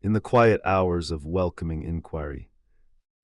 In the quiet hours of welcoming inquiry,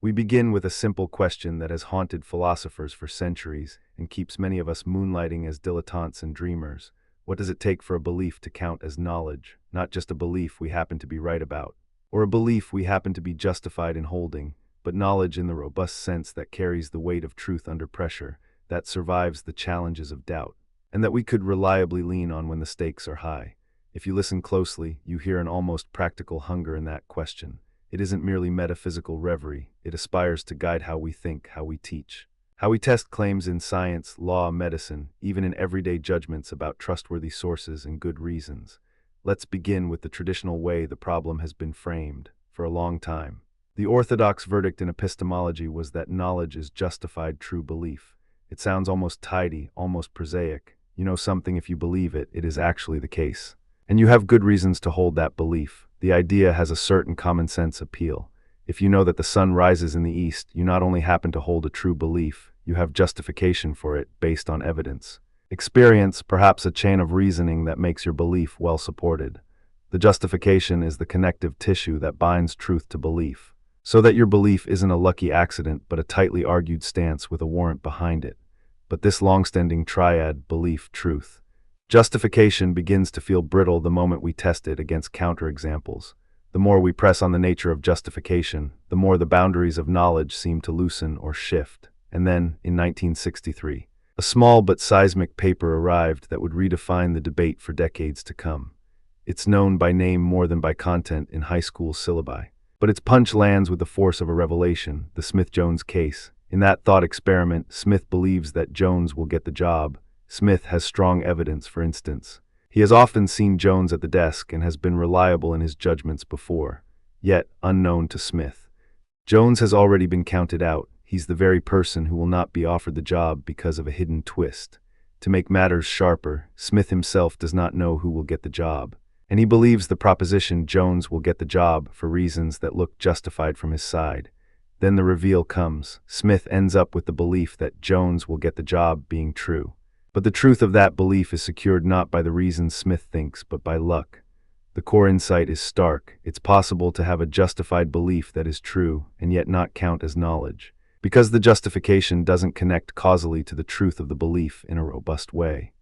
we begin with a simple question that has haunted philosophers for centuries and keeps many of us moonlighting as dilettantes and dreamers. What does it take for a belief to count as knowledge, not just a belief we happen to be right about, or a belief we happen to be justified in holding, but knowledge in the robust sense that carries the weight of truth under pressure, that survives the challenges of doubt, and that we could reliably lean on when the stakes are high? If you listen closely, you hear an almost practical hunger in that question. It isn't merely metaphysical reverie, it aspires to guide how we think, how we teach, how we test claims in science, law, medicine, even in everyday judgments about trustworthy sources and good reasons. Let's begin with the traditional way the problem has been framed for a long time. The orthodox verdict in epistemology was that knowledge is justified true belief. It sounds almost tidy, almost prosaic. You know something if you believe it, it is actually the case. And you have good reasons to hold that belief. The idea has a certain common sense appeal. If you know that the sun rises in the east, you not only happen to hold a true belief, you have justification for it based on evidence. Experience, perhaps a chain of reasoning that makes your belief well supported. The justification is the connective tissue that binds truth to belief, so that your belief isn't a lucky accident but a tightly argued stance with a warrant behind it. But this long-standing triad, belief, truth, justification, begins to feel brittle the moment we test it against counterexamples. The more we press on the nature of justification, the more the boundaries of knowledge seem to loosen or shift. And then, in 1963, a small but seismic paper arrived that would redefine the debate for decades to come. It's known by name more than by content in high school syllabi, but its punch lands with the force of a revelation, the Smith-Jones case. In that thought experiment, Smith believes that Jones will get the job. Smith has strong evidence, for instance. He has often seen Jones at the desk and has been reliable in his judgments before. Yet, unknown to Smith, Jones has already been counted out. He's the very person who will not be offered the job because of a hidden twist. To make matters sharper, Smith himself does not know who will get the job, and he believes the proposition Jones will get the job for reasons that look justified from his side. Then the reveal comes. Smith ends up with the belief that Jones will get the job being true. But the truth of that belief is secured not by the reasons Smith thinks, but by luck. The core insight is stark. It's possible to have a justified belief that is true and yet not count as knowledge, because the justification doesn't connect causally to the truth of the belief in a robust way.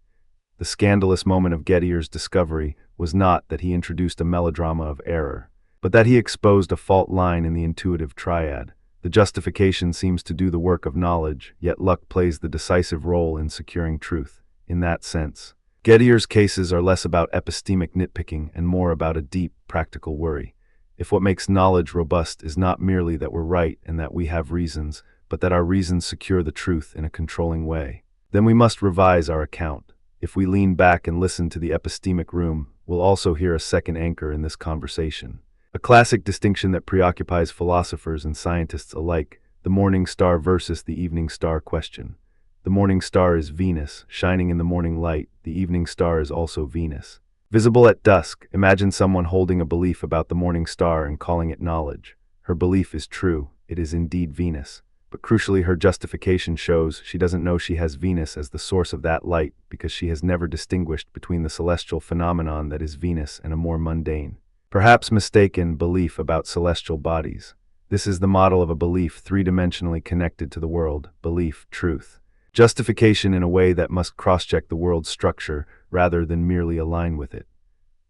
The scandalous moment of Getier's discovery was not that he introduced a melodrama of error, but that he exposed a fault line in the intuitive triad. The justification seems to do the work of knowledge, yet luck plays the decisive role in securing truth. In that sense, Getier's cases are less about epistemic nitpicking and more about a deep, practical worry. If what makes knowledge robust is not merely that we're right and that we have reasons, but that our reasons secure the truth in a controlling way, then we must revise our account. If we lean back and listen to the epistemic room, we'll also hear a second anchor in this conversation. A classic distinction that preoccupies philosophers and scientists alike, the morning star versus the evening star question. The morning star is Venus, shining in the morning light. The evening star is also Venus, visible at dusk. Imagine someone holding a belief about the morning star and calling it knowledge. Her belief is true, it is indeed Venus. But crucially, her justification shows she doesn't know she has Venus as the source of that light because she has never distinguished between the celestial phenomenon that is Venus and a more mundane, perhaps mistaken, belief about celestial bodies. This is the model of a belief three-dimensionally connected to the world, belief, truth, justification in a way that must cross-check the world's structure rather than merely align with it.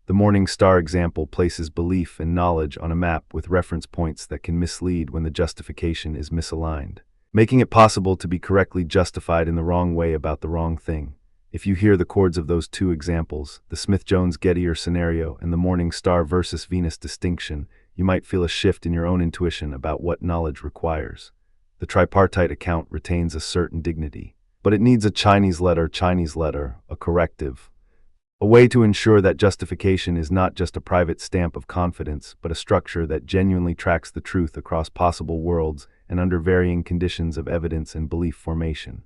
The morning star example places belief and knowledge on a map with reference points that can mislead when the justification is misaligned, making it possible to be correctly justified in the wrong way about the wrong thing. If you hear the chords of those two examples, the Smith-Jones-Gettier scenario and the morning star versus Venus distinction, you might feel a shift in your own intuition about what knowledge requires. The tripartite account retains a certain dignity, but it needs a Chinese letter, a corrective, a way to ensure that justification is not just a private stamp of confidence, but a structure that genuinely tracks the truth across possible worlds and under varying conditions of evidence and belief formation.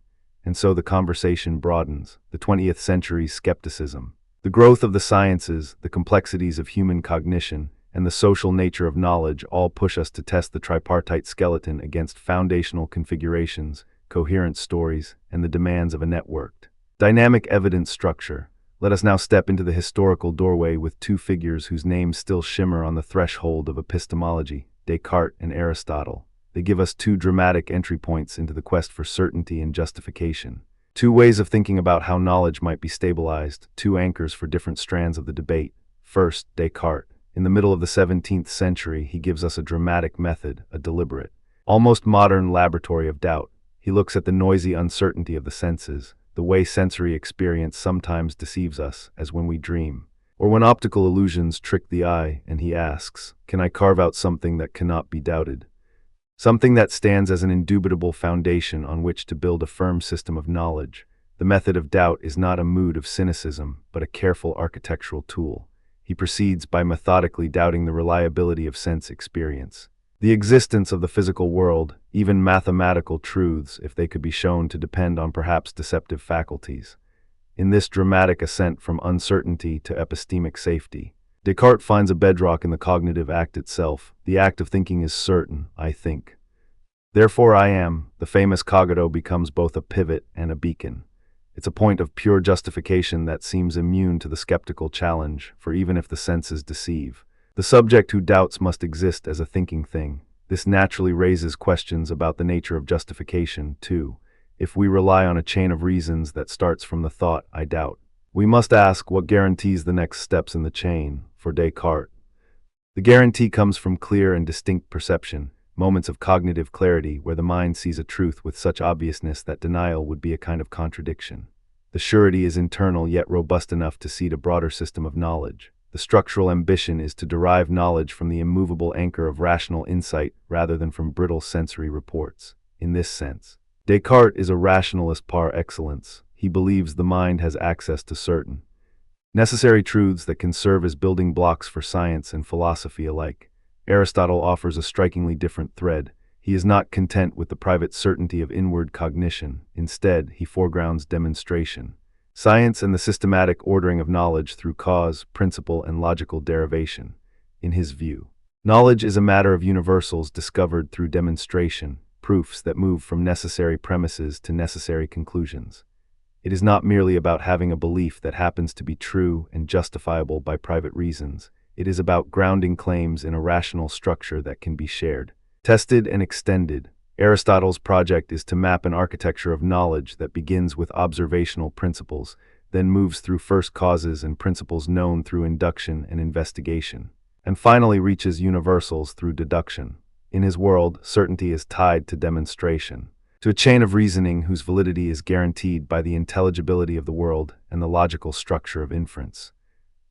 And so the conversation broadens. The 20th century's skepticism, the growth of the sciences, the complexities of human cognition, and the social nature of knowledge all push us to test the tripartite skeleton against foundational configurations, coherent stories, and the demands of a networked, dynamic evidence structure. Let us now step into the historical doorway with two figures whose names still shimmer on the threshold of epistemology, Descartes and Aristotle. They give us two dramatic entry points into the quest for certainty and justification. Two ways of thinking about how knowledge might be stabilized, two anchors for different strands of the debate. First, Descartes. In the middle of the 17th century, he gives us a dramatic method, a deliberate, almost modern laboratory of doubt. He looks at the noisy uncertainty of the senses, the way sensory experience sometimes deceives us, as when we dream, or when optical illusions trick the eye, and he asks, can I carve out something that cannot be doubted? Something that stands as an indubitable foundation on which to build a firm system of knowledge. The method of doubt is not a mood of cynicism, but a careful architectural tool. He proceeds by methodically doubting the reliability of sense experience. The existence of the physical world, even mathematical truths, if they could be shown to depend on perhaps deceptive faculties. In this dramatic ascent from uncertainty to epistemic safety, Descartes finds a bedrock in the cognitive act itself. The act of thinking is certain, I think. Therefore I am. The famous cogito becomes both a pivot and a beacon. It's a point of pure justification that seems immune to the skeptical challenge, for even if the senses deceive, the subject who doubts must exist as a thinking thing. This naturally raises questions about the nature of justification, too. If we rely on a chain of reasons that starts from the thought, I doubt, we must ask what guarantees the next steps in the chain. For Descartes, the guarantee comes from clear and distinct perception, moments of cognitive clarity where the mind sees a truth with such obviousness that denial would be a kind of contradiction. The surety is internal yet robust enough to seed a broader system of knowledge. The structural ambition is to derive knowledge from the immovable anchor of rational insight rather than from brittle sensory reports. In this sense, Descartes is a rationalist par excellence. He believes the mind has access to certain, necessary truths that can serve as building blocks for science and philosophy alike. Aristotle offers a strikingly different thread. He is not content with the private certainty of inward cognition. Instead, he foregrounds demonstration, science and the systematic ordering of knowledge through cause, principle, and logical derivation. In his view, knowledge is a matter of universals discovered through demonstration, proofs that move from necessary premises to necessary conclusions. It is not merely about having a belief that happens to be true and justifiable by private reasons. It is about grounding claims in a rational structure that can be shared, tested, and extended. Aristotle's project is to map an architecture of knowledge that begins with observational principles, then moves through first causes and principles known through induction and investigation, and finally reaches universals through deduction. In his world, certainty is tied to demonstration, to a chain of reasoning whose validity is guaranteed by the intelligibility of the world and the logical structure of inference.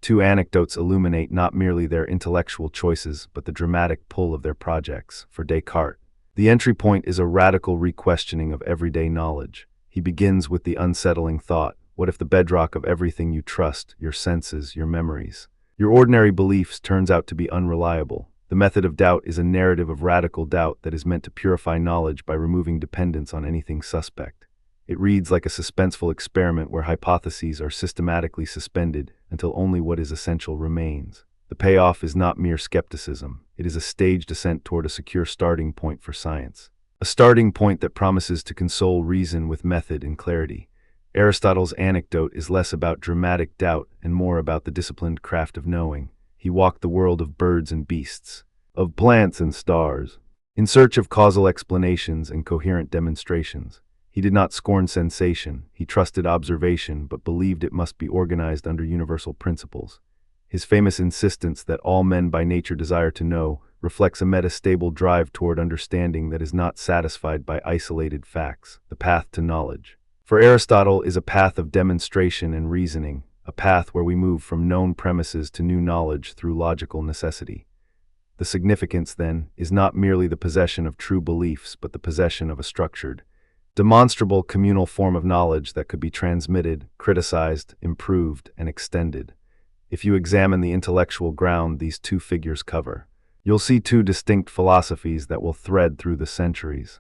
Two anecdotes illuminate not merely their intellectual choices but the dramatic pull of their projects. For Descartes, the entry point is a radical re-questioning of everyday knowledge. He begins with the unsettling thought, what if the bedrock of everything you trust, your senses, your memories, your ordinary beliefs, turns out to be unreliable? The method of doubt is a narrative of radical doubt that is meant to purify knowledge by removing dependence on anything suspect. It reads like a suspenseful experiment where hypotheses are systematically suspended until only what is essential remains. The payoff is not mere skepticism. It is a staged ascent toward a secure starting point for science. A starting point that promises to console reason with method and clarity. Aristotle's anecdote is less about dramatic doubt and more about the disciplined craft of knowing. He walked the world of birds and beasts, of plants and stars, in search of causal explanations and coherent demonstrations. He did not scorn sensation. He trusted observation, but believed it must be organized under universal principles. His famous insistence that all men by nature desire to know reflects a metastable drive toward understanding that is not satisfied by isolated facts. The path to knowledge, for Aristotle, is a path of demonstration and reasoning, a path where we move from known premises to new knowledge through logical necessity. The significance, then, is not merely the possession of true beliefs, but the possession of a structured, demonstrable communal form of knowledge that could be transmitted, criticized, improved, and extended. If you examine the intellectual ground these two figures cover, you'll see two distinct philosophies that will thread through the centuries.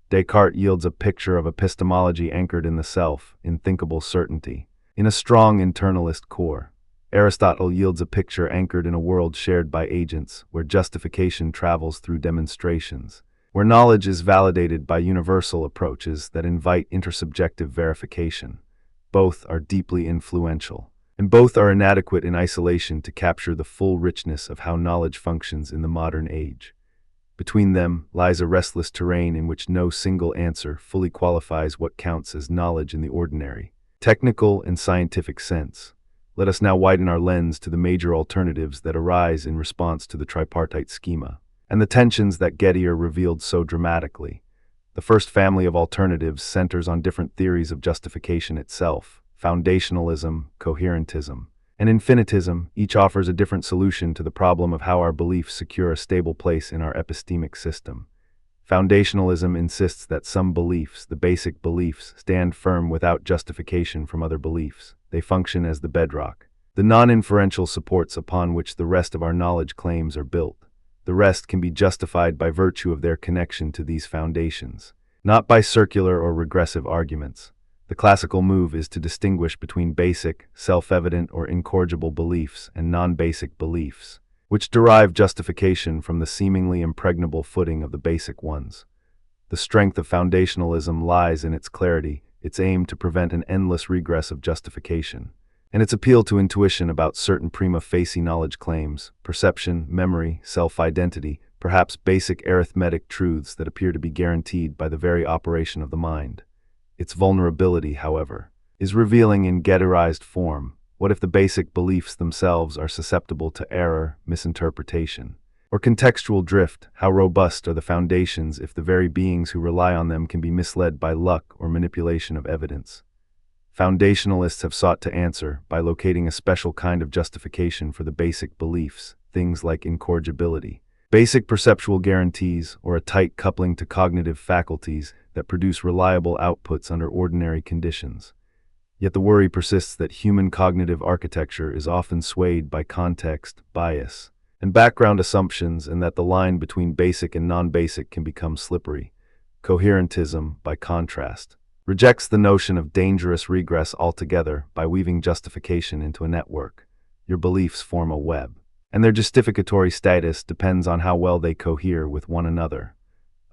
Descartes yields a picture of epistemology anchored in the self, in thinkable certainty, in a strong internalist core. Aristotle yields a picture anchored in a world shared by agents, where justification travels through demonstrations, where knowledge is validated by universal approaches that invite intersubjective verification. Both are deeply influential. and both are inadequate in isolation to capture the full richness of how knowledge functions in the modern age. Between them lies a restless terrain in which no single answer fully qualifies what counts as knowledge in the ordinary, technical and scientific sense. Let us now widen our lens to the major alternatives that arise in response to the tripartite schema, and the tensions that Gettier revealed so dramatically. The first family of alternatives centers on different theories of justification itself: foundationalism, coherentism, and infinitism. Each offers a different solution to the problem of how our beliefs secure a stable place in our epistemic system. Foundationalism insists that some beliefs, the basic beliefs, stand firm without justification from other beliefs. They function as the bedrock, the non-inferential supports upon which the rest of our knowledge claims are built. The rest can be justified by virtue of their connection to these foundations, not by circular or regressive arguments. The classical move is to distinguish between basic, self-evident or incorrigible beliefs and non-basic beliefs, which derive justification from the seemingly impregnable footing of the basic ones. The strength of foundationalism lies in its clarity, its aim to prevent an endless regress of justification, and its appeal to intuition about certain prima facie knowledge claims, perception, memory, self-identity, perhaps basic arithmetic truths that appear to be guaranteed by the very operation of the mind. Its vulnerability, however, is revealing in Getterized form. What if the basic beliefs themselves are susceptible to error, misinterpretation, or contextual drift? How robust are the foundations if the very beings who rely on them can be misled by luck or manipulation of evidence? Foundationalists have sought to answer by locating a special kind of justification for the basic beliefs, things like incorrigibility, basic perceptual guarantees, or a tight coupling to cognitive faculties that produce reliable outputs under ordinary conditions. Yet the worry persists that human cognitive architecture is often swayed by context, bias, and background assumptions, and that the line between basic and non-basic can become slippery. Coherentism, by contrast, rejects the notion of dangerous regress altogether by weaving justification into a network. Your beliefs form a web, and their justificatory status depends on how well they cohere with one another.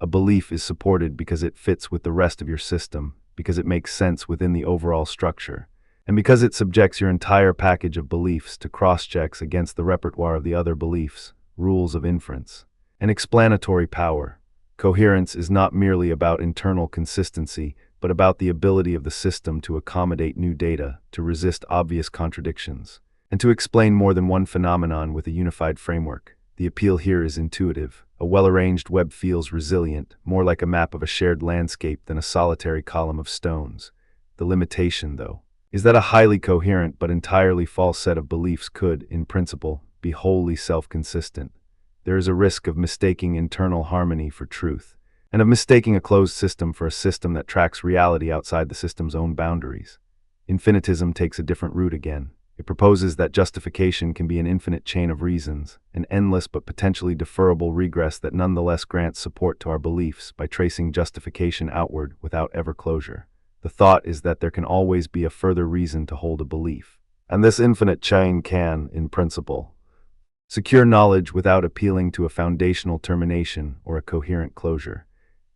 A belief is supported because it fits with the rest of your system, because it makes sense within the overall structure, and because it subjects your entire package of beliefs to cross-checks against the repertoire of the other beliefs, rules of inference, and explanatory power. Coherence is not merely about internal consistency, but about the ability of the system to accommodate new data, to resist obvious contradictions, and to explain more than one phenomenon with a unified framework. The appeal here is intuitive. A well-arranged web feels resilient, more like a map of a shared landscape than a solitary column of stones. The limitation, though, is that a highly coherent but entirely false set of beliefs could, in principle, be wholly self-consistent. There is a risk of mistaking internal harmony for truth, and of mistaking a closed system for a system that tracks reality outside the system's own boundaries. Infinitism takes a different route again. It proposes that justification can be an infinite chain of reasons, an endless but potentially deferrable regress that nonetheless grants support to our beliefs by tracing justification outward without ever closure. The thought is that there can always be a further reason to hold a belief, and this infinite chain can, in principle, secure knowledge without appealing to a foundational termination or a coherent closure.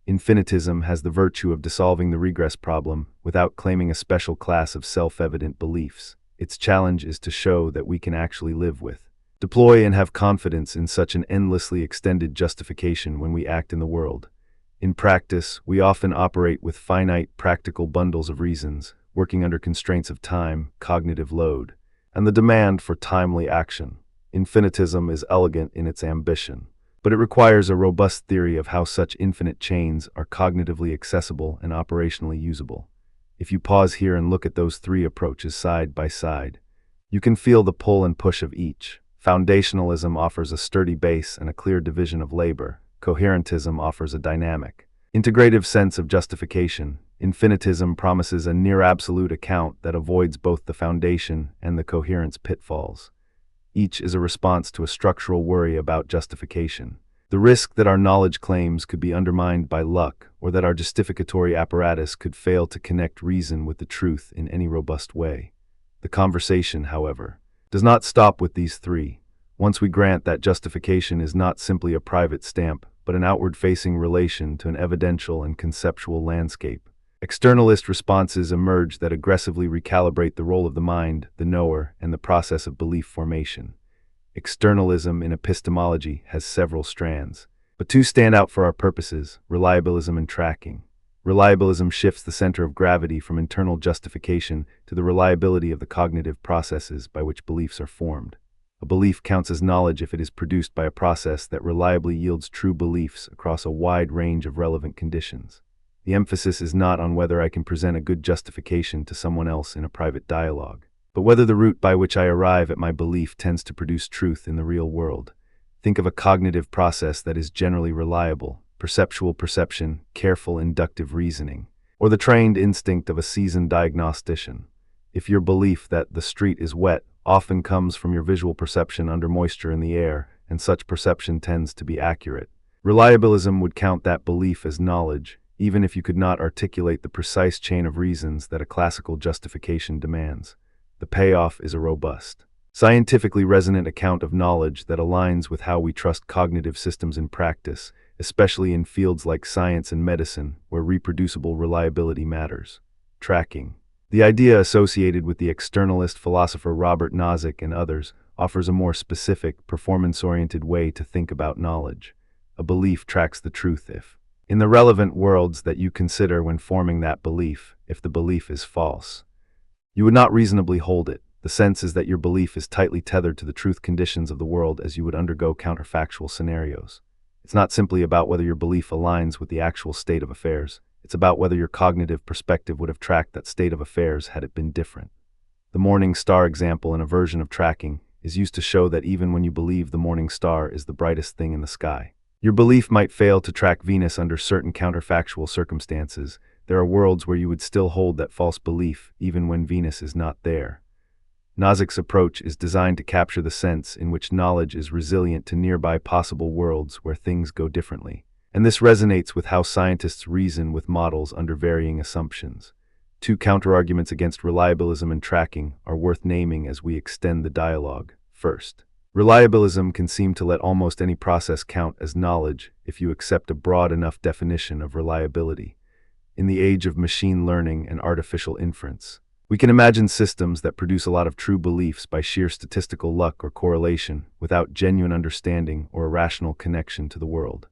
Infinitism has the virtue of dissolving the regress problem without claiming a special class of self-evident beliefs. Its challenge is to show that we can actually live with, deploy, and have confidence in such an endlessly extended justification when we act in the world. In practice, we often operate with finite, practical bundles of reasons, working under constraints of time, cognitive load, and the demand for timely action. Infinitism is elegant in its ambition, but it requires a robust theory of how such infinite chains are cognitively accessible and operationally usable. If you pause here and look at those three approaches side by side, you can feel the pull and push of each. Foundationalism offers a sturdy base and a clear division of labor. Coherentism offers a dynamic, integrative sense of justification. Infinitism promises a near-absolute account that avoids both the foundation and the coherence pitfalls. Each is a response to a structural worry about justification. The risk that our knowledge claims could be undermined by luck, or that our justificatory apparatus could fail to connect reason with the truth in any robust way. The conversation, however, does not stop with these three. Once we grant that justification is not simply a private stamp, but an outward-facing relation to an evidential and conceptual landscape, Externalist responses emerge that aggressively recalibrate the role of the mind, the knower, and the process of belief formation. Externalism in epistemology has several strands, but two stand out for our purposes: reliabilism and tracking. Reliabilism shifts the center of gravity from internal justification to the reliability of the cognitive processes by which beliefs are formed. A belief counts as knowledge if it is produced by a process that reliably yields true beliefs across a wide range of relevant conditions. The emphasis is not on whether I can present a good justification to someone else in a private dialogue, but whether the route by which I arrive at my belief tends to produce truth in the real world. Think of a cognitive process that is generally reliable: perceptual perception, careful inductive reasoning, or the trained instinct of a seasoned diagnostician. If your belief that the street is wet often comes from your visual perception under moisture in the air, and such perception tends to be accurate, reliabilism would count that belief as knowledge, even if you could not articulate the precise chain of reasons that a classical justification demands. The payoff is a robust, scientifically resonant account of knowledge that aligns with how we trust cognitive systems in practice, especially in fields like science and medicine, where reproducible reliability matters. Tracking. The idea associated with the externalist philosopher Robert Nozick and others offers a more specific, performance-oriented way to think about knowledge. A belief tracks the truth if, in the relevant worlds that you consider when forming that belief, if the belief is false, you would not reasonably hold it. The sense is that your belief is tightly tethered to the truth conditions of the world as you would undergo counterfactual scenarios. It's not simply about whether your belief aligns with the actual state of affairs. It's about whether your cognitive perspective would have tracked that state of affairs had it been different. The morning star example in a version of tracking is used to show that even when you believe the morning star is the brightest thing in the sky, your belief might fail to track Venus under certain counterfactual circumstances. There are worlds where you would still hold that false belief even when Venus is not there. Nozick's approach is designed to capture the sense in which knowledge is resilient to nearby possible worlds where things go differently. And this resonates with how scientists reason with models under varying assumptions. Two counterarguments against reliabilism and tracking are worth naming as we extend the dialogue. First, reliabilism can seem to let almost any process count as knowledge if you accept a broad enough definition of reliability. In the age of machine learning and artificial inference, we can imagine systems that produce a lot of true beliefs by sheer statistical luck or correlation without genuine understanding or a rational connection to the world.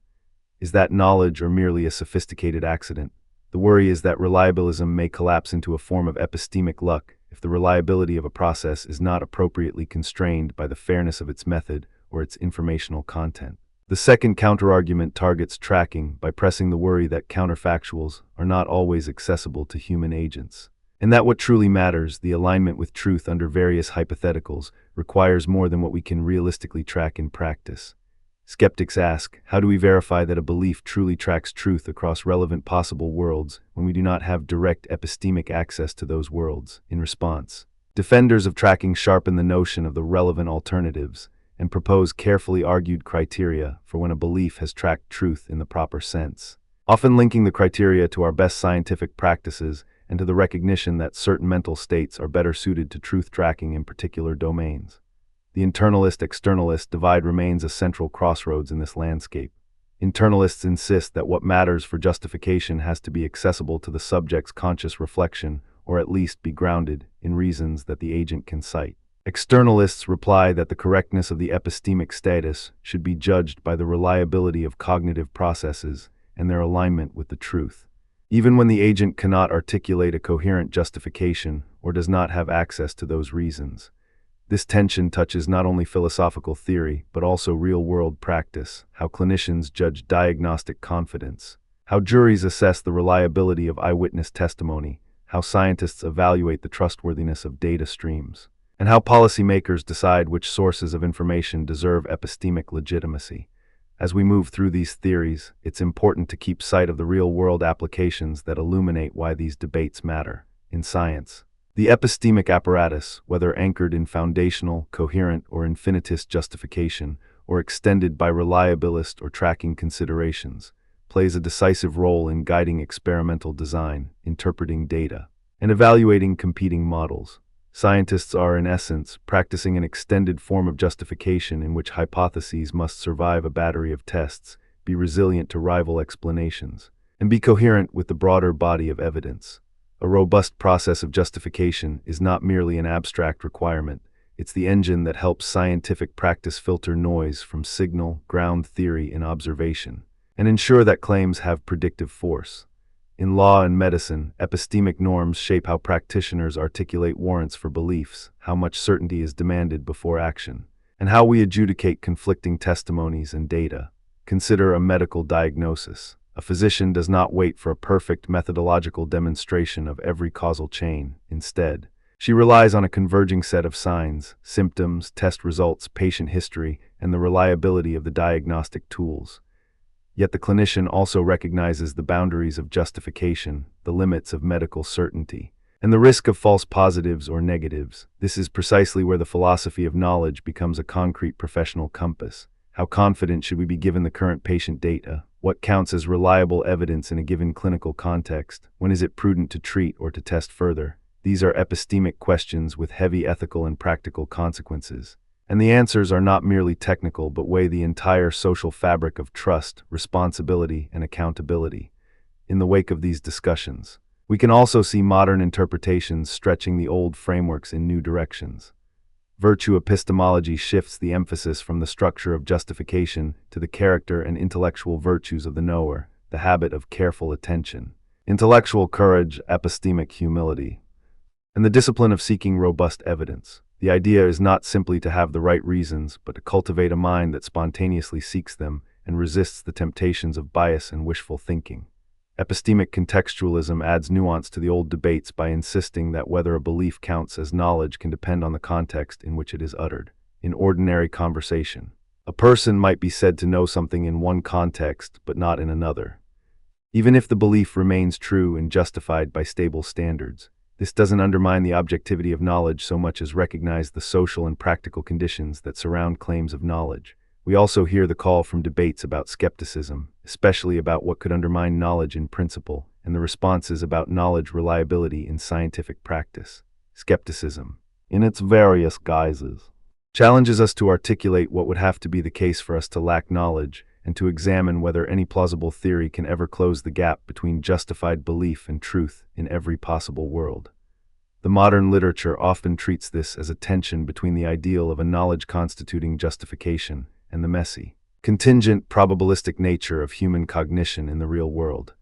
Is that knowledge or merely a sophisticated accident? The worry is that reliabilism may collapse into a form of epistemic luck if the reliability of a process is not appropriately constrained by the fairness of its method or its informational content. The second counterargument targets tracking by pressing the worry that counterfactuals are not always accessible to human agents, and that what truly matters, the alignment with truth under various hypotheticals, requires more than what we can realistically track in practice. Skeptics ask, how do we verify that a belief truly tracks truth across relevant possible worlds when we do not have direct epistemic access to those worlds? In response, defenders of tracking sharpen the notion of the relevant alternatives and propose carefully argued criteria for when a belief has tracked truth in the proper sense, often linking the criteria to our best scientific practices and to the recognition that certain mental states are better suited to truth tracking in particular domains. The internalist-externalist divide remains a central crossroads in this landscape. Internalists insist that what matters for justification has to be accessible to the subject's conscious reflection, or at least be grounded in reasons that the agent can cite. Externalists reply that the correctness of the epistemic status should be judged by the reliability of cognitive processes and their alignment with the truth, even when the agent cannot articulate a coherent justification or does not have access to those reasons. This tension touches not only philosophical theory, but also real-world practice, how clinicians judge diagnostic confidence, how juries assess the reliability of eyewitness testimony, how scientists evaluate the trustworthiness of data streams, and how policymakers decide which sources of information deserve epistemic legitimacy. As we move through these theories, it's important to keep sight of the real-world applications that illuminate why these debates matter. In science, the epistemic apparatus, whether anchored in foundational, coherent, or infinitist justification, or extended by reliabilist or tracking considerations, plays a decisive role in guiding experimental design, interpreting data, and evaluating competing models. Scientists are, in essence, practicing an extended form of justification in which hypotheses must survive a battery of tests, be resilient to rival explanations, and be coherent with the broader body of evidence. A robust process of justification is not merely an abstract requirement, it's the engine that helps scientific practice filter noise from signal, ground theory, and observation, and ensure that claims have predictive force. In law and medicine, epistemic norms shape how practitioners articulate warrants for beliefs, how much certainty is demanded before action, and how we adjudicate conflicting testimonies and data. Consider a medical diagnosis. A physician does not wait for a perfect methodological demonstration of every causal chain. Instead, she relies on a converging set of signs, symptoms, test results, patient history, and the reliability of the diagnostic tools. Yet the clinician also recognizes the boundaries of justification, the limits of medical certainty, and the risk of false positives or negatives. This is precisely where the philosophy of knowledge becomes a concrete professional compass. How confident should we be given the current patient data? What counts as reliable evidence in a given clinical context? When is it prudent to treat or to test further? These are epistemic questions with heavy ethical and practical consequences. And the answers are not merely technical but weigh the entire social fabric of trust, responsibility, and accountability. In the wake of these discussions, we can also see modern interpretations stretching the old frameworks in new directions. Virtue epistemology shifts the emphasis from the structure of justification to the character and intellectual virtues of the knower, the habit of careful attention, intellectual courage, epistemic humility, and the discipline of seeking robust evidence. The idea is not simply to have the right reasons, but to cultivate a mind that spontaneously seeks them and resists the temptations of bias and wishful thinking. Epistemic contextualism adds nuance to the old debates by insisting that whether a belief counts as knowledge can depend on the context in which it is uttered. In ordinary conversation, a person might be said to know something in one context but not in another, even if the belief remains true and justified by stable standards. This doesn't undermine the objectivity of knowledge so much as recognize the social and practical conditions that surround claims of knowledge. We also hear the call from debates about skepticism, especially about what could undermine knowledge in principle, and the responses about knowledge reliability in scientific practice. Skepticism, in its various guises, challenges us to articulate what would have to be the case for us to lack knowledge, and to examine whether any plausible theory can ever close the gap between justified belief and truth in every possible world. The modern literature often treats this as a tension between the ideal of a knowledge constituting justification and the messy, contingent, probabilistic nature of human cognition in the real world.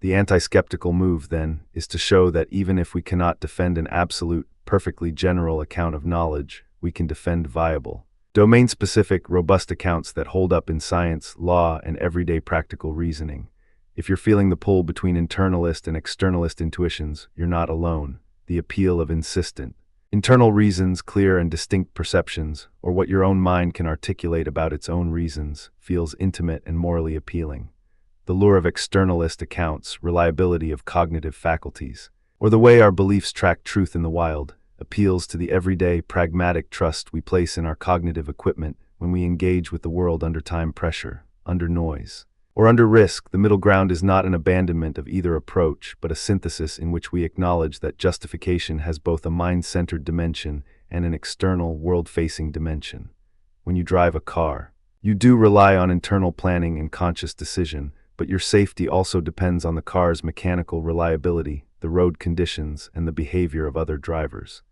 The anti-skeptical move, then, is to show that even if we cannot defend an absolute, perfectly general account of knowledge, we can defend viable, domain-specific, robust accounts that hold up in science, law, and everyday practical reasoning. If you're feeling the pull between internalist and externalist intuitions, you're not alone. The appeal of insistent, internal reasons, clear and distinct perceptions, or what your own mind can articulate about its own reasons, feels intimate and morally appealing. The lure of externalist accounts, reliability of cognitive faculties, or the way our beliefs track truth in the wild, appeals to the everyday, pragmatic trust we place in our cognitive equipment when we engage with the world under time pressure, under noise, or under risk. The middle ground is not an abandonment of either approach, but a synthesis in which we acknowledge that justification has both a mind-centered dimension and an external, world-facing dimension. When you drive a car, you do rely on internal planning and conscious decision, but your safety also depends on the car's mechanical reliability, the road conditions, and the behavior of other drivers.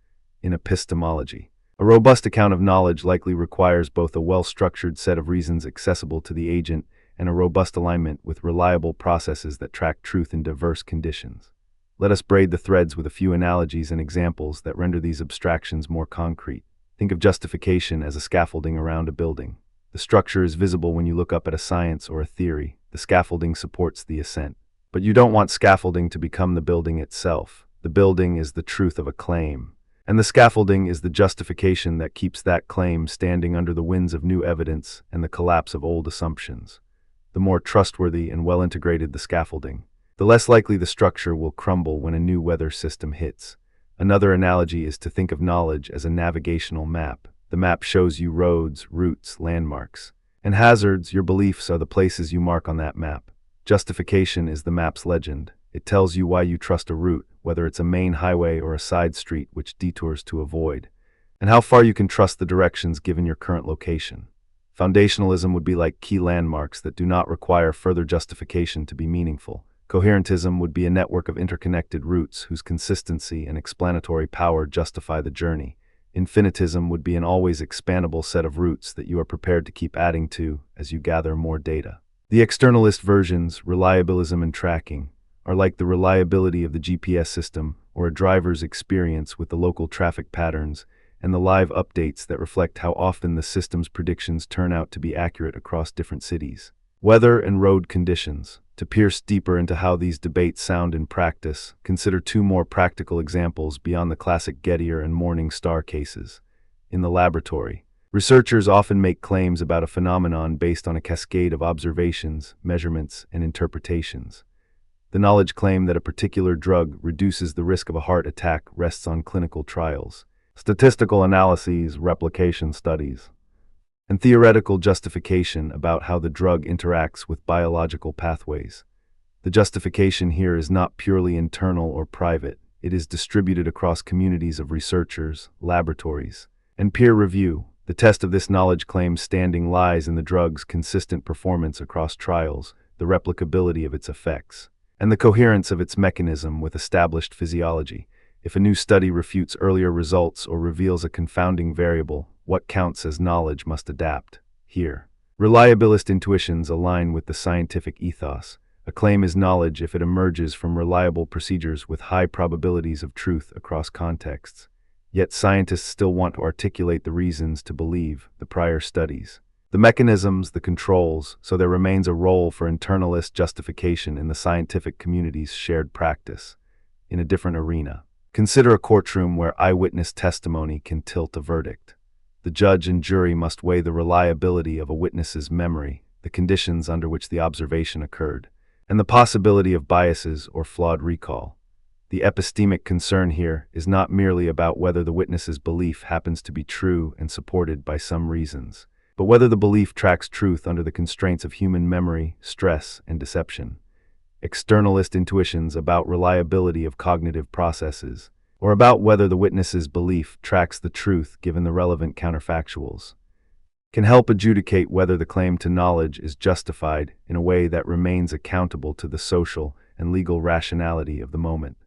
In epistemology, a robust account of knowledge likely requires both a well-structured set of reasons accessible to the agent and a robust alignment with reliable processes that track truth in diverse conditions. Let us braid the threads with a few analogies and examples that render these abstractions more concrete. Think of justification as a scaffolding around a building. The structure is visible when you look up at a science or a theory. The scaffolding supports the ascent. But you don't want scaffolding to become the building itself. The building is the truth of a claim, and the scaffolding is the justification that keeps that claim standing under the winds of new evidence and the collapse of old assumptions. The more trustworthy and well-integrated the scaffolding, the less likely the structure will crumble when a new weather system hits. Another analogy is to think of knowledge as a navigational map. The map shows you roads, routes, landmarks, and hazards. Your beliefs are the places you mark on that map. Justification is the map's legend. It tells you why you trust a route, whether it's a main highway or a side street which detours to avoid, and how far you can trust the directions given your current location. Foundationalism would be like key landmarks that do not require further justification to be meaningful. Coherentism would be a network of interconnected routes whose consistency and explanatory power justify the journey. Infinitism would be an always expandable set of routes that you are prepared to keep adding to as you gather more data. The externalist versions, reliabilism and tracking, are like the reliability of the GPS system or a driver's experience with the local traffic patterns and the live updates that reflect how often the system's predictions turn out to be accurate across different cities. Weather and road conditions. To pierce deeper into how these debates sound in practice, consider two more practical examples beyond the classic Gettier and Morning Star cases. In the laboratory, researchers often make claims about a phenomenon based on a cascade of observations, measurements, and interpretations. The knowledge claim that a particular drug reduces the risk of a heart attack rests on clinical trials, statistical analyses, replication studies, and theoretical justification about how the drug interacts with biological pathways. The justification here is not purely internal or private. It is distributed across communities of researchers, laboratories, and peer review. The test of this knowledge claim standing lies in the drug's consistent performance across trials, the replicability of its effects, and the coherence of its mechanism with established physiology. If a new study refutes earlier results or reveals a confounding variable, what counts as knowledge must adapt. Here, reliabilist intuitions align with the scientific ethos. A claim is knowledge if it emerges from reliable procedures with high probabilities of truth across contexts. Yet scientists still want to articulate the reasons to believe the prior studies, the mechanisms, the controls, so there remains a role for internalist justification in the scientific community's shared practice. In a different arena, consider a courtroom where eyewitness testimony can tilt a verdict. The judge and jury must weigh the reliability of a witness's memory, the conditions under which the observation occurred, and the possibility of biases or flawed recall. The epistemic concern here is not merely about whether the witness's belief happens to be true and supported by some reasons, but whether the belief tracks truth under the constraints of human memory, stress, and deception. Externalist intuitions about reliability of cognitive processes, or about whether the witness's belief tracks the truth given the relevant counterfactuals, can help adjudicate whether the claim to knowledge is justified in a way that remains accountable to the social and legal rationality of the moment.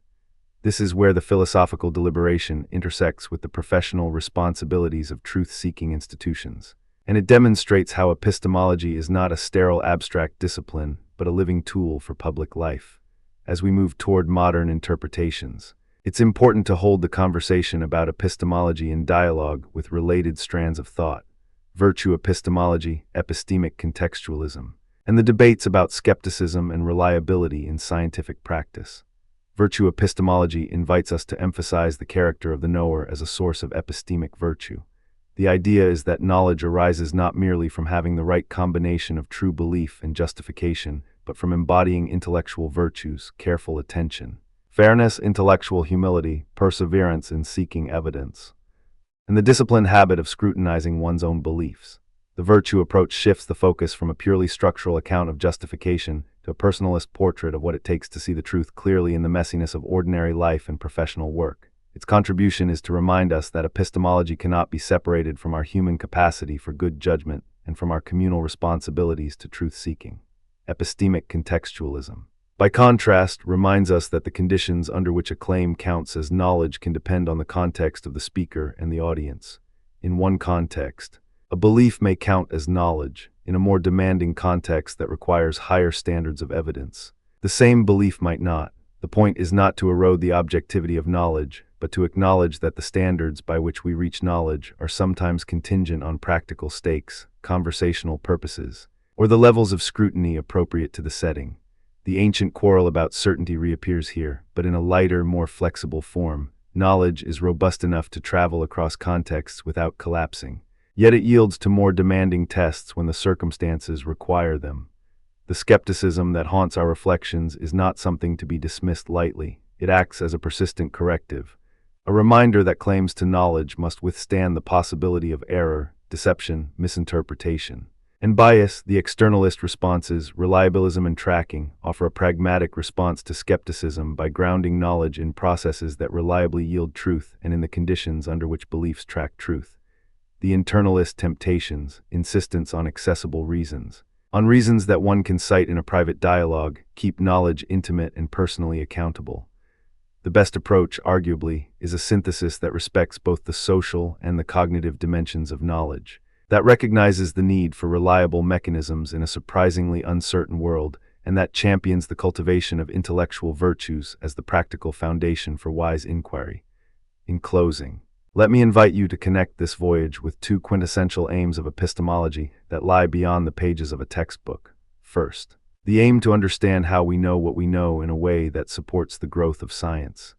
This is where the philosophical deliberation intersects with the professional responsibilities of truth-seeking institutions, and it demonstrates how epistemology is not a sterile abstract discipline, but a living tool for public life. As we move toward modern interpretations, it's important to hold the conversation about epistemology in dialogue with related strands of thought: virtue epistemology, epistemic contextualism, and the debates about skepticism and reliability in scientific practice. Virtue epistemology invites us to emphasize the character of the knower as a source of epistemic virtue. The idea is that knowledge arises not merely from having the right combination of true belief and justification, but from embodying intellectual virtues, careful attention, fairness, intellectual humility, perseverance in seeking evidence, and the disciplined habit of scrutinizing one's own beliefs. The virtue approach shifts the focus from a purely structural account of justification to a personalist portrait of what it takes to see the truth clearly in the messiness of ordinary life and professional work. Its contribution is to remind us that epistemology cannot be separated from our human capacity for good judgment and from our communal responsibilities to truth-seeking. Epistemic contextualism, by contrast, reminds us that the conditions under which a claim counts as knowledge can depend on the context of the speaker and the audience. In one context, a belief may count as knowledge. In a more demanding context that requires higher standards of evidence, the same belief might not. The point is not to erode the objectivity of knowledge, but to acknowledge that the standards by which we reach knowledge are sometimes contingent on practical stakes, conversational purposes, or the levels of scrutiny appropriate to the setting. The ancient quarrel about certainty reappears here, but in a lighter, more flexible form. Knowledge is robust enough to travel across contexts without collapsing. Yet it yields to more demanding tests when the circumstances require them. The skepticism that haunts our reflections is not something to be dismissed lightly. It acts as a persistent corrective, a reminder that claims to knowledge must withstand the possibility of error, deception, misinterpretation, and bias. The externalist responses, reliabilism and tracking, offer a pragmatic response to skepticism by grounding knowledge in processes that reliably yield truth and in the conditions under which beliefs track truth. The internalist temptations, insistence on accessible reasons, on reasons that one can cite in a private dialogue, keep knowledge intimate and personally accountable. The best approach, arguably, is a synthesis that respects both the social and the cognitive dimensions of knowledge, that recognizes the need for reliable mechanisms in a surprisingly uncertain world, and that champions the cultivation of intellectual virtues as the practical foundation for wise inquiry. In closing, let me invite you to connect this voyage with two quintessential aims of epistemology that lie beyond the pages of a textbook. First, the aim to understand how we know what we know in a way that supports the growth of science.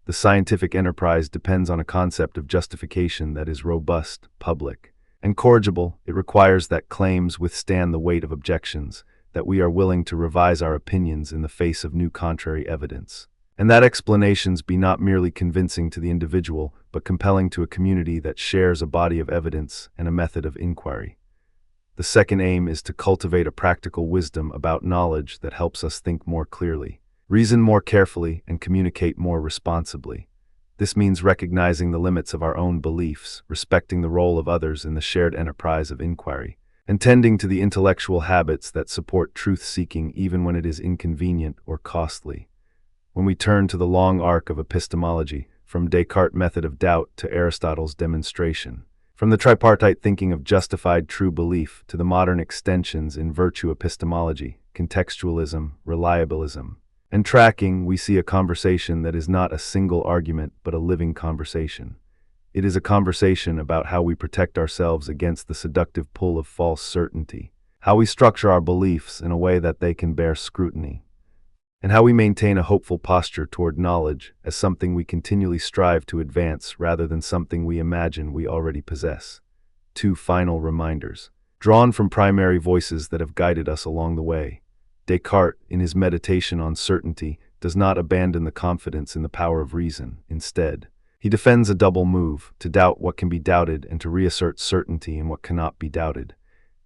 The scientific enterprise depends on a concept of justification that is robust, public, and corrigible. It requires that claims withstand the weight of objections, that we are willing to revise our opinions in the face of new contrary evidence, and that explanations be not merely convincing to the individual, but compelling to a community that shares a body of evidence and a method of inquiry. The second aim is to cultivate a practical wisdom about knowledge that helps us think more clearly, reason more carefully, and communicate more responsibly. This means recognizing the limits of our own beliefs, respecting the role of others in the shared enterprise of inquiry, and tending to the intellectual habits that support truth-seeking even when it is inconvenient or costly. When we turn to the long arc of epistemology, from Descartes' method of doubt to Aristotle's demonstration, from the tripartite thinking of justified true belief to the modern extensions in virtue epistemology, contextualism, reliabilism, and tracking, we see a conversation that is not a single argument but a living conversation. It is a conversation about how we protect ourselves against the seductive pull of false certainty, how we structure our beliefs in a way that they can bear scrutiny, and how we maintain a hopeful posture toward knowledge as something we continually strive to advance rather than something we imagine we already possess. Two final reminders, drawn from primary voices that have guided us along the way. Descartes, in his meditation on certainty, does not abandon the confidence in the power of reason. Instead, he defends a double move, to doubt what can be doubted and to reassert certainty in what cannot be doubted.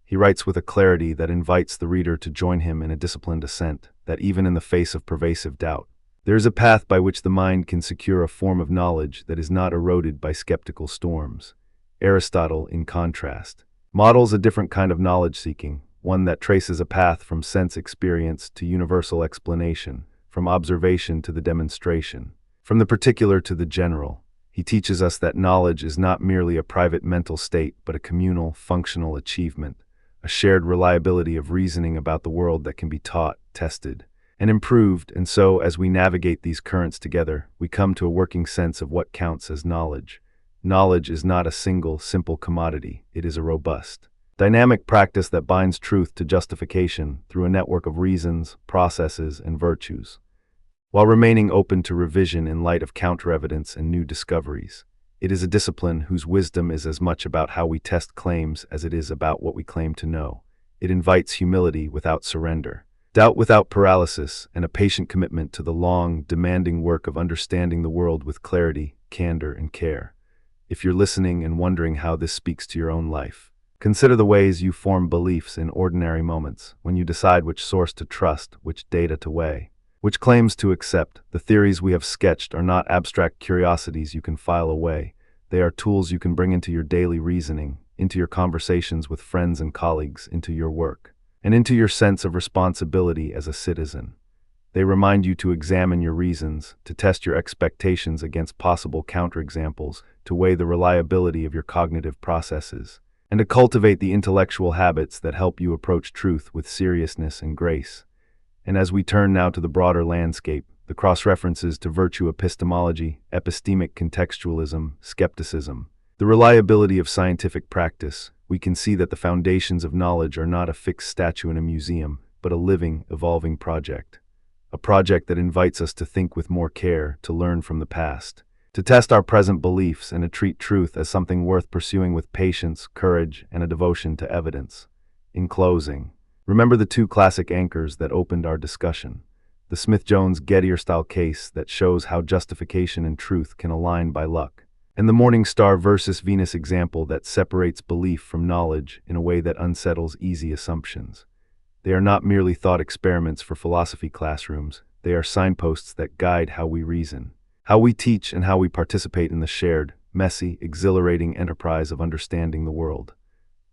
He writes with a clarity that invites the reader to join him in a disciplined ascent, that even in the face of pervasive doubt, there is a path by which the mind can secure a form of knowledge that is not eroded by skeptical storms. Aristotle, in contrast, models a different kind of knowledge-seeking, one that traces a path from sense experience to universal explanation, from observation to the demonstration, from the particular to the general. He teaches us that knowledge is not merely a private mental state, but a communal, functional achievement, a shared reliability of reasoning about the world that can be taught, tested, and improved. And so, as we navigate these currents together, we come to a working sense of what counts as knowledge. Knowledge is not a single, simple commodity. It is a robust, dynamic practice that binds truth to justification through a network of reasons, processes, and virtues, while remaining open to revision in light of counter-evidence and new discoveries. It is a discipline whose wisdom is as much about how we test claims as it is about what we claim to know. It invites humility without surrender, doubt without paralysis, and a patient commitment to the long, demanding work of understanding the world with clarity, candor, and care. If you're listening and wondering how this speaks to your own life, consider the ways you form beliefs in ordinary moments, when you decide which source to trust, which data to weigh, which claims to accept. The theories we have sketched are not abstract curiosities you can file away. They are tools you can bring into your daily reasoning, into your conversations with friends and colleagues, into your work, and into your sense of responsibility as a citizen. They remind you to examine your reasons, to test your expectations against possible counterexamples, to weigh the reliability of your cognitive processes, and to cultivate the intellectual habits that help you approach truth with seriousness and grace. And as we turn now to the broader landscape, the cross-references to virtue epistemology, epistemic contextualism, skepticism, the reliability of scientific practice, we can see that the foundations of knowledge are not a fixed statue in a museum, but a living, evolving project. A project that invites us to think with more care, to learn from the past, to test our present beliefs, and to treat truth as something worth pursuing with patience, courage, and a devotion to evidence. In closing, remember the two classic anchors that opened our discussion: the Smith-Jones-Gettier-style case that shows how justification and truth can align by luck, and the Morningstar versus Venus example that separates belief from knowledge in a way that unsettles easy assumptions. They are not merely thought experiments for philosophy classrooms. They are signposts that guide how we reason, how we teach, and how we participate in the shared, messy, exhilarating enterprise of understanding the world.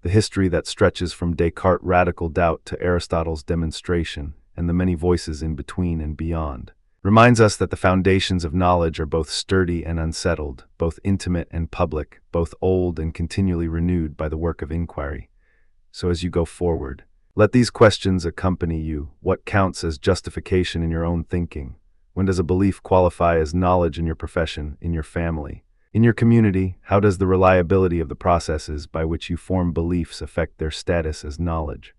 the history that stretches from Descartes' radical doubt to Aristotle's demonstration, and the many voices in between and beyond, reminds us that the foundations of knowledge are both sturdy and unsettled, both intimate and public, both old and continually renewed by the work of inquiry. So as you go forward, let these questions accompany you. What counts as justification in your own thinking? When does a belief qualify as knowledge in your profession, in your family? In your community, how does the reliability of the processes by which you form beliefs affect their status as knowledge?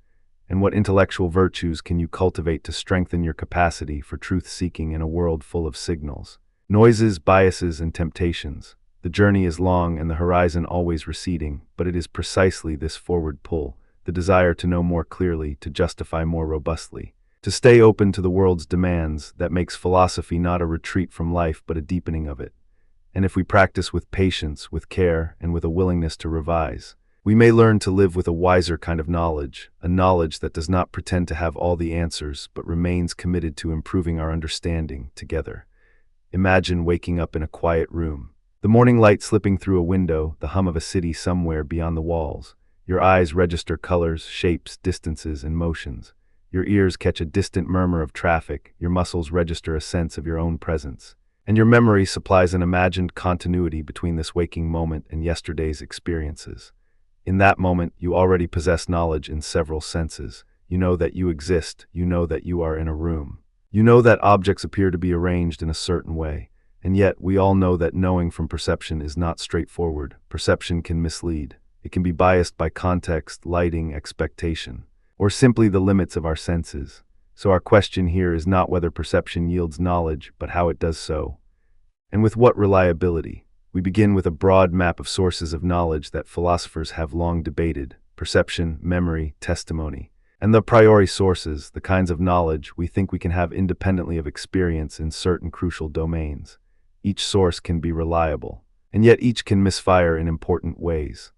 And what intellectual virtues can you cultivate to strengthen your capacity for truth-seeking in a world full of signals, noises, biases, and temptations? The journey is long and the horizon always receding, but it is precisely this forward pull, the desire to know more clearly, to justify more robustly, to stay open to the world's demands, that makes philosophy not a retreat from life but a deepening of it. And if we practice with patience, with care, and with a willingness to revise, we may learn to live with a wiser kind of knowledge, a knowledge that does not pretend to have all the answers, but remains committed to improving our understanding together. Imagine waking up in a quiet room, the morning light slipping through a window, the hum of a city somewhere beyond the walls. Your eyes register colors, shapes, distances, and motions. Your ears catch a distant murmur of traffic, your muscles register a sense of your own presence. And your memory supplies an imagined continuity between this waking moment and yesterday's experiences. In that moment, you already possess knowledge in several senses. You know that you exist. You know that you are in a room. You know that objects appear to be arranged in a certain way. And yet, we all know that knowing from perception is not straightforward. Perception can mislead. It can be biased by context, lighting, expectation, or simply the limits of our senses. So our question here is not whether perception yields knowledge, but how it does so. And with what reliability? We begin with a broad map of sources of knowledge that philosophers have long debated: perception, memory, testimony. And the a priori sources, the kinds of knowledge we think we can have independently of experience in certain crucial domains. Each source can be reliable, and yet each can misfire in important ways.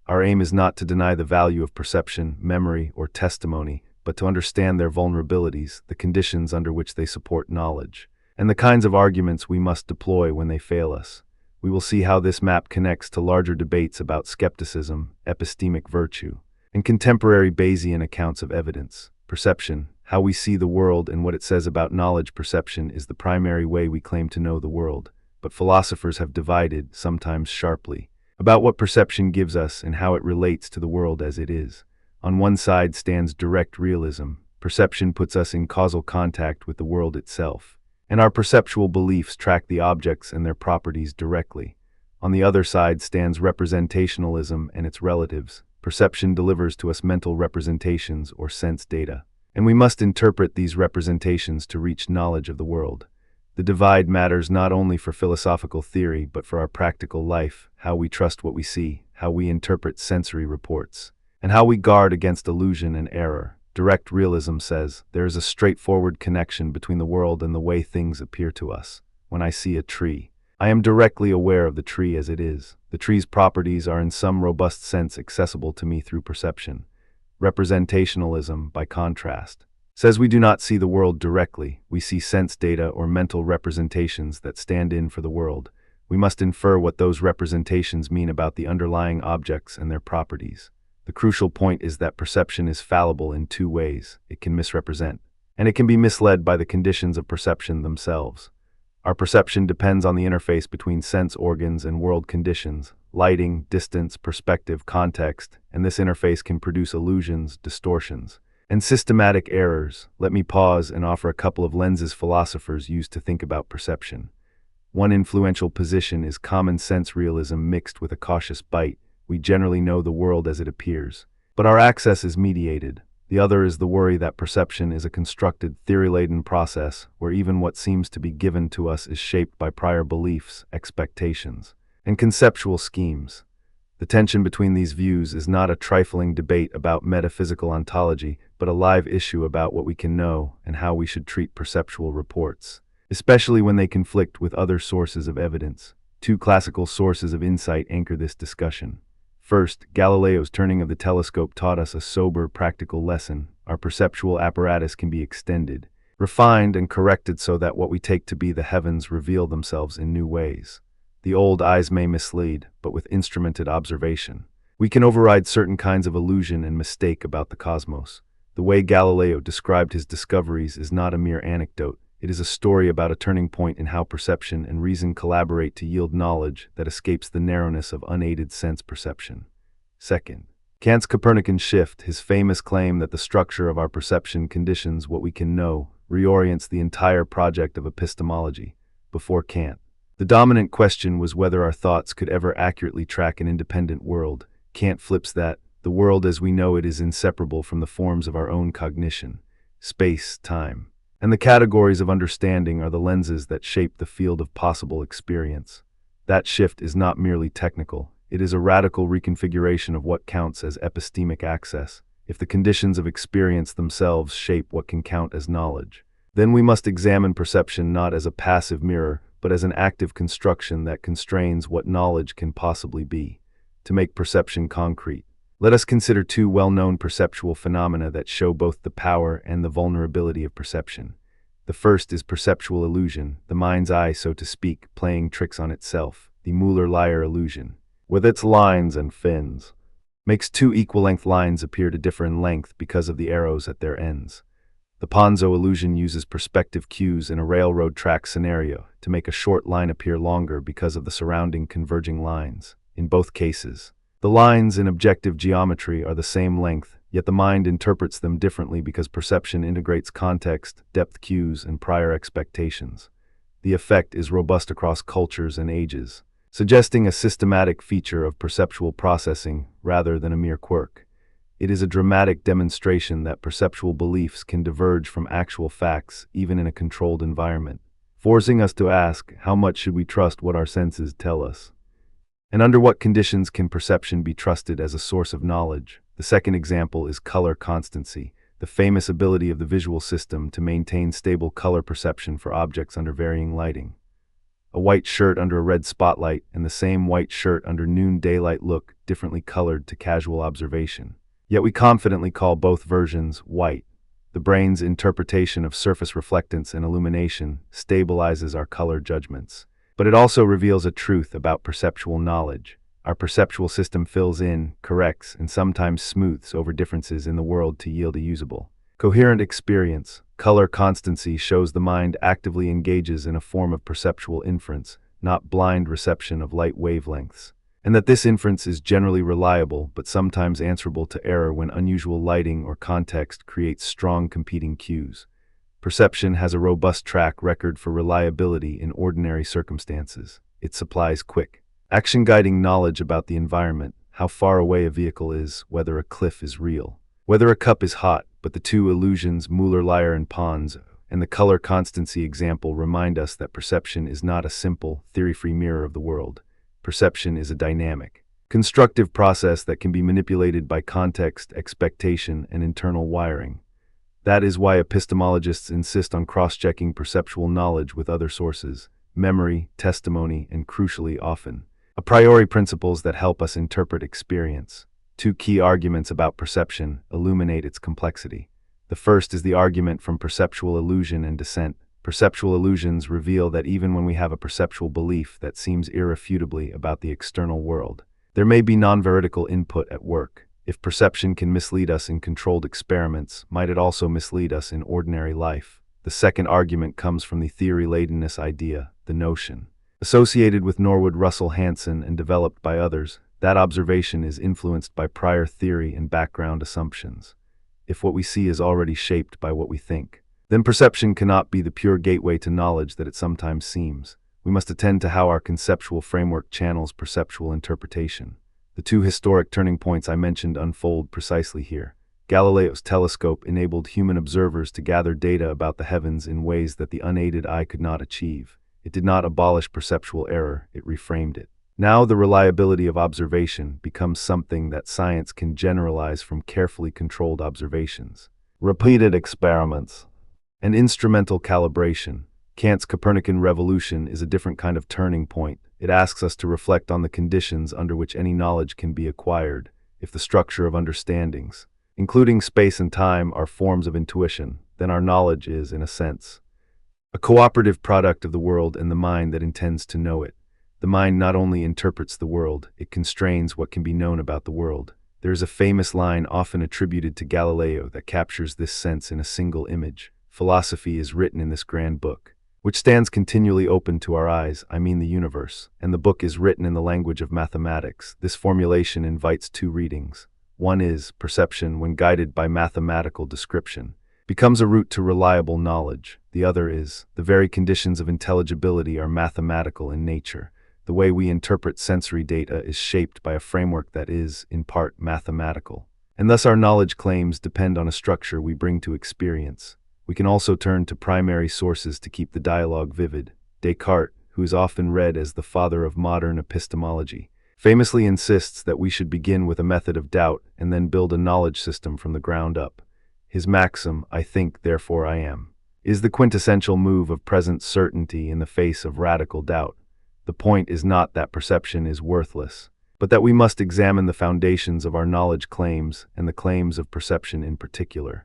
Our aim is not to deny the value of perception, memory, or testimony, but to understand their vulnerabilities, the conditions under which they support knowledge, and the kinds of arguments we must deploy when they fail us. We will see how this map connects to larger debates about skepticism, epistemic virtue, and contemporary Bayesian accounts of evidence. Perception, how we see the world and what it says about knowledge. Perception is the primary way we claim to know the world, but philosophers have divided, sometimes sharply, about what perception gives us and how it relates to the world as it is. On one side stands direct realism. Perception puts us in causal contact with the world itself, and our perceptual beliefs track the objects and their properties directly. On the other side stands representationalism and its relatives. Perception delivers to us mental representations or sense data, and we must interpret these representations to reach knowledge of the world. The divide matters not only for philosophical theory, but for our practical life, how we trust what we see, how we interpret sensory reports, and how we guard against illusion and error. Direct realism says there is a straightforward connection between the world and the way things appear to us. When I see a tree, I am directly aware of the tree as it is. The tree's properties are in some robust sense accessible to me through perception. Representationalism, by contrast, says we do not see the world directly. We see sense data or mental representations that stand in for the world. We must infer what those representations mean about the underlying objects and their properties. The crucial point is that perception is fallible in two ways. It can misrepresent, and it can be misled by the conditions of perception themselves. Our perception depends on the interface between sense organs and world conditions, lighting, distance, perspective, context, and this interface can produce illusions, distortions, and systematic errors. Let me pause and offer a couple of lenses philosophers use to think about perception. One influential position is common sense realism mixed with a cautious bite. We generally know the world as it appears, but our access is mediated. The other is the worry that perception is a constructed, theory-laden process where even what seems to be given to us is shaped by prior beliefs, expectations, and conceptual schemes. The tension between these views is not a trifling debate about metaphysical ontology, but a live issue about what we can know and how we should treat perceptual reports, especially when they conflict with other sources of evidence. Two classical sources of insight anchor this discussion. First, Galileo's turning of the telescope taught us a sober, practical lesson. Our perceptual apparatus can be extended, refined, and corrected so that what we take to be the heavens reveal themselves in new ways. The old eyes may mislead, but with instrumented observation, We can override certain kinds of illusion and mistake about the cosmos. The way Galileo described his discoveries is not a mere anecdote. It is a story about a turning point in how perception and reason collaborate to yield knowledge that escapes the narrowness of unaided sense perception. Second, Kant's Copernican shift, his famous claim that the structure of our perception conditions what we can know, reorients the entire project of epistemology. Before Kant, the dominant question was whether our thoughts could ever accurately track an independent world. Kant flips that. The world as we know it is inseparable from the forms of our own cognition, space, time. And the categories of understanding are the lenses that shape the field of possible experience. That shift is not merely technical. It is a radical reconfiguration of what counts as epistemic access. If the conditions of experience themselves shape what can count as knowledge, then we must examine perception not as a passive mirror, but as an active construction that constrains what knowledge can possibly be. To make perception concrete, let us consider two well-known perceptual phenomena that show both the power and the vulnerability of perception. The first is perceptual illusion, the mind's eye, so to speak, playing tricks on itself. The Mueller-Lyer illusion, with its lines and fins, makes two equal-length lines appear to differ in length because of the arrows at their ends. The Ponzo illusion uses perspective cues in a railroad track scenario to make a short line appear longer because of the surrounding converging lines. In both cases, the lines in objective geometry are the same length, yet the mind interprets them differently because perception integrates context, depth cues, and prior expectations. The effect is robust across cultures and ages, suggesting a systematic feature of perceptual processing rather than a mere quirk. It is a dramatic demonstration that perceptual beliefs can diverge from actual facts even in a controlled environment, forcing us to ask, how much should we trust what our senses tell us? And under what conditions can perception be trusted as a source of knowledge? The second example is color constancy, the famous ability of the visual system to maintain stable color perception for objects under varying lighting. A white shirt under a red spotlight and the same white shirt under noon daylight look differently colored to casual observation. Yet we confidently call both versions white. The brain's interpretation of surface reflectance and illumination stabilizes our color judgments. But it also reveals a truth about perceptual knowledge. Our perceptual system fills in, corrects, and sometimes smooths over differences in the world to yield a usable, coherent experience. Color constancy shows the mind actively engages in a form of perceptual inference, not blind reception of light wavelengths, and that this inference is generally reliable but sometimes answerable to error when unusual lighting or context creates strong competing cues. Perception has a robust track record for reliability in ordinary circumstances. It supplies quick, action-guiding knowledge about the environment, how far away a vehicle is, whether a cliff is real, whether a cup is hot. But the two illusions, Mueller-Lyer and Pons, and the color constancy example remind us that perception is not a simple, theory-free mirror of the world. Perception is a dynamic, constructive process that can be manipulated by context, expectation, and internal wiring. That is why epistemologists insist on cross-checking perceptual knowledge with other sources, memory, testimony, and crucially often, a priori principles that help us interpret experience. Two key arguments about perception illuminate its complexity. The first is the argument from perceptual illusion and descent. Perceptual illusions reveal that even when we have a perceptual belief that seems irrefutably about the external world, there may be non-veridical input at work. If perception can mislead us in controlled experiments, might it also mislead us in ordinary life? The second argument comes from the theory-ladenness idea, the notion. Associated with Norwood Russell Hanson and developed by others, that observation is influenced by prior theory and background assumptions. If what we see is already shaped by what we think, then perception cannot be the pure gateway to knowledge that it sometimes seems. We must attend to how our conceptual framework channels perceptual interpretation. The two historic turning points I mentioned unfold precisely here. Galileo's telescope enabled human observers to gather data about the heavens in ways that the unaided eye could not achieve. It did not abolish perceptual error, it reframed it. Now the reliability of observation becomes something that science can generalize from carefully controlled observations, repeated experiments, and instrumental calibration. Kant's Copernican revolution is a different kind of turning point. It asks us to reflect on the conditions under which any knowledge can be acquired. If the structure of understandings, including space and time, are forms of intuition, then our knowledge is, in a sense, a cooperative product of the world and the mind that intends to know it. The mind not only interprets the world, it constrains what can be known about the world. There is a famous line often attributed to Galileo that captures this sense in a single image. Philosophy is written in this grand book, which stands continually open to our eyes, I mean the universe, and the book is written in the language of mathematics. This formulation invites two readings. One is, perception, when guided by mathematical description, becomes a route to reliable knowledge. The other is, the very conditions of intelligibility are mathematical in nature. The way we interpret sensory data is shaped by a framework that is, in part, mathematical. And thus our knowledge claims depend on a structure we bring to experience. We can also turn to primary sources to keep the dialogue vivid. Descartes, who is often read as the father of modern epistemology, famously insists that we should begin with a method of doubt and then build a knowledge system from the ground up. His maxim, "I think, therefore I am," is the quintessential move of present certainty in the face of radical doubt. The point is not that perception is worthless, but that we must examine the foundations of our knowledge claims and the claims of perception in particular.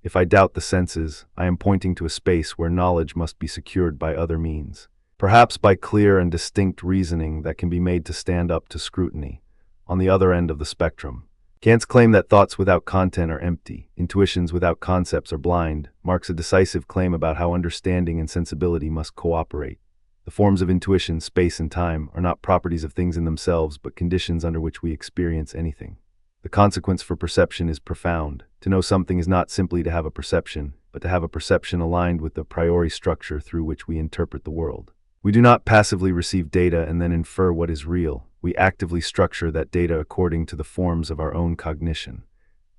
If I doubt the senses, I am pointing to a space where knowledge must be secured by other means, perhaps by clear and distinct reasoning that can be made to stand up to scrutiny. On the other end of the spectrum, Kant's claim that thoughts without content are empty, intuitions without concepts are blind, marks a decisive claim about how understanding and sensibility must cooperate. The forms of intuition, space and time, are not properties of things in themselves, but conditions under which we experience anything. The consequence for perception is profound. To know something is not simply to have a perception, but to have a perception aligned with the a priori structure through which we interpret the world. We do not passively receive data and then infer what is real. We actively structure that data according to the forms of our own cognition.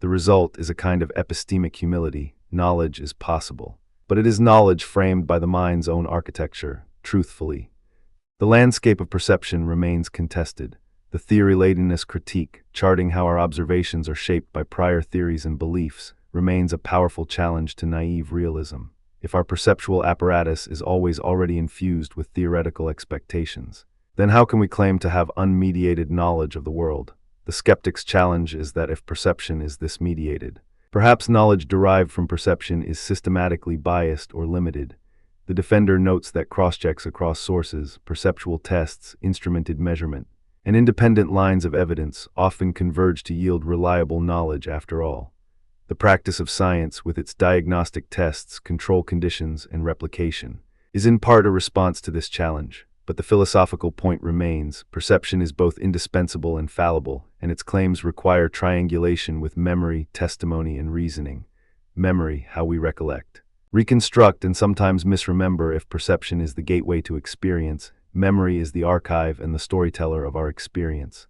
The result is a kind of epistemic humility. Knowledge is possible, but it is knowledge framed by the mind's own architecture. Truthfully, the landscape of perception remains contested. The theory-ladenness critique, charting how our observations are shaped by prior theories and beliefs, remains a powerful challenge to naive realism. If our perceptual apparatus is always already infused with theoretical expectations, then how can we claim to have unmediated knowledge of the world? The skeptic's challenge is that if perception is this mediated, perhaps knowledge derived from perception is systematically biased or limited. The defender notes that crosschecks across sources, perceptual tests, instrumented measurement, and independent lines of evidence often converge to yield reliable knowledge after all. The practice of science, with its diagnostic tests, control conditions, and replication, is in part a response to this challenge. But the philosophical point remains: perception is both indispensable and fallible, and its claims require triangulation with memory, testimony, and reasoning. Memory, how we recollect, reconstruct, and sometimes misremember. If perception is the gateway to experience, memory is the archive and the storyteller of our experience.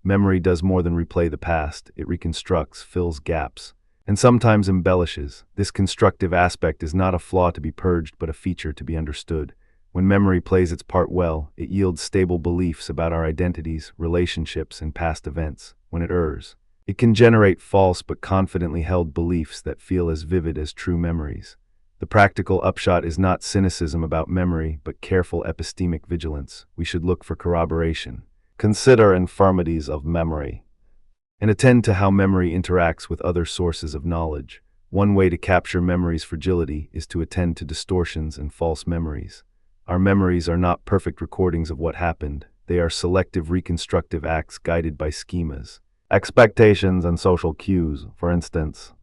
Memory does more than replay the past. It reconstructs, fills gaps, and sometimes embellishes. This constructive aspect is not a flaw to be purged, but a feature to be understood. When memory plays its part well, it yields stable beliefs about our identities, relationships, and past events. When it errs, it can generate false but confidently held beliefs that feel as vivid as true memories. The practical upshot is not cynicism about memory, but careful epistemic vigilance. We should look for corroboration, consider infirmities of memory, and attend to how memory interacts with other sources of knowledge. One way to capture memory's fragility is to attend to distortions and false memories. Our memories are not perfect recordings of what happened. They are selective reconstructive acts guided by schemas, expectations, and social cues. For instance,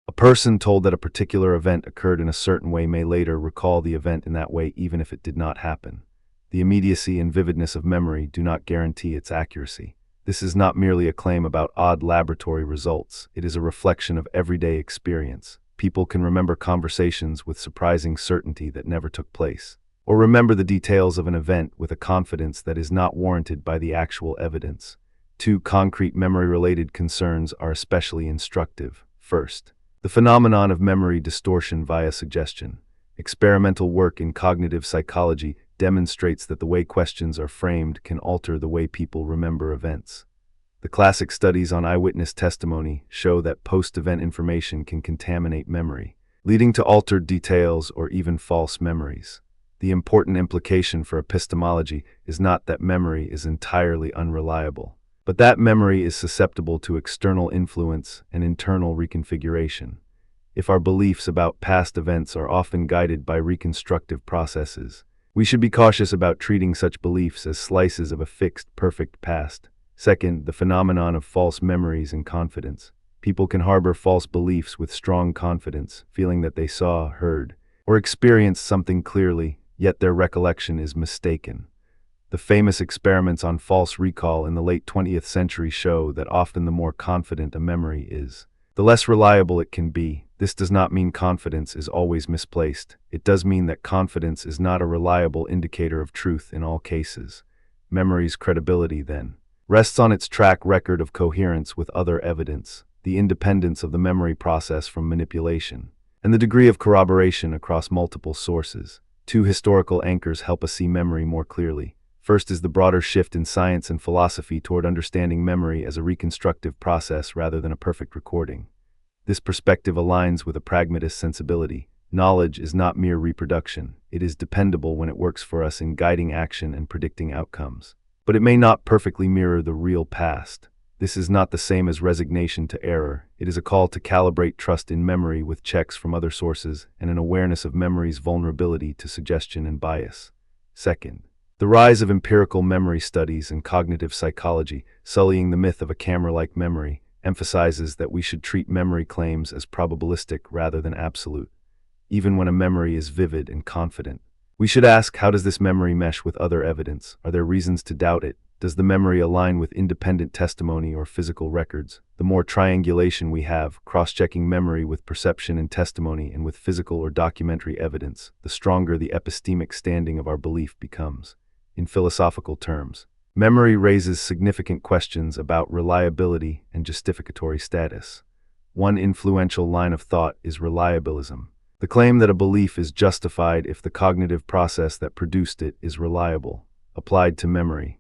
a person told that a particular event occurred in a certain way may later recall the event in that way even if it did not happen. The immediacy and vividness of memory do not guarantee its accuracy. This is not merely a claim about odd laboratory results. It is a reflection of everyday experience. People can remember conversations with surprising certainty that never took place, or remember the details of an event with a confidence that is not warranted by the actual evidence. Two concrete memory-related concerns are especially instructive. First, the phenomenon of memory distortion via suggestion. Experimental work in cognitive psychology demonstrates that the way questions are framed can alter the way people remember events. The classic studies on eyewitness testimony show that post-event information can contaminate memory, leading to altered details or even false memories. The important implication for epistemology is not that memory is entirely unreliable, but that memory is susceptible to external influence and internal reconfiguration. If our beliefs about past events are often guided by reconstructive processes, We should be cautious about treating such beliefs as slices of a fixed, perfect past. Second, the phenomenon of false memories and confidence. People can harbor false beliefs with strong confidence, feeling that they saw, heard, or experienced something clearly, yet their recollection is mistaken. The famous experiments on false recall in the late 20th century show that often the more confident a memory is, the less reliable it can be. This does not mean confidence is always misplaced. It does mean that confidence is not a reliable indicator of truth in all cases. Memory's credibility, then, rests on its track record of coherence with other evidence, the independence of the memory process from manipulation, and the degree of corroboration across multiple sources. Two historical anchors help us see memory more clearly. First is the broader shift in science and philosophy toward understanding memory as a reconstructive process rather than a perfect recording. This perspective aligns with a pragmatist sensibility. Knowledge is not mere reproduction. It is dependable when it works for us in guiding action and predicting outcomes. But it may not perfectly mirror the real past. This is not the same as resignation to error. It is a call to calibrate trust in memory with checks from other sources and an awareness of memory's vulnerability to suggestion and bias. Second, the rise of empirical memory studies and cognitive psychology, sullying the myth of a camera-like memory, emphasizes that we should treat memory claims as probabilistic rather than absolute. Even when a memory is vivid and confident, we should ask, how does this memory mesh with other evidence? Are there reasons to doubt it? Does the memory align with independent testimony or physical records? The more triangulation we have, cross-checking memory with perception and testimony and with physical or documentary evidence, the stronger the epistemic standing of our belief becomes. In philosophical terms, memory raises significant questions about reliability and justificatory status. One influential line of thought is reliabilism, the claim that a belief is justified if the cognitive process that produced it is reliable, applied to memory.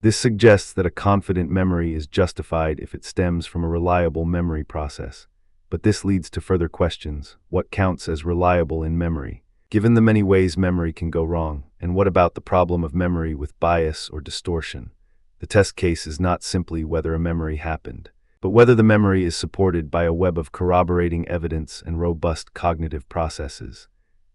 This suggests that a confident memory is justified if it stems from a reliable memory process. But this leads to further questions. What counts as reliable in memory? Given the many ways memory can go wrong, and what about the problem of memory with bias or distortion? The test case is not simply whether a memory happened, but whether the memory is supported by a web of corroborating evidence and robust cognitive processes.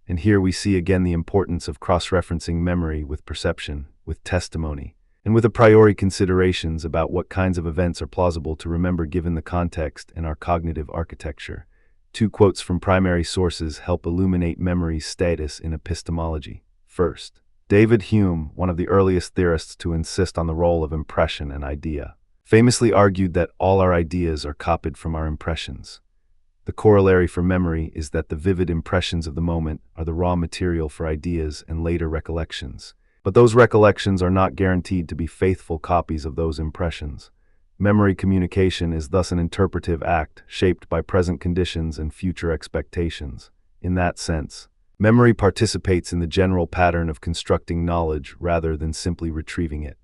And here we see again the importance of cross-referencing memory with perception, with testimony, and with a priori considerations about what kinds of events are plausible to remember given the context and our cognitive architecture. Two quotes from primary sources help illuminate memory's status in epistemology. First, David Hume, one of the earliest theorists to insist on the role of impression and idea, famously argued that all our ideas are copied from our impressions. The corollary for memory is that the vivid impressions of the moment are the raw material for ideas and later recollections. But those recollections are not guaranteed to be faithful copies of those impressions. Memory communication is thus an interpretive act shaped by present conditions and future expectations. In that sense, memory participates in the general pattern of constructing knowledge rather than simply retrieving it.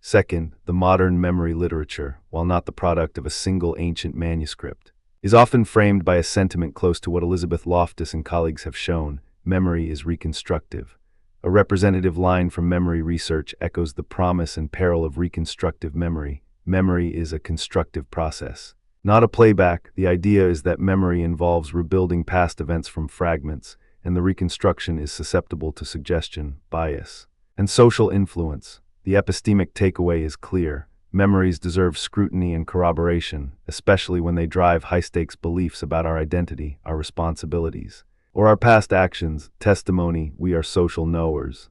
Second, the modern memory literature, while not the product of a single ancient manuscript, is often framed by a sentiment close to what Elizabeth Loftus and colleagues have shown: memory is reconstructive. A representative line from memory research echoes the promise and peril of reconstructive memory. Memory is a constructive process, not a playback. The idea is that memory involves rebuilding past events from fragments, and the reconstruction is susceptible to suggestion, bias, and social influence. The epistemic takeaway is clear. Memories deserve scrutiny and corroboration, especially when they drive high-stakes beliefs about our identity, our responsibilities, or our past actions. Testimony: we are social knowers.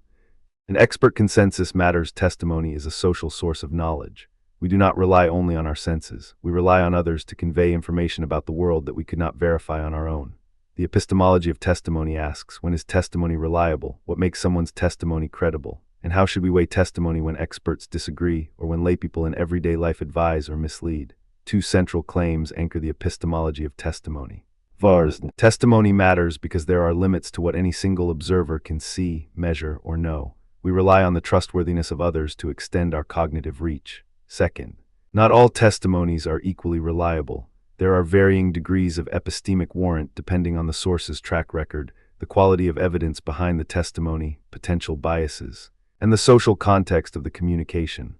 An expert consensus matters. Testimony is a social source of knowledge. We do not rely only on our senses. We rely on others to convey information about the world that we could not verify on our own. The epistemology of testimony asks, when is testimony reliable? What makes someone's testimony credible? And how should we weigh testimony when experts disagree or when laypeople in everyday life advise or mislead? Two central claims anchor the epistemology of testimony. First, testimony matters because there are limits to what any single observer can see, measure, or know. We rely on the trustworthiness of others to extend our cognitive reach. Second, not all testimonies are equally reliable. There are varying degrees of epistemic warrant depending on the source's track record, the quality of evidence behind the testimony, potential biases, and the social context of the communication.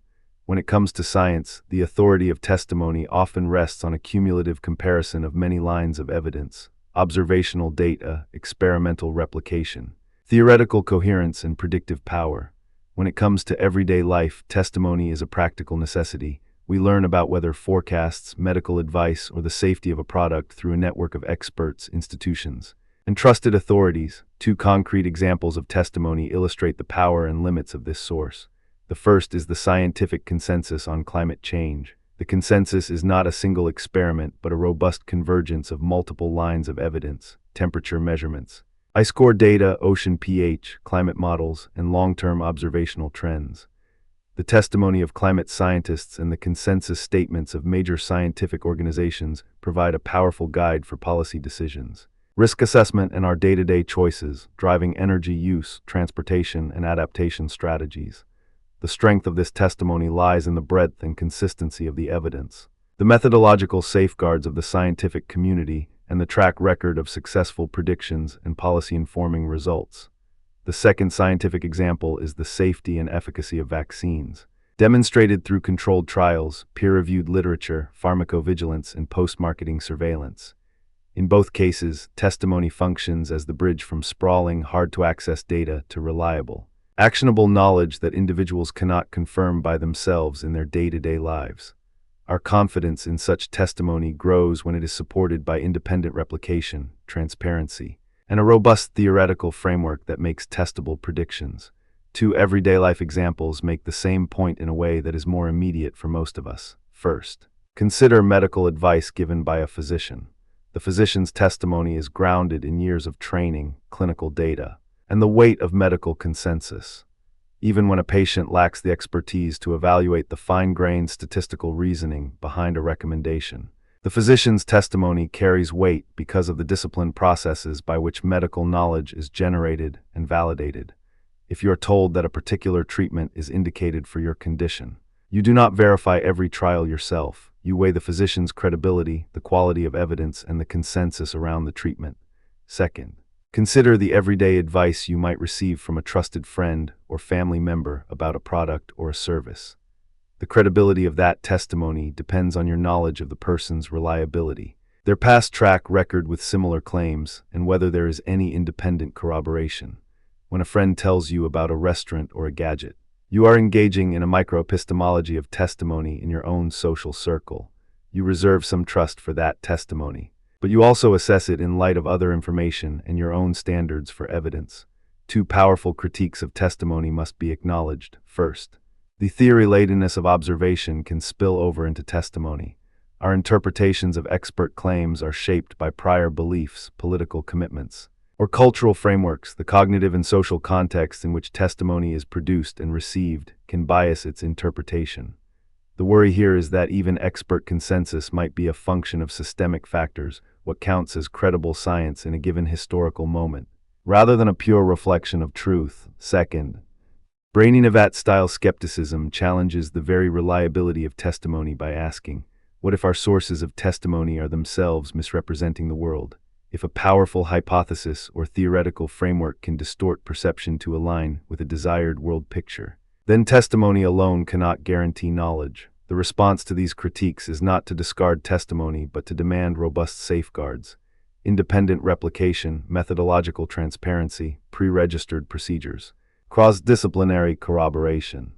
When it comes to science, the authority of testimony often rests on a cumulative comparison of many lines of evidence, observational data, experimental replication. Theoretical coherence and predictive power. When it comes to everyday life, testimony is a practical necessity. We learn about whether forecasts, medical advice, or the safety of a product through a network of experts, institutions, and trusted authorities. Two concrete examples of testimony illustrate the power and limits of this source. The first is the scientific consensus on climate change. The consensus is not a single experiment, but a robust convergence of multiple lines of evidence, temperature measurements, ice core data, ocean pH, climate models, and long-term observational trends. The testimony of climate scientists and the consensus statements of major scientific organizations provide a powerful guide for policy decisions. Risk assessment and our day-to-day choices, driving energy use, transportation, and adaptation strategies. The strength of this testimony lies in the breadth and consistency of the evidence, the methodological safeguards of the scientific community, and the track record of successful predictions and policy-informing results. The second scientific example is the safety and efficacy of vaccines, demonstrated through controlled trials, peer-reviewed literature, pharmacovigilance, and post-marketing surveillance. In both cases, testimony functions as the bridge from sprawling, hard-to-access data to reliable, actionable knowledge that individuals cannot confirm by themselves in their day-to-day lives. Our confidence in such testimony grows when it is supported by independent replication, transparency, and a robust theoretical framework that makes testable predictions. Two everyday life examples make the same point in a way that is more immediate for most of us. First, consider medical advice given by a physician. The physician's testimony is grounded in years of training, clinical data, and the weight of medical consensus. Even when a patient lacks the expertise to evaluate the fine-grained statistical reasoning behind a recommendation, the physician's testimony carries weight because of the disciplined processes by which medical knowledge is generated and validated. If you are told that a particular treatment is indicated for your condition, you do not verify every trial yourself. You weigh the physician's credibility, the quality of evidence, and the consensus around the treatment. Second, consider the everyday advice you might receive from a trusted friend or family member about a product or a service. The credibility of that testimony depends on your knowledge of the person's reliability, their past track record with similar claims, and whether there is any independent corroboration. When a friend tells you about a restaurant or a gadget, you are engaging in a micro-epistemology of testimony in your own social circle. You reserve some trust for that testimony, but you also assess it in light of other information and your own standards for evidence. Two powerful critiques of testimony must be acknowledged. First, the theory-ladenness of observation can spill over into testimony. Our interpretations of expert claims are shaped by prior beliefs, political commitments, or cultural frameworks. The cognitive and social context in which testimony is produced and received can bias its interpretation. The worry here is that even expert consensus might be a function of systemic factors, what counts as credible science in a given historical moment, rather than a pure reflection of truth. Second, Brainy-Navat-style skepticism challenges the very reliability of testimony by asking, what if our sources of testimony are themselves misrepresenting the world? If a powerful hypothesis or theoretical framework can distort perception to align with a desired world picture, then testimony alone cannot guarantee knowledge. The response to these critiques is not to discard testimony, but to demand robust safeguards, independent replication, methodological transparency, pre-registered procedures, cross-disciplinary corroboration,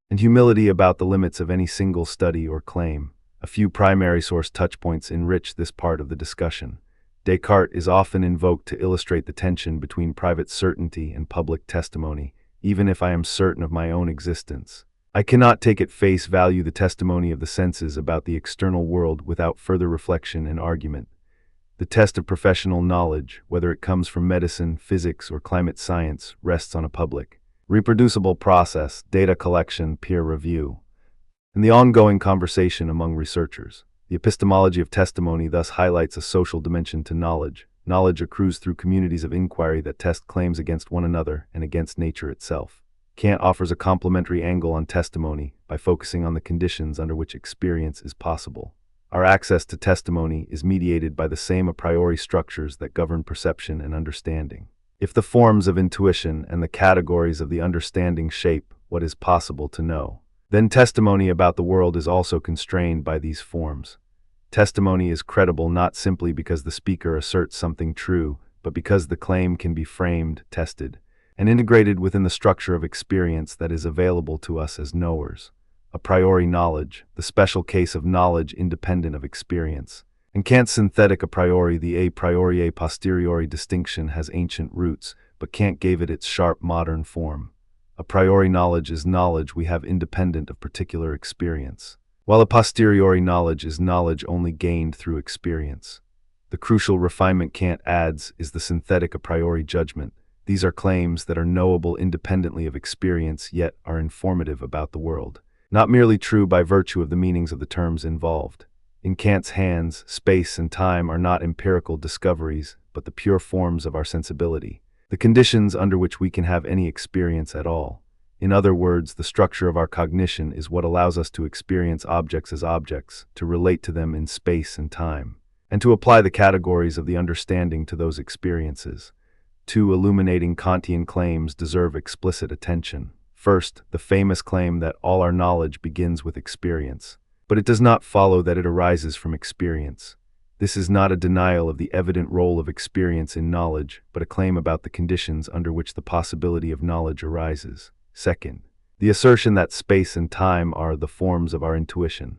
and humility about the limits of any single study or claim. A few primary source touchpoints enrich this part of the discussion. Descartes is often invoked to illustrate the tension between private certainty and public testimony. Even if I am certain of my own existence, I cannot take at face value the testimony of the senses about the external world without further reflection and argument. The test of professional knowledge, whether it comes from medicine, physics, or climate science, rests on a public, reproducible process, data collection, peer review, and the ongoing conversation among researchers. The epistemology of testimony thus highlights a social dimension to knowledge. Knowledge accrues through communities of inquiry that test claims against one another and against nature itself. Kant offers a complementary angle on testimony by focusing on the conditions under which experience is possible. Our access to testimony is mediated by the same a priori structures that govern perception and understanding. If the forms of intuition and the categories of the understanding shape what is possible to know, then testimony about the world is also constrained by these forms. Testimony is credible not simply because the speaker asserts something true, but because the claim can be framed, tested, and integrated within the structure of experience that is available to us as knowers. A priori knowledge, the special case of knowledge independent of experience. In Kant's synthetic a priori, the a priori a posteriori distinction has ancient roots, but Kant gave it its sharp modern form. A priori knowledge is knowledge we have independent of particular experience, while a posteriori knowledge is knowledge only gained through experience. The crucial refinement Kant adds is the synthetic a priori judgment. These are claims that are knowable independently of experience, yet are informative about the world, not merely true by virtue of the meanings of the terms involved. In Kant's hands, space and time are not empirical discoveries, but the pure forms of our sensibility, the conditions under which we can have any experience at all. In other words, the structure of our cognition is what allows us to experience objects as objects, to relate to them in space and time, and to apply the categories of the understanding to those experiences. Two illuminating Kantian claims deserve explicit attention. First, the famous claim that all our knowledge begins with experience. But it does not follow that it arises from experience. This is not a denial of the evident role of experience in knowledge, but a claim about the conditions under which the possibility of knowledge arises. Second, the assertion that space and time are the forms of our intuition.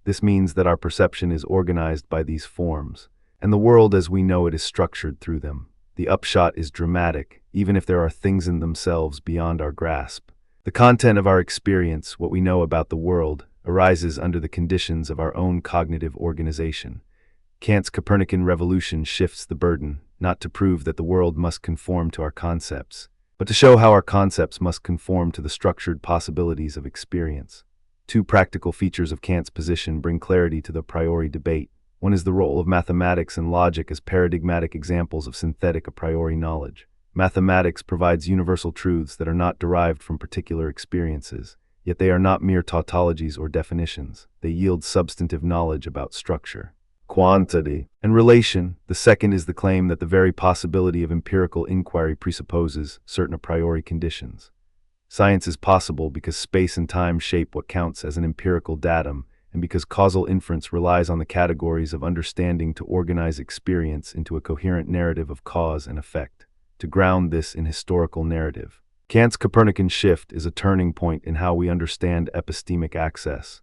This means that our perception is organized by these forms, and the world as we know it is structured through them. The upshot is dramatic, even if there are things in themselves beyond our grasp. The content of our experience, what we know about the world, arises under the conditions of our own cognitive organization. Kant's Copernican revolution shifts the burden, not to prove that the world must conform to our concepts, but to show how our concepts must conform to the structured possibilities of experience. Two practical features of Kant's position bring clarity to the a priori debate. One is the role of mathematics and logic as paradigmatic examples of synthetic a priori knowledge. Mathematics provides universal truths that are not derived from particular experiences, yet they are not mere tautologies or definitions. They yield substantive knowledge about structure, quantity, and relation. The second is the claim that the very possibility of empirical inquiry presupposes certain a priori conditions. Science is possible because space and time shape what counts as an empirical datum, and because causal inference relies on the categories of understanding to organize experience into a coherent narrative of cause and effect, to ground this in historical narrative. Kant's Copernican shift is a turning point in how we understand epistemic access.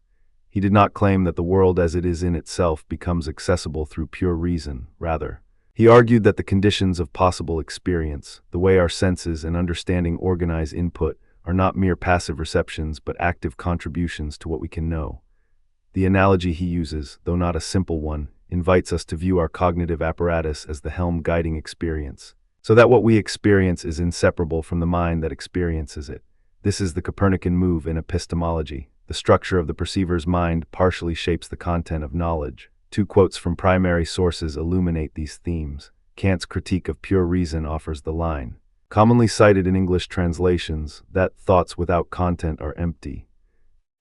He did not claim that the world as it is in itself becomes accessible through pure reason. Rather, he argued that the conditions of possible experience, the way our senses and understanding organize input, are not mere passive receptions but active contributions to what we can know. The analogy he uses, though not a simple one, invites us to view our cognitive apparatus as the helm guiding experience, so that what we experience is inseparable from the mind that experiences it. This is the Copernican move in epistemology. The structure of the perceiver's mind partially shapes the content of knowledge. Two quotes from primary sources illuminate these themes. Kant's critique of pure reason offers the line, commonly cited in English translations, that thoughts without content are empty,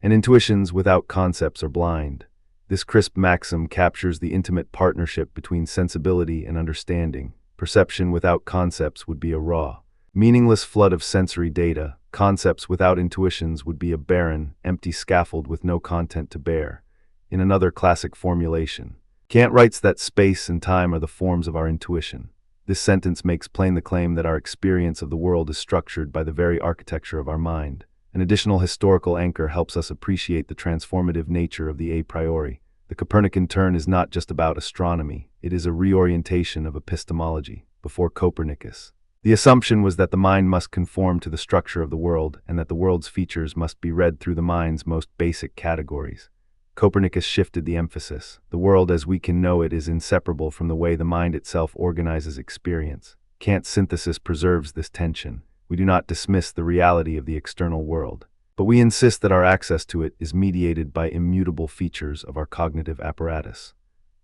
and intuitions without concepts are blind. This crisp maxim captures the intimate partnership between sensibility and understanding. Perception without concepts would be a raw, meaningless flood of sensory data. Concepts without intuitions would be a barren, empty scaffold with no content to bear. In another classic formulation, Kant writes that space and time are the forms of our intuition. This sentence makes plain the claim that our experience of the world is structured by the very architecture of our mind. An additional historical anchor helps us appreciate the transformative nature of the a priori. The Copernican turn is not just about astronomy, it is a reorientation of epistemology. Before Copernicus, the assumption was that the mind must conform to the structure of the world and that the world's features must be read through the mind's most basic categories. Copernicus shifted the emphasis. The world as we can know it is inseparable from the way the mind itself organizes experience. Kant's synthesis preserves this tension. We do not dismiss the reality of the external world, but we insist that our access to it is mediated by immutable features of our cognitive apparatus.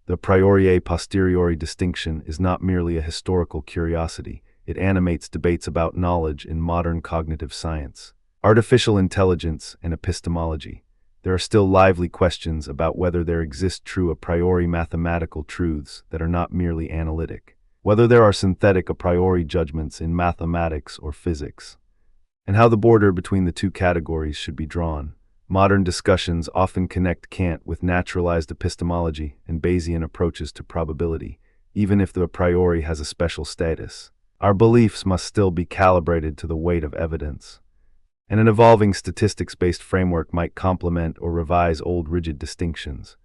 The a priori a posteriori distinction is not merely a historical curiosity, it animates debates about knowledge in modern cognitive science, artificial intelligence, and epistemology. There are still lively questions about whether there exist true a priori mathematical truths that are not merely analytic, whether there are synthetic a priori judgments in mathematics or physics, and how the border between the two categories should be drawn. Modern discussions often connect Kant with naturalized epistemology and Bayesian approaches to probability, even if the a priori has a special status. Our beliefs must still be calibrated to the weight of evidence. And an evolving statistics-based framework might complement or revise old rigid distinctions.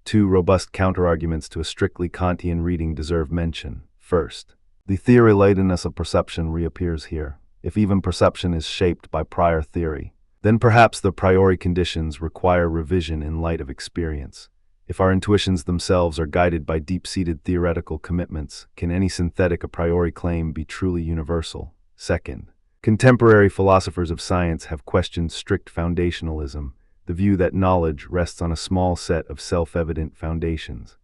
Two robust counterarguments to a strictly Kantian reading deserve mention. First, the theory-latedness of perception reappears here. If even perception is shaped by prior theory, then perhaps the a priori conditions require revision in light of experience. If our intuitions themselves are guided by deep-seated theoretical commitments, can any synthetic a priori claim be truly universal? Second, contemporary philosophers of science have questioned strict foundationalism, the view that knowledge rests on a small set of self-evident foundations.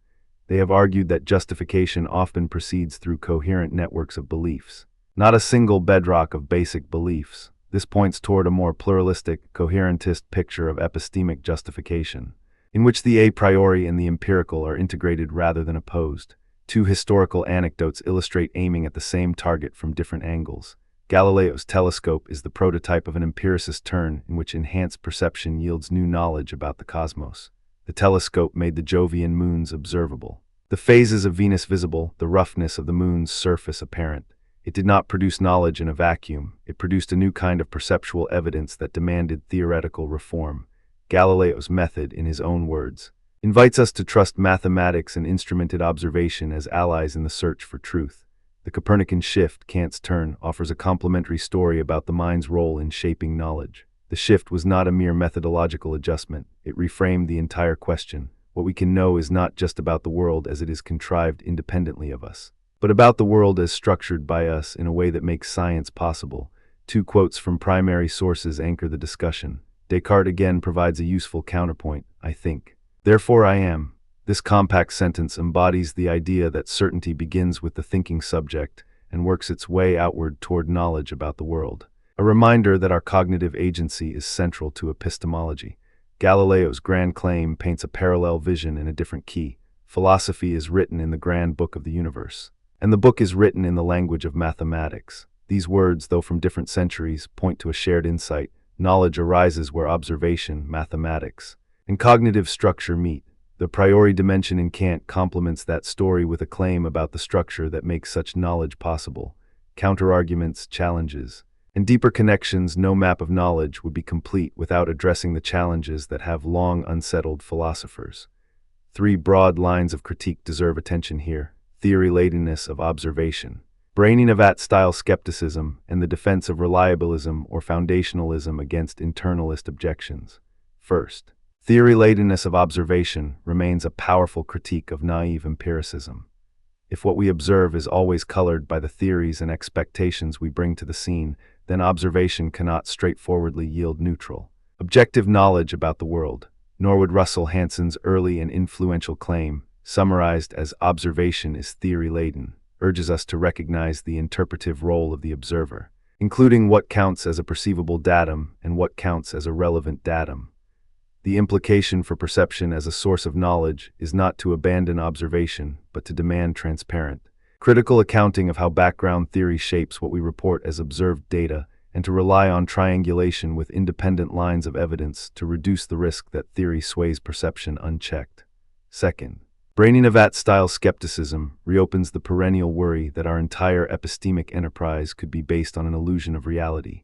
They have argued that justification often proceeds through coherent networks of beliefs, not a single bedrock of basic beliefs. This points toward a more pluralistic, coherentist picture of epistemic justification, in which the a priori and the empirical are integrated rather than opposed. Two historical anecdotes illustrate aiming at the same target from different angles. Galileo's telescope is the prototype of an empiricist turn in which enhanced perception yields new knowledge about the cosmos. The telescope made the Jovian moons observable, the phases of Venus visible, the roughness of the moon's surface apparent. It did not produce knowledge in a vacuum. It produced a new kind of perceptual evidence that demanded theoretical reform. Galileo's method, in his own words, invites us to trust mathematics and instrumented observation as allies in the search for truth. The Copernican shift, Kant's turn, offers a complementary story about the mind's role in shaping knowledge. The shift was not a mere methodological adjustment. It reframed the entire question. What we can know is not just about the world as it is contrived independently of us, but about the world as structured by us in a way that makes science possible. Two quotes from primary sources anchor the discussion. Descartes again provides a useful counterpoint, I think. Therefore I am. This compact sentence embodies the idea that certainty begins with the thinking subject and works its way outward toward knowledge about the world. A reminder that our cognitive agency is central to epistemology. Galileo's grand claim paints a parallel vision in a different key. Philosophy is written in the grand book of the universe, and the book is written in the language of mathematics. These words, though from different centuries, point to a shared insight. Knowledge arises where observation, mathematics, and cognitive structure meet. The a priori dimension in Kant complements that story with a claim about the structure that makes such knowledge possible. Counterarguments, challenges, and deeper connections. No map of knowledge would be complete without addressing the challenges that have long unsettled philosophers. Three broad lines of critique deserve attention here. Theory-latedness of observation, Brainy-Navat-style skepticism, and the defense of reliabilism or foundationalism against internalist objections. First, theory-latedness of observation remains a powerful critique of naive empiricism. If what we observe is always colored by the theories and expectations we bring to the scene, then observation cannot straightforwardly yield neutral, objective knowledge about the world. Nor would Russell Hanson's early and influential claim, summarized as observation is theory-laden, urges us to recognize the interpretive role of the observer, including what counts as a perceivable datum and what counts as a relevant datum. The implication for perception as a source of knowledge is not to abandon observation, but to demand transparent, critical accounting of how background theory shapes what we report as observed data, and to rely on triangulation with independent lines of evidence to reduce the risk that theory sways perception unchecked. Second, Brainy-Navat-style skepticism reopens the perennial worry that our entire epistemic enterprise could be based on an illusion of reality.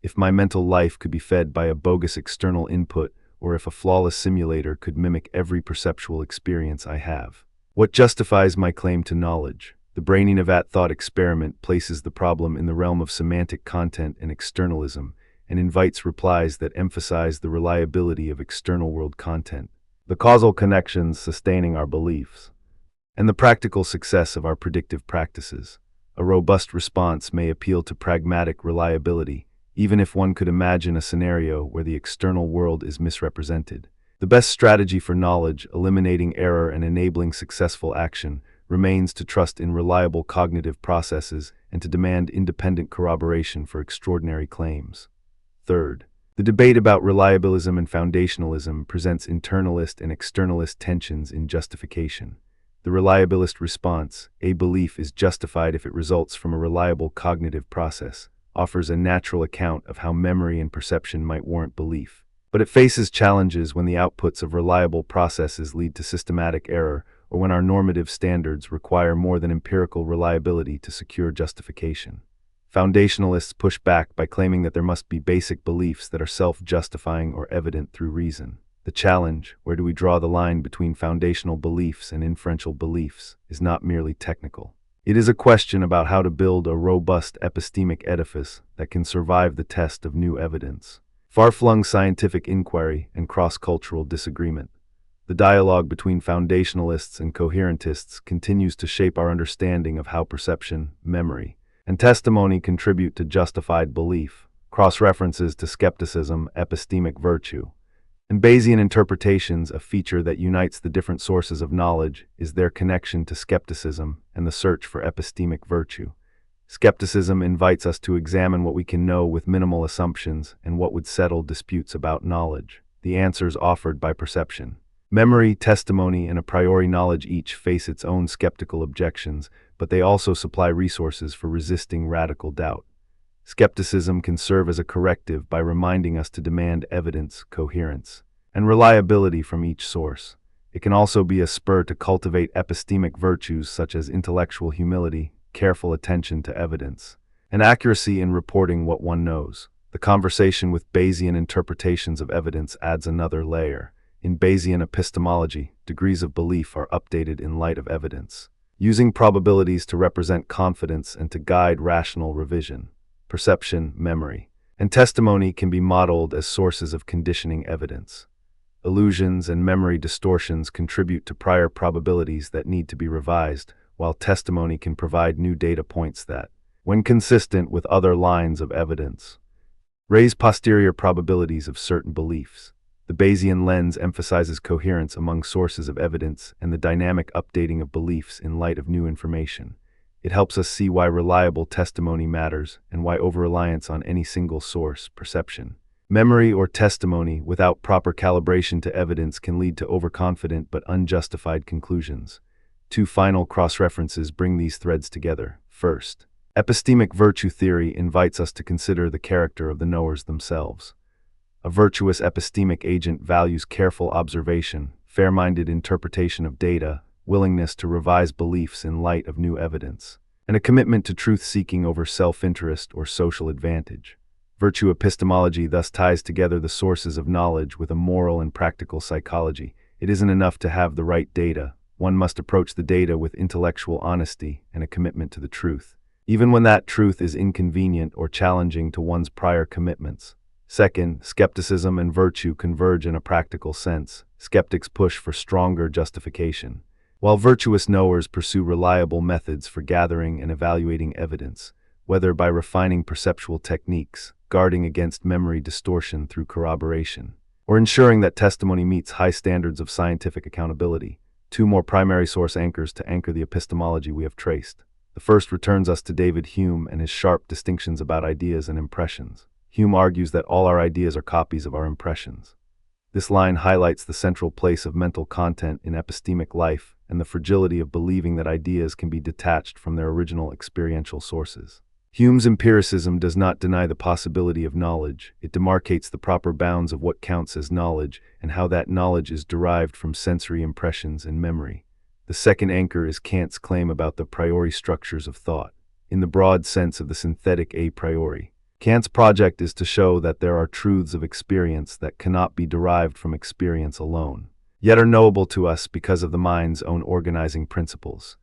If my mental life could be fed by a bogus external input, or if a flawless simulator could mimic every perceptual experience I have, what justifies my claim to knowledge? The Brainy-Navat thought experiment places the problem in the realm of semantic content and externalism, and invites replies that emphasize the reliability of external world content, the causal connections sustaining our beliefs, and the practical success of our predictive practices. A robust response may appeal to pragmatic reliability, even if one could imagine a scenario where the external world is misrepresented. The best strategy for knowledge, eliminating error and enabling successful action, remains to trust in reliable cognitive processes and to demand independent corroboration for extraordinary claims. Third, the debate about reliabilism and foundationalism presents internalist and externalist tensions in justification. The reliabilist response, a belief is justified if it results from a reliable cognitive process, offers a natural account of how memory and perception might warrant belief. But it faces challenges when the outputs of reliable processes lead to systematic error or when our normative standards require more than empirical reliability to secure justification. Foundationalists push back by claiming that there must be basic beliefs that are self-justifying or evident through reason. The challenge, where do we draw the line between foundational beliefs and inferential beliefs, is not merely technical. It is a question about how to build a robust epistemic edifice that can survive the test of new evidence. Far-flung scientific inquiry and cross-cultural disagreement. The dialogue between foundationalists and coherentists continues to shape our understanding of how perception, memory, and testimony contribute to justified belief. Cross-references to skepticism, epistemic virtue, and Bayesian interpretations. A feature that unites the different sources of knowledge is their connection to skepticism and the search for epistemic virtue. Skepticism invites us to examine what we can know with minimal assumptions and what would settle disputes about knowledge, the answers offered by perception. Memory, testimony, and a priori knowledge each face its own skeptical objections, but they also supply resources for resisting radical doubt. Skepticism can serve as a corrective by reminding us to demand evidence, coherence, and reliability from each source. It can also be a spur to cultivate epistemic virtues such as intellectual humility, careful attention to evidence, and accuracy in reporting what one knows. The conversation with Bayesian interpretations of evidence adds another layer. In Bayesian epistemology, degrees of belief are updated in light of evidence, using probabilities to represent confidence and to guide rational revision. Perception, memory, and testimony can be modeled as sources of conditioning evidence. Illusions and memory distortions contribute to prior probabilities that need to be revised, while testimony can provide new data points that, when consistent with other lines of evidence, raise posterior probabilities of certain beliefs. The Bayesian lens emphasizes coherence among sources of evidence and the dynamic updating of beliefs in light of new information. It helps us see why reliable testimony matters and why over-reliance on any single source, perception, memory, or testimony without proper calibration to evidence can lead to overconfident but unjustified conclusions. Two final cross-references bring these threads together. First, epistemic virtue theory invites us to consider the character of the knowers themselves. A virtuous epistemic agent values careful observation, fair-minded interpretation of data, willingness to revise beliefs in light of new evidence, and a commitment to truth-seeking over self-interest or social advantage. Virtue epistemology thus ties together the sources of knowledge with a moral and practical psychology. It isn't enough to have the right data. One must approach the data with intellectual honesty and a commitment to the truth, even when that truth is inconvenient or challenging to one's prior commitments. Second, skepticism and virtue converge in a practical sense. Skeptics push for stronger justification, while virtuous knowers pursue reliable methods for gathering and evaluating evidence, whether by refining perceptual techniques, guarding against memory distortion through corroboration, or ensuring that testimony meets high standards of scientific accountability. Two more primary source anchors to anchor the epistemology we have traced. The first returns us to David Hume and his sharp distinctions about ideas and impressions. Hume argues that all our ideas are copies of our impressions. This line highlights the central place of mental content in epistemic life and the fragility of believing that ideas can be detached from their original experiential sources. Hume's empiricism does not deny the possibility of knowledge. It demarcates the proper bounds of what counts as knowledge and how that knowledge is derived from sensory impressions and memory. The second anchor is Kant's claim about the priori structures of thought, in the broad sense of the synthetic a priori. Kant's project is to show that there are truths of experience that cannot be derived from experience alone, yet are knowable to us because of the mind's own organizing principles.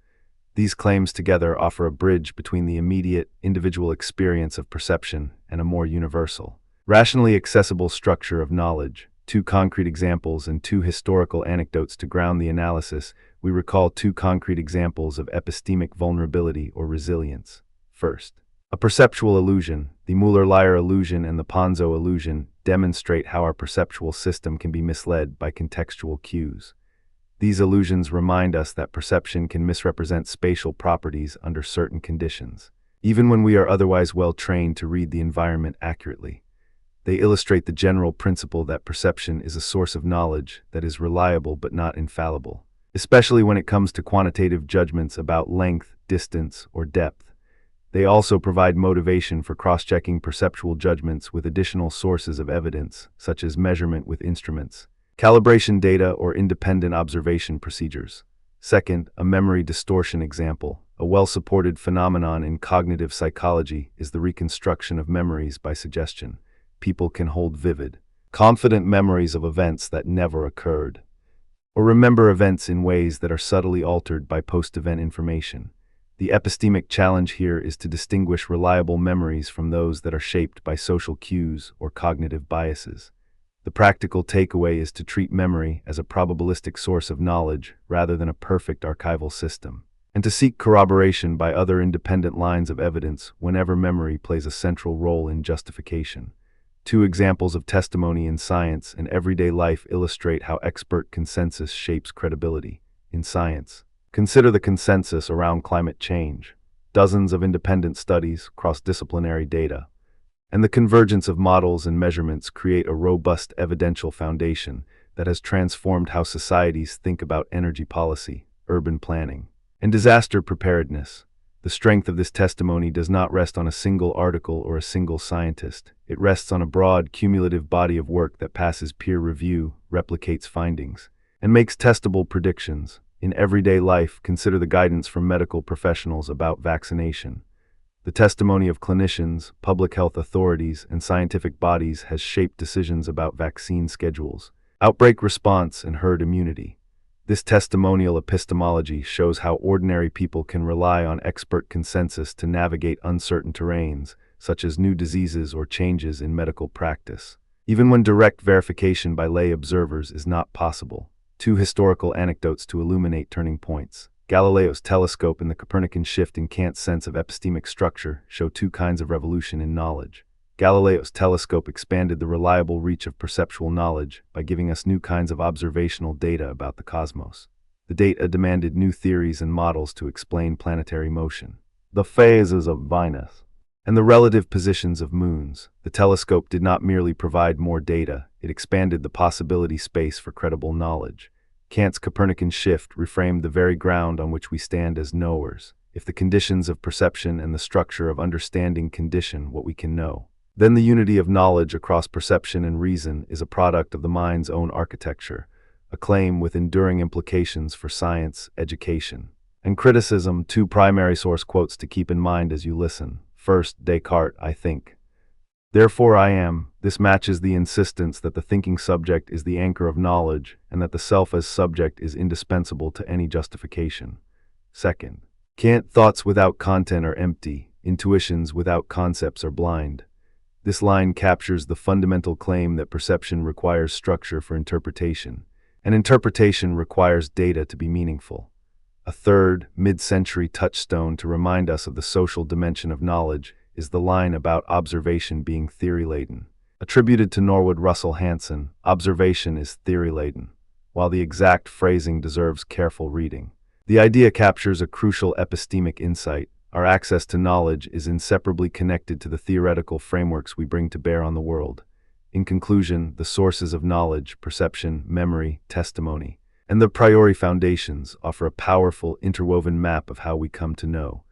These claims together offer a bridge between the immediate, individual experience of perception and a more universal, rationally accessible structure of knowledge. Two concrete examples and two historical anecdotes to ground the analysis. We recall two concrete examples of epistemic vulnerability or resilience. First, a perceptual illusion. The Müller-Lyer illusion and the Ponzo illusion demonstrate how our perceptual system can be misled by contextual cues. These illusions remind us that perception can misrepresent spatial properties under certain conditions, even when we are otherwise well trained to read the environment accurately. They illustrate the general principle that perception is a source of knowledge that is reliable but not infallible, especially when it comes to quantitative judgments about length, distance, or depth. They also provide motivation for cross-checking perceptual judgments with additional sources of evidence, such as measurement with instruments, calibration data, or independent observation procedures. Second, a memory distortion example. A well-supported phenomenon in cognitive psychology is the reconstruction of memories by suggestion. People can hold vivid, confident memories of events that never occurred, or remember events in ways that are subtly altered by post-event information. The epistemic challenge here is to distinguish reliable memories from those that are shaped by social cues or cognitive biases. The practical takeaway is to treat memory as a probabilistic source of knowledge rather than a perfect archival system, and to seek corroboration by other independent lines of evidence whenever memory plays a central role in justification. Two examples of testimony in science and everyday life illustrate how expert consensus shapes credibility. In science, consider the consensus around climate change, dozens of independent studies, cross-disciplinary data, and the convergence of models and measurements create a robust evidential foundation that has transformed how societies think about energy policy, urban planning, and disaster preparedness. The strength of this testimony does not rest on a single article or a single scientist. It rests on a broad, cumulative body of work that passes peer review, replicates findings, and makes testable predictions. In everyday life, consider the guidance from medical professionals about vaccination. The testimony of clinicians, public health authorities, and scientific bodies has shaped decisions about vaccine schedules, outbreak response, and herd immunity. This testimonial epistemology shows how ordinary people can rely on expert consensus to navigate uncertain terrains, such as new diseases or changes in medical practice, even when direct verification by lay observers is not possible. Two historical anecdotes to illuminate turning points. Galileo's telescope and the Copernican shift in Kant's sense of epistemic structure show two kinds of revolution in knowledge. Galileo's telescope expanded the reliable reach of perceptual knowledge by giving us new kinds of observational data about the cosmos. The data demanded new theories and models to explain planetary motion, the phases of Venus, and the relative positions of moons. The telescope did not merely provide more data, it expanded the possibility space for credible knowledge. Kant's Copernican shift reframed the very ground on which we stand as knowers. If the conditions of perception and the structure of understanding condition what we can know, then the unity of knowledge across perception and reason is a product of the mind's own architecture, a claim with enduring implications for science, education, and criticism. Two primary source quotes to keep in mind as you listen. First, Descartes, I think. Therefore I am. This matches the insistence that the thinking subject is the anchor of knowledge and that the self as subject is indispensable to any justification. Second, Kant, thoughts without content are empty, intuitions without concepts are blind. This line captures the fundamental claim that perception requires structure for interpretation, and interpretation requires data to be meaningful. A third, mid-century touchstone to remind us of the social dimension of knowledge is the line about observation being theory-laden. Attributed to Norwood Russell Hanson, observation is theory-laden, while the exact phrasing deserves careful reading. The idea captures a crucial epistemic insight. Our access to knowledge is inseparably connected to the theoretical frameworks we bring to bear on the world. In conclusion, the sources of knowledge, perception, memory, testimony, and the a priori foundations offer a powerful, interwoven map of how we come to know.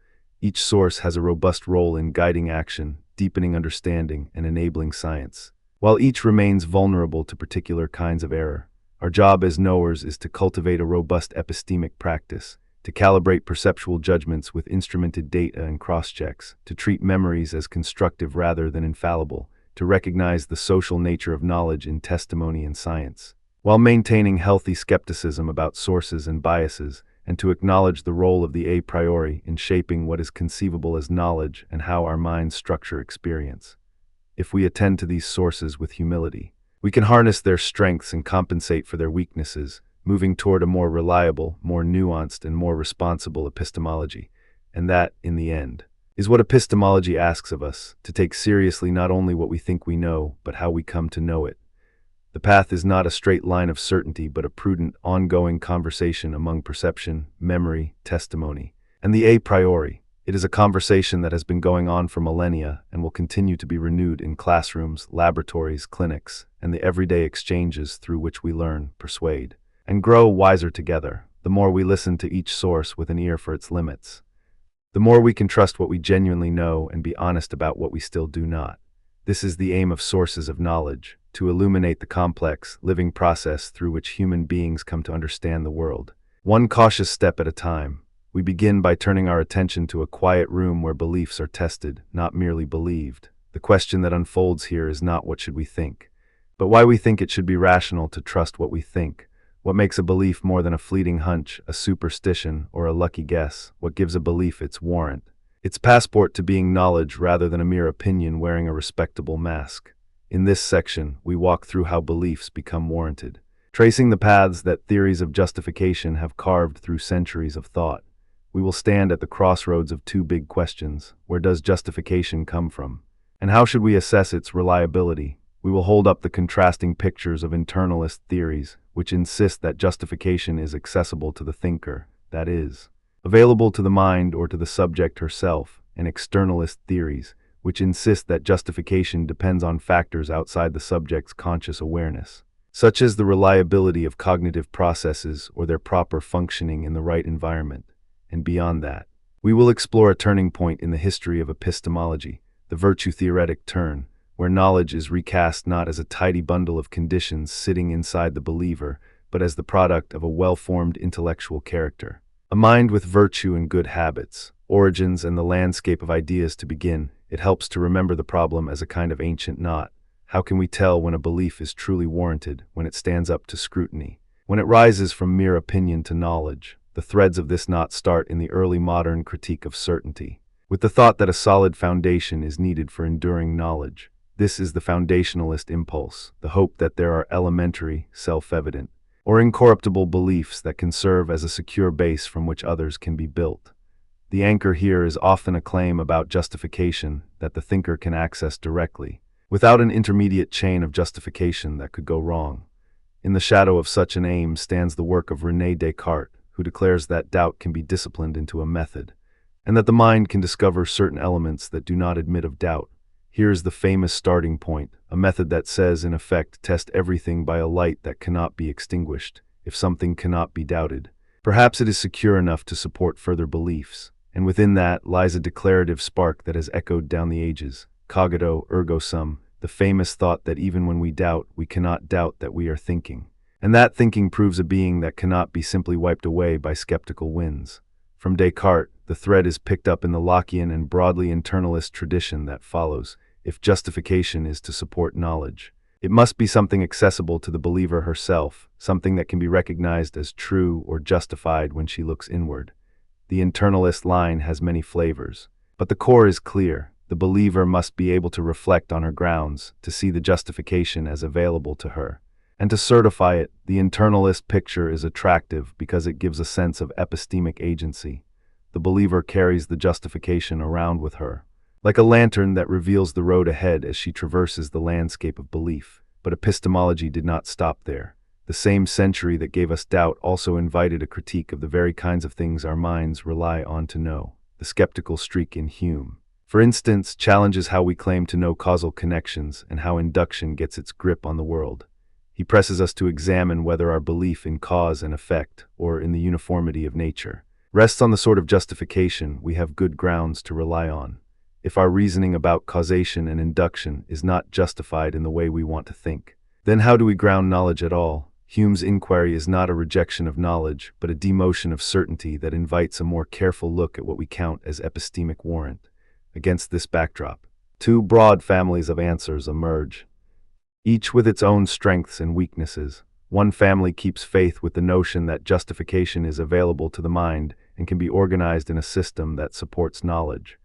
Each source has a robust role in guiding action, deepening understanding, and enabling science. While each remains vulnerable to particular kinds of error, our job as knowers is to cultivate a robust epistemic practice, to calibrate perceptual judgments with instrumented data and cross-checks, to treat memories as constructive rather than infallible, to recognize the social nature of knowledge in testimony and science, while maintaining healthy skepticism about sources and biases, and to acknowledge the role of the a priori in shaping what is conceivable as knowledge and how our minds structure experience. If we attend to these sources with humility, we can harness their strengths and compensate for their weaknesses, moving toward a more reliable, more nuanced, and more responsible epistemology. And that, in the end, is what epistemology asks of us, to take seriously not only what we think we know, but how we come to know it. The path is not a straight line of certainty, but a prudent, ongoing conversation among perception, memory, testimony, and the a priori. It is a conversation that has been going on for millennia and will continue to be renewed in classrooms, laboratories, clinics, and the everyday exchanges through which we learn, persuade, and grow wiser together. The more we listen to each source with an ear for its limits, the more we can trust what we genuinely know and be honest about what we still do not. This is the aim of sources of knowledge, to illuminate the complex, living process through which human beings come to understand the world. One cautious step at a time. We begin by turning our attention to a quiet room where beliefs are tested, not merely believed. The question that unfolds here is not what should we think, but why we think it should be rational to trust what we think. What makes a belief more than a fleeting hunch, a superstition, or a lucky guess? What gives a belief its warrant, its passport to being knowledge rather than a mere opinion wearing a respectable mask? In this section, we walk through how beliefs become warranted, tracing the paths that theories of justification have carved through centuries of thought. We will stand at the crossroads of two big questions. Where does justification come from? And how should we assess its reliability? We will hold up the contrasting pictures of internalist theories, which insist that justification is accessible to the thinker, that is, available to the mind or to the subject herself, and externalist theories, which insist that justification depends on factors outside the subject's conscious awareness, such as the reliability of cognitive processes or their proper functioning in the right environment. And beyond that, we will explore a turning point in the history of epistemology, the virtue-theoretic turn, where knowledge is recast not as a tidy bundle of conditions sitting inside the believer, but as the product of a well-formed intellectual character. A mind with virtue and good habits, origins and the landscape of ideas. To begin, it helps to remember the problem as a kind of ancient knot. How can we tell when a belief is truly warranted, when it stands up to scrutiny, when it rises from mere opinion to knowledge? The threads of this knot start in the early modern critique of certainty, with the thought that a solid foundation is needed for enduring knowledge. This is the foundationalist impulse, the hope that there are elementary, self-evident, or incorruptible beliefs that can serve as a secure base from which others can be built. The anchor here is often a claim about justification that the thinker can access directly, without an intermediate chain of justification that could go wrong. In the shadow of such an aim stands the work of René Descartes, who declares that doubt can be disciplined into a method, and that the mind can discover certain elements that do not admit of doubt. Here is the famous starting point, a method that says, in effect, test everything by a light that cannot be extinguished. If something cannot be doubted, perhaps it is secure enough to support further beliefs, and within that lies a declarative spark that has echoed down the ages. Cogito ergo sum, the famous thought that even when we doubt, we cannot doubt that we are thinking. And that thinking proves a being that cannot be simply wiped away by skeptical winds. From Descartes, the thread is picked up in the Lockean and broadly internalist tradition that follows. If justification is to support knowledge, it must be something accessible to the believer herself, something that can be recognized as true or justified when she looks inward. The internalist line has many flavors, but the core is clear. The believer must be able to reflect on her grounds, to see the justification as available to her, and to certify it. The internalist picture is attractive because it gives a sense of epistemic agency. The believer carries the justification around with her, like a lantern that reveals the road ahead as she traverses the landscape of belief. But epistemology did not stop there. The same century that gave us doubt also invited a critique of the very kinds of things our minds rely on to know. The skeptical streak in Hume, for instance, challenges how we claim to know causal connections and how induction gets its grip on the world. He presses us to examine whether our belief in cause and effect, or in the uniformity of nature, rests on the sort of justification we have good grounds to rely on. If our reasoning about causation and induction is not justified in the way we want to think, then how do we ground knowledge at all? Hume's inquiry is not a rejection of knowledge, but a demotion of certainty that invites a more careful look at what we count as epistemic warrant. Against this backdrop, two broad families of answers emerge, each with its own strengths and weaknesses. One family keeps faith with the notion that justification is available to the mind and can be organized in a system that supports knowledge.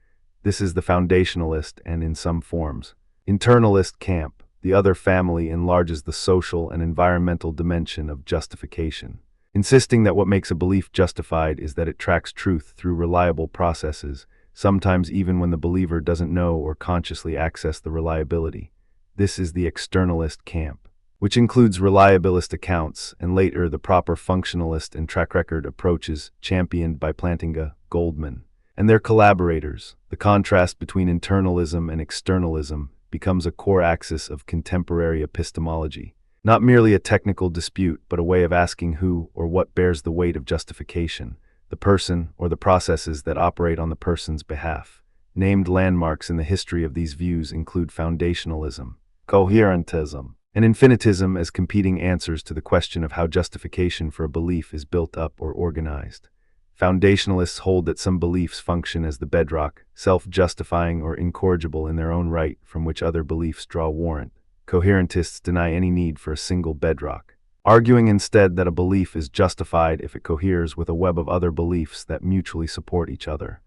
This is the foundationalist and, in some forms, internalist camp. The other family enlarges the social and environmental dimension of justification, insisting that what makes a belief justified is that it tracks truth through reliable processes, sometimes even when the believer doesn't know or consciously access the reliability. This is the externalist camp, which includes reliabilist accounts and later the proper functionalist and track record approaches championed by Plantinga, Goldman, and their collaborators. The contrast between internalism and externalism becomes a core axis of contemporary epistemology, not merely a technical dispute, but a way of asking who or what bears the weight of justification, the person or the processes that operate on the person's behalf. Named landmarks in the history of these views include foundationalism, coherentism, and infinitism as competing answers to the question of how justification for a belief is built up or organized. Foundationalists hold that some beliefs function as the bedrock, self-justifying or incorrigible in their own right, from which other beliefs draw warrant. Coherentists deny any need for a single bedrock, arguing instead that a belief is justified if it coheres with a web of other beliefs that mutually support each other.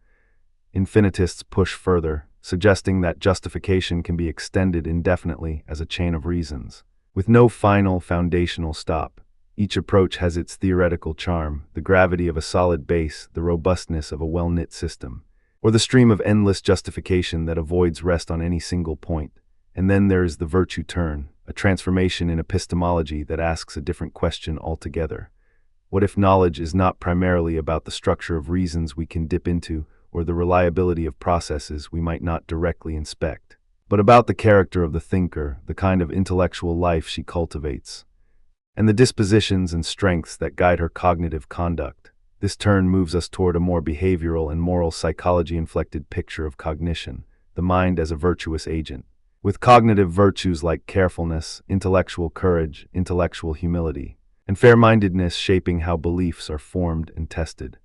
Infinitists push further, suggesting that justification can be extended indefinitely as a chain of reasons, with no final foundational stop. Each approach has its theoretical charm, the gravity of a solid base, the robustness of a well-knit system, or the stream of endless justification that avoids rest on any single point. And then there is the virtue turn, a transformation in epistemology that asks a different question altogether. What if knowledge is not primarily about the structure of reasons we can dip into, or the reliability of processes we might not directly inspect, but about the character of the thinker, the kind of intellectual life she cultivates, and the dispositions and strengths that guide her cognitive conduct? This turn moves us toward a more behavioral and moral psychology-inflected picture of cognition, the mind as a virtuous agent, with cognitive virtues like carefulness, intellectual courage, intellectual humility, and fair-mindedness shaping how beliefs are formed and tested.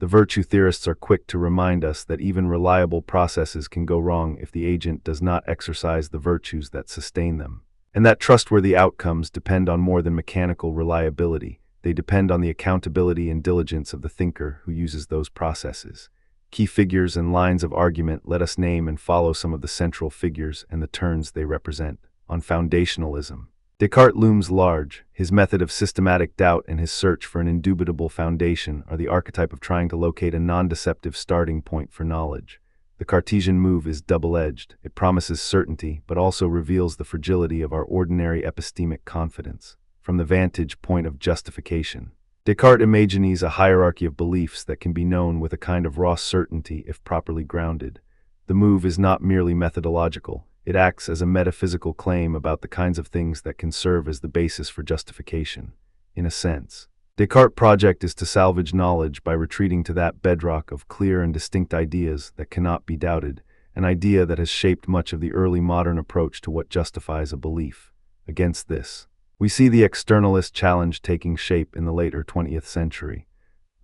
The virtue theorists are quick to remind us that even reliable processes can go wrong if the agent does not exercise the virtues that sustain them, and that trustworthy outcomes depend on more than mechanical reliability. They depend on the accountability and diligence of the thinker who uses those processes. Key figures and lines of argument let us name and follow some of the central figures and the turns they represent. On foundationalism, Descartes looms large. His method of systematic doubt and his search for an indubitable foundation are the archetype of trying to locate a non-deceptive starting point for knowledge. The Cartesian move is double-edged. It promises certainty, but also reveals the fragility of our ordinary epistemic confidence. From the vantage point of justification, Descartes imagines a hierarchy of beliefs that can be known with a kind of raw certainty if properly grounded. The move is not merely methodological. It acts as a metaphysical claim about the kinds of things that can serve as the basis for justification. In a sense, Descartes' project is to salvage knowledge by retreating to that bedrock of clear and distinct ideas that cannot be doubted, an idea that has shaped much of the early modern approach to what justifies a belief. Against this, we see the externalist challenge taking shape in the later 20th century.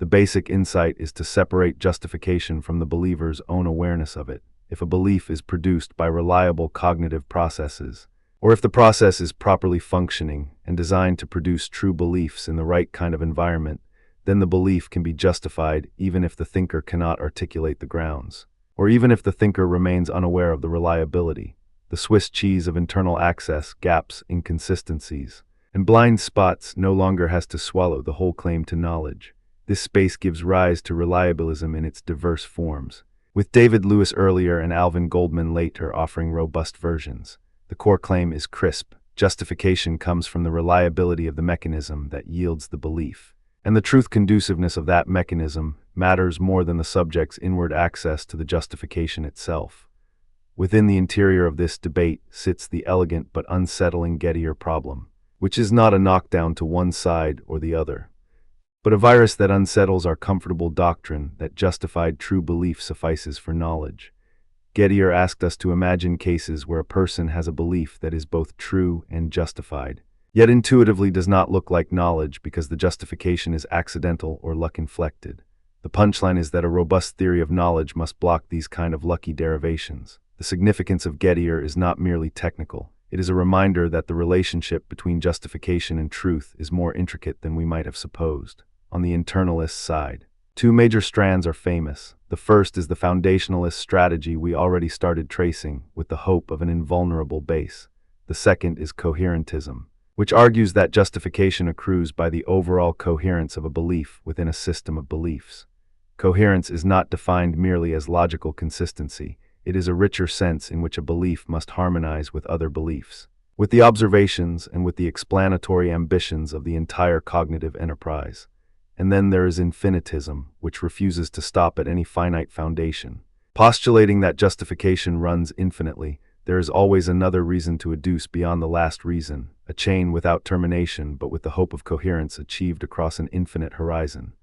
The basic insight is to separate justification from the believer's own awareness of it. If a belief is produced by reliable cognitive processes, or if the process is properly functioning and designed to produce true beliefs in the right kind of environment, then the belief can be justified even if the thinker cannot articulate the grounds, or even if the thinker remains unaware of the reliability. The Swiss cheese of internal access, gaps, inconsistencies, and blind spots no longer has to swallow the whole claim to knowledge. This space gives rise to reliabilism in its diverse forms, with David Lewis earlier and Alvin Goldman later offering robust versions. The core claim is crisp. Justification comes from the reliability of the mechanism that yields the belief, and the truth-conduciveness of that mechanism matters more than the subject's inward access to the justification itself. Within the interior of this debate sits the elegant but unsettling Gettier problem, which is not a knockdown to one side or the other, but a virus that unsettles our comfortable doctrine that justified true belief suffices for knowledge. Gettier asked us to imagine cases where a person has a belief that is both true and justified, yet intuitively does not look like knowledge because the justification is accidental or luck-inflected. The punchline is that a robust theory of knowledge must block these kind of lucky derivations. The significance of Gettier is not merely technical. It is a reminder that the relationship between justification and truth is more intricate than we might have supposed. On the internalist side, two major strands are famous. The first is the foundationalist strategy we already started tracing with the hope of an invulnerable base. The second is coherentism, which argues that justification accrues by the overall coherence of a belief within a system of beliefs. Coherence is not defined merely as logical consistency. It is a richer sense in which a belief must harmonize with other beliefs, with the observations and with the explanatory ambitions of the entire cognitive enterprise. And then there is infinitism, which refuses to stop at any finite foundation. Postulating that justification runs infinitely, there is always another reason to adduce beyond the last reason, a chain without termination but with the hope of coherence achieved across an infinite horizon.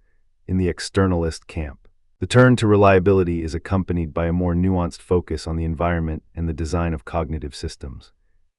In the externalist camp, the turn to reliability is accompanied by a more nuanced focus on the environment and the design of cognitive systems.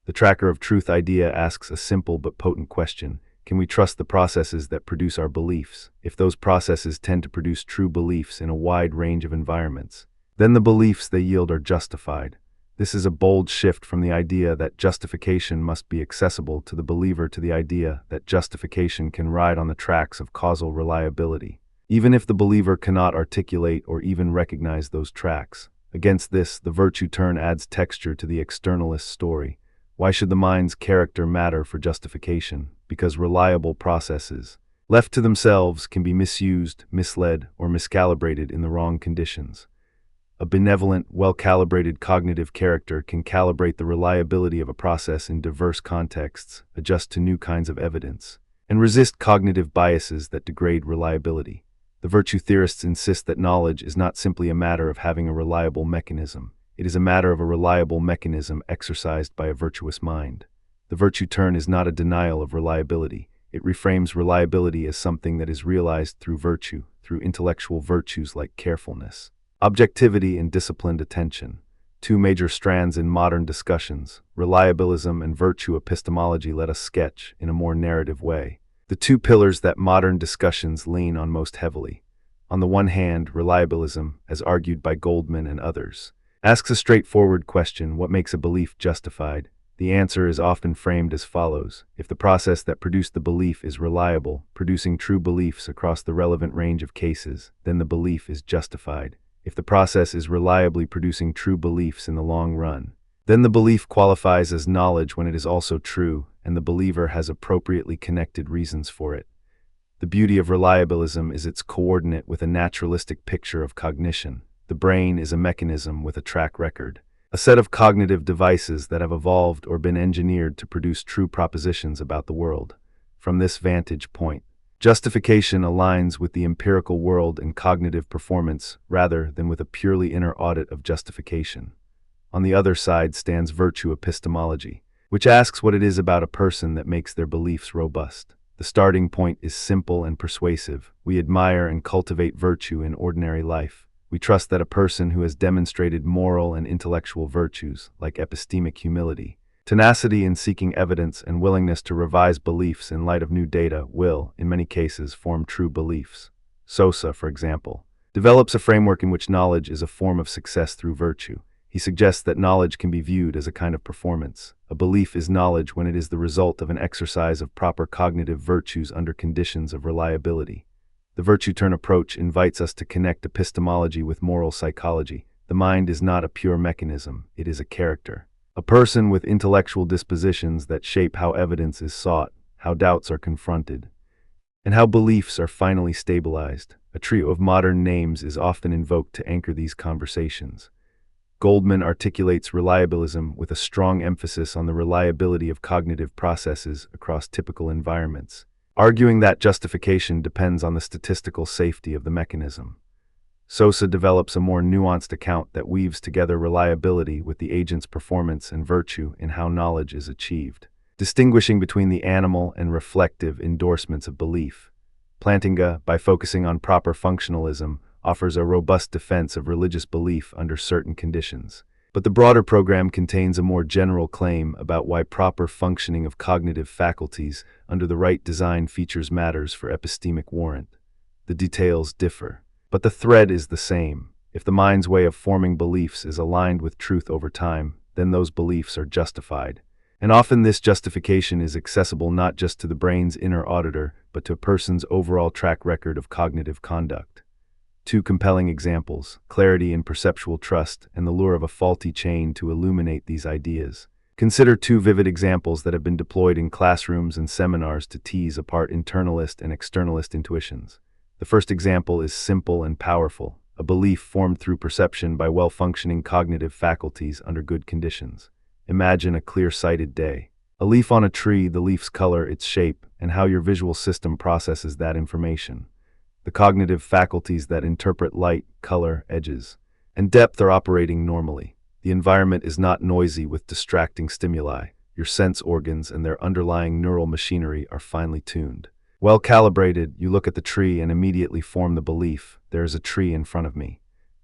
The tracker of truth idea asks a simple but potent question. Can we trust the processes that produce our beliefs, if those processes tend to produce true beliefs in a wide range of environments? Then the beliefs they yield are justified. This is a bold shift from the idea that justification must be accessible to the believer to the idea that justification can ride on the tracks of causal reliability, even if the believer cannot articulate or even recognize those tracks. Against this, the virtue turn adds texture to the externalist story. Why should the mind's character matter for justification? Because reliable processes, left to themselves, can be misused, misled, or miscalibrated in the wrong conditions. A benevolent, well-calibrated cognitive character can calibrate the reliability of a process in diverse contexts, adjust to new kinds of evidence, and resist cognitive biases that degrade reliability. The virtue theorists insist that knowledge is not simply a matter of having a reliable mechanism. It is a matter of a reliable mechanism exercised by a virtuous mind. The virtue turn is not a denial of reliability. It reframes reliability as something that is realized through virtue, through intellectual virtues like carefulness, objectivity, and disciplined attention. Two major strands in modern discussions, reliabilism and virtue epistemology, let us sketch in a more narrative way the two pillars that modern discussions lean on most heavily. On the one hand, reliabilism, as argued by Goldman and others, asks a straightforward question: what makes a belief justified? The answer is often framed as follows: if the process that produced the belief is reliable, producing true beliefs across the relevant range of cases, then the belief is justified. If the process is reliably producing true beliefs in the long run, then the belief qualifies as knowledge when it is also true, and the believer has appropriately connected reasons for it. The beauty of reliabilism is its coordinate with a naturalistic picture of cognition. The brain is a mechanism with a track record, a set of cognitive devices that have evolved or been engineered to produce true propositions about the world. From this vantage point, justification aligns with the empirical world and cognitive performance rather than with a purely inner audit of justification. On the other side stands virtue epistemology, which asks what it is about a person that makes their beliefs robust. The starting point is simple and persuasive. We admire and cultivate virtue in ordinary life. We trust that a person who has demonstrated moral and intellectual virtues, like epistemic humility, tenacity in seeking evidence, and willingness to revise beliefs in light of new data, will, in many cases, form true beliefs. Sosa, for example, develops a framework in which knowledge is a form of success through virtue. He suggests that knowledge can be viewed as a kind of performance. A belief is knowledge when it is the result of an exercise of proper cognitive virtues under conditions of reliability. The virtue turn approach invites us to connect epistemology with moral psychology. The mind is not a pure mechanism, it is a character. A person with intellectual dispositions that shape how evidence is sought, how doubts are confronted, and how beliefs are finally stabilized. A trio of modern names is often invoked to anchor these conversations. Goldman articulates reliabilism with a strong emphasis on the reliability of cognitive processes across typical environments, arguing that justification depends on the statistical safety of the mechanism. Sosa develops a more nuanced account that weaves together reliability with the agent's performance and virtue in how knowledge is achieved, distinguishing between the animal and reflective endorsements of belief. Plantinga, by focusing on proper functionalism, offers a robust defense of religious belief under certain conditions. But the broader program contains a more general claim about why proper functioning of cognitive faculties under the right design features matters for epistemic warrant. The details differ, but the thread is the same. If the mind's way of forming beliefs is aligned with truth over time, then those beliefs are justified. And often this justification is accessible not just to the brain's inner auditor, but to a person's overall track record of cognitive conduct. Two compelling examples, clarity in perceptual trust and the lure of a faulty chain, to illuminate these ideas. Consider two vivid examples that have been deployed in classrooms and seminars to tease apart internalist and externalist intuitions. The first example is simple and powerful, a belief formed through perception by well-functioning cognitive faculties under good conditions. Imagine a clear-sighted day. A leaf on a tree, the leaf's color, its shape, and how your visual system processes that information. The cognitive faculties that interpret light, color, edges, and depth are operating normally. The environment is not noisy with distracting stimuli. Your sense organs and their underlying neural machinery are finely tuned. Well calibrated, you look at the tree and immediately form the belief: there is a tree in front of me.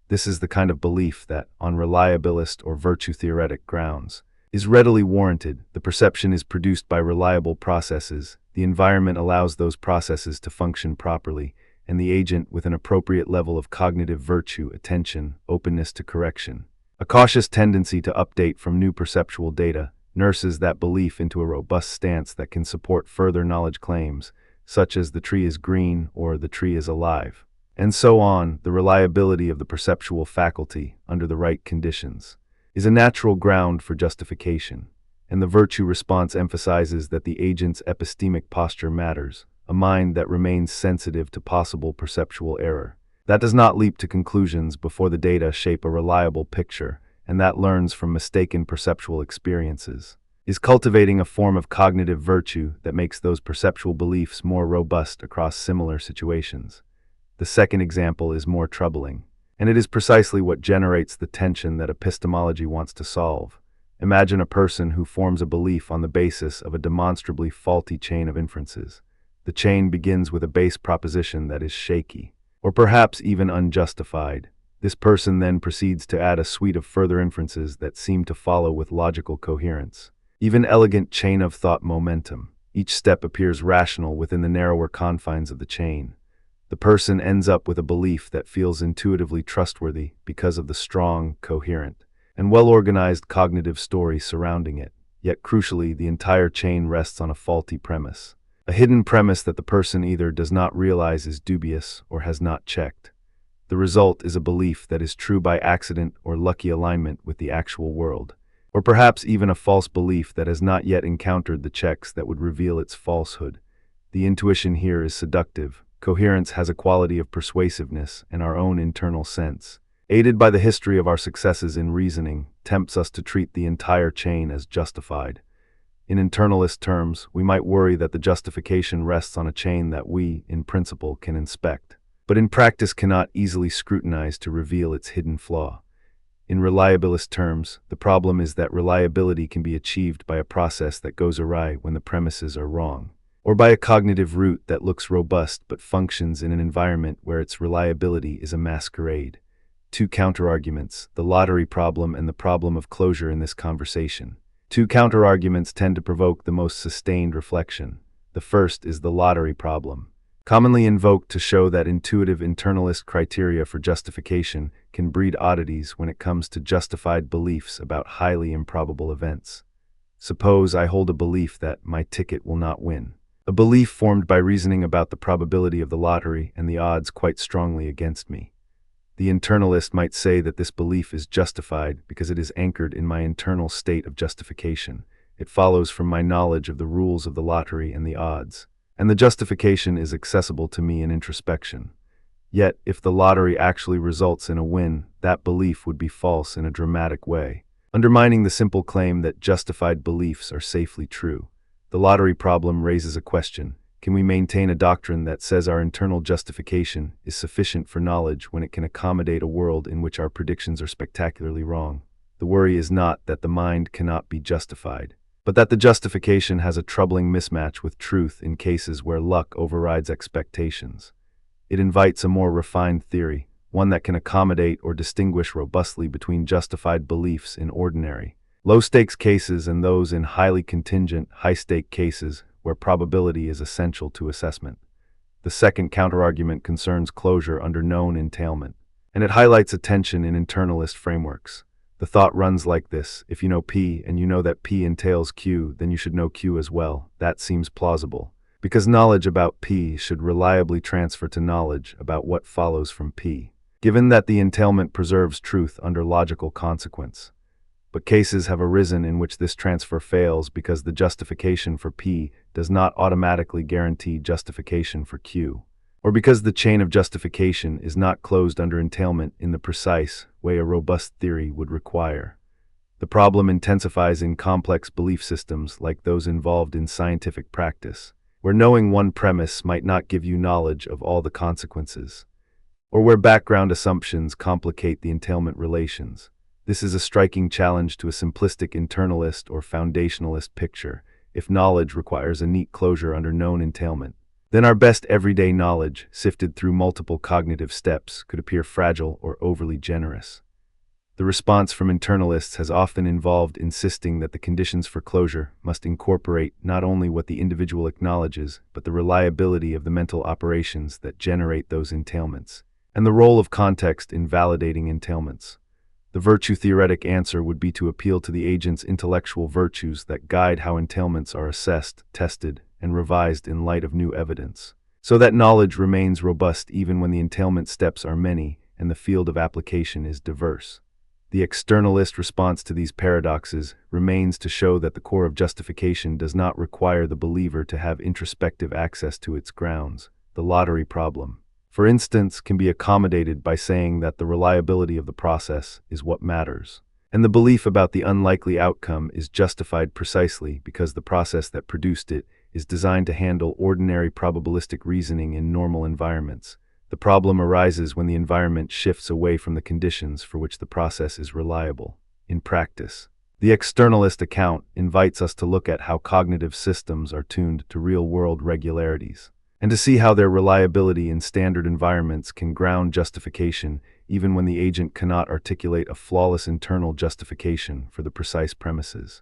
This is the kind of belief that, on reliabilist or virtue theoretic grounds, is readily warranted. The perception is produced by reliable processes. The environment allows those processes to function properly, and the agent with an appropriate level of cognitive virtue, attention, openness to correction. A cautious tendency to update from new perceptual data nurses that belief into a robust stance that can support further knowledge claims, such as the tree is green or the tree is alive. And so on. The reliability of the perceptual faculty, under the right conditions, is a natural ground for justification, and the virtue response emphasizes that the agent's epistemic posture matters, a mind that remains sensitive to possible perceptual error, that does not leap to conclusions before the data shape a reliable picture, and that learns from mistaken perceptual experiences, is cultivating a form of cognitive virtue that makes those perceptual beliefs more robust across similar situations. The second example is more troubling, and it is precisely what generates the tension that epistemology wants to solve. Imagine a person who forms a belief on the basis of a demonstrably faulty chain of inferences. The chain begins with a base proposition that is shaky, or perhaps even unjustified. This person then proceeds to add a suite of further inferences that seem to follow with logical coherence, even elegant chain of thought momentum. Each step appears rational within the narrower confines of the chain. The person ends up with a belief that feels intuitively trustworthy because of the strong, coherent, and well-organized cognitive story surrounding it. Yet crucially, the entire chain rests on a faulty premise, a hidden premise that the person either does not realize is dubious or has not checked. The result is a belief that is true by accident or lucky alignment with the actual world, or perhaps even a false belief that has not yet encountered the checks that would reveal its falsehood. The intuition here is seductive. Coherence has a quality of persuasiveness, and our own internal sense, aided by the history of our successes in reasoning, tempts us to treat the entire chain as justified. In internalist terms, we might worry that the justification rests on a chain that we, in principle, can inspect, but in practice cannot easily scrutinize to reveal its hidden flaw. In reliabilist terms, the problem is that reliability can be achieved by a process that goes awry when the premises are wrong, or by a cognitive route that looks robust but functions in an environment where its reliability is a masquerade. Two counterarguments, the lottery problem and the problem of closure in this conversation. Two counterarguments tend to provoke the most sustained reflection. The first is the lottery problem, commonly invoked to show that intuitive internalist criteria for justification can breed oddities when it comes to justified beliefs about highly improbable events. Suppose I hold a belief that my ticket will not win. A belief formed by reasoning about the probability of the lottery and the odds quite strongly against me. The internalist might say that this belief is justified because it is anchored in my internal state of justification. It follows from my knowledge of the rules of the lottery and the odds, and the justification is accessible to me in introspection. Yet, if the lottery actually results in a win, that belief would be false in a dramatic way, undermining the simple claim that justified beliefs are safely true. The lottery problem raises a question. Can we maintain a doctrine that says our internal justification is sufficient for knowledge when it can accommodate a world in which our predictions are spectacularly wrong? The worry is not that the mind cannot be justified, but that the justification has a troubling mismatch with truth in cases where luck overrides expectations. It invites a more refined theory, one that can accommodate or distinguish robustly between justified beliefs in ordinary, low-stakes cases and those in highly contingent, high-stake cases where probability is essential to assessment. The second counterargument concerns closure under known entailment, and it highlights a tension in internalist frameworks. The thought runs like this: if you know P and you know that P entails Q, then you should know Q as well. That seems plausible, because knowledge about P should reliably transfer to knowledge about what follows from P, given that the entailment preserves truth under logical consequence. But cases have arisen in which this transfer fails because the justification for P does not automatically guarantee justification for Q, or because the chain of justification is not closed under entailment in the precise way a robust theory would require. The problem intensifies in complex belief systems like those involved in scientific practice, where knowing one premise might not give you knowledge of all the consequences, or where background assumptions complicate the entailment relations. This is a striking challenge to a simplistic internalist or foundationalist picture. If knowledge requires a neat closure under known entailment, then our best everyday knowledge, sifted through multiple cognitive steps, could appear fragile or overly generous. The response from internalists has often involved insisting that the conditions for closure must incorporate not only what the individual acknowledges, but the reliability of the mental operations that generate those entailments, and the role of context in validating entailments. The virtue-theoretic answer would be to appeal to the agent's intellectual virtues that guide how entailments are assessed, tested, and revised in light of new evidence, so that knowledge remains robust even when the entailment steps are many and the field of application is diverse. The externalist response to these paradoxes remains to show that the core of justification does not require the believer to have introspective access to its grounds. The lottery problem, for instance, can be accommodated by saying that the reliability of the process is what matters, and the belief about the unlikely outcome is justified precisely because the process that produced it is designed to handle ordinary probabilistic reasoning in normal environments. The problem arises when the environment shifts away from the conditions for which the process is reliable. In practice, the externalist account invites us to look at how cognitive systems are tuned to real-world regularities, and to see how their reliability in standard environments can ground justification even when the agent cannot articulate a flawless internal justification for the precise premises.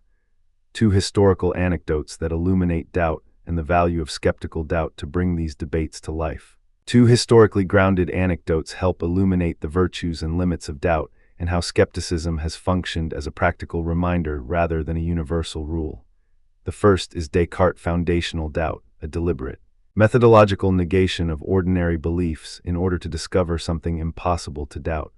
Two historical anecdotes that illuminate doubt and the value of skeptical doubt to bring these debates to life. Two historically grounded anecdotes help illuminate the virtues and limits of doubt and how skepticism has functioned as a practical reminder rather than a universal rule. The first is Descartes' foundational doubt, a deliberate, methodological negation of ordinary beliefs in order to discover something impossible to doubt.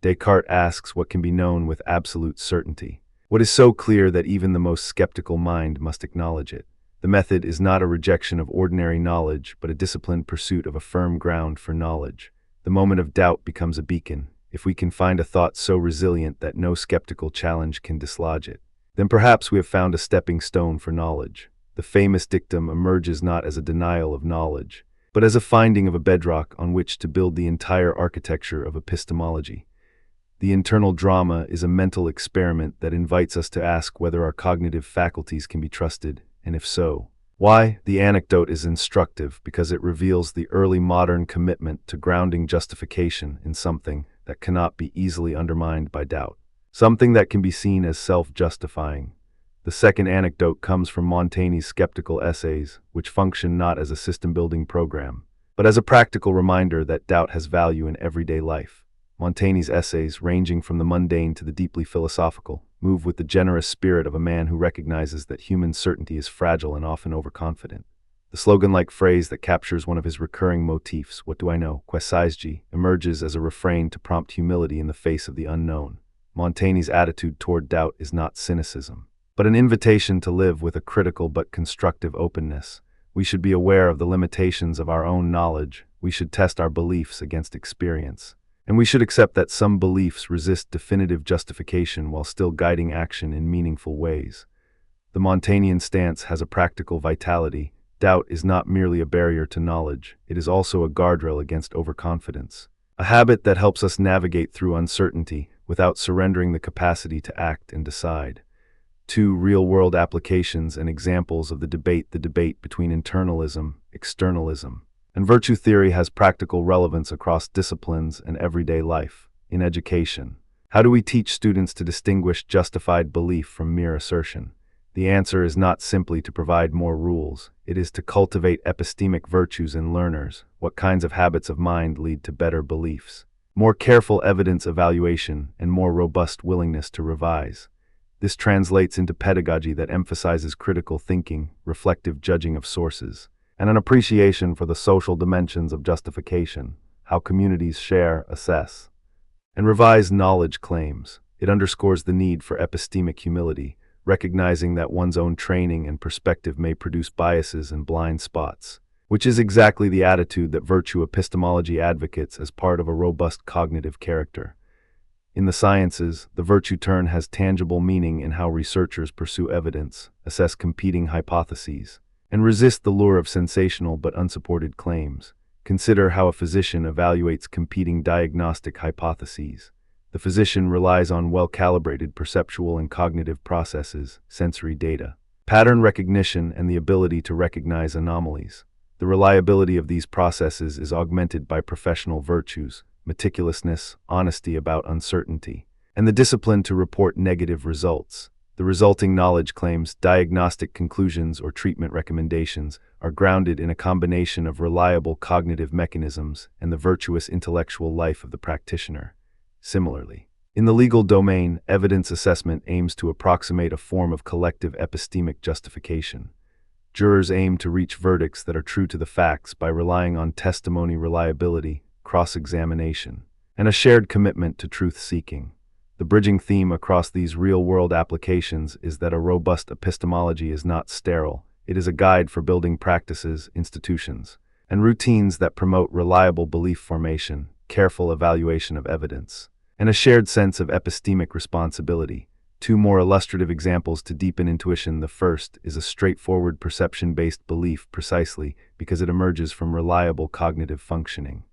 Descartes asks what can be known with absolute certainty, what is so clear that even the most skeptical mind must acknowledge it. The method is not a rejection of ordinary knowledge, but a disciplined pursuit of a firm ground for knowledge. The moment of doubt becomes a beacon. If we can find a thought so resilient that no skeptical challenge can dislodge it, then perhaps we have found a stepping stone for knowledge. The famous dictum emerges not as a denial of knowledge, but as a finding of a bedrock on which to build the entire architecture of epistemology. The internal drama is a mental experiment that invites us to ask whether our cognitive faculties can be trusted, and if so, why? The anecdote is instructive because it reveals the early modern commitment to grounding justification in something that cannot be easily undermined by doubt, something that can be seen as self-justifying. The second anecdote comes from Montaigne's skeptical essays, which function not as a system-building program, but as a practical reminder that doubt has value in everyday life. Montaigne's essays, ranging from the mundane to the deeply philosophical, move with the generous spirit of a man who recognizes that human certainty is fragile and often overconfident. The slogan-like phrase that captures one of his recurring motifs, "What do I know? Quaesige," emerges as a refrain to prompt humility in the face of the unknown. Montaigne's attitude toward doubt is not cynicism, but an invitation to live with a critical but constructive openness. We should be aware of the limitations of our own knowledge. We should test our beliefs against experience. And we should accept that some beliefs resist definitive justification while still guiding action in meaningful ways. The Montaignean stance has a practical vitality. Doubt is not merely a barrier to knowledge, it is also a guardrail against overconfidence, a habit that helps us navigate through uncertainty without surrendering the capacity to act and decide. Two real-world applications and examples of the debate between internalism, externalism, and virtue theory has practical relevance across disciplines and everyday life. In education, how do we teach students to distinguish justified belief from mere assertion? The answer is not simply to provide more rules, it is to cultivate epistemic virtues in learners. What kinds of habits of mind lead to better beliefs, more careful evidence evaluation, and more robust willingness to revise? This translates into pedagogy that emphasizes critical thinking, reflective judging of sources, and an appreciation for the social dimensions of justification, how communities share, assess, and revise knowledge claims. It underscores the need for epistemic humility, recognizing that one's own training and perspective may produce biases and blind spots, which is exactly the attitude that virtue epistemology advocates as part of a robust cognitive character. In the sciences, the virtue turn has tangible meaning in how researchers pursue evidence, assess competing hypotheses, and resist the lure of sensational but unsupported claims. Consider how a physician evaluates competing diagnostic hypotheses. The physician relies on well-calibrated perceptual and cognitive processes, sensory data, pattern recognition, and the ability to recognize anomalies. The reliability of these processes is augmented by professional virtues, meticulousness, honesty about uncertainty, and the discipline to report negative results. The resulting knowledge claims, diagnostic conclusions, or treatment recommendations are grounded in a combination of reliable cognitive mechanisms and the virtuous intellectual life of the practitioner. Similarly, in the legal domain, evidence assessment aims to approximate a form of collective epistemic justification. Jurors aim to reach verdicts that are true to the facts by relying on testimony reliability, cross-examination, and a shared commitment to truth-seeking. The bridging theme across these real-world applications is that a robust epistemology is not sterile. It is a guide for building practices, institutions, and routines that promote reliable belief formation, careful evaluation of evidence, and a shared sense of epistemic responsibility. Two more illustrative examples to deepen intuition. The first is a straightforward perception-based belief precisely because it emerges from reliable cognitive functioning.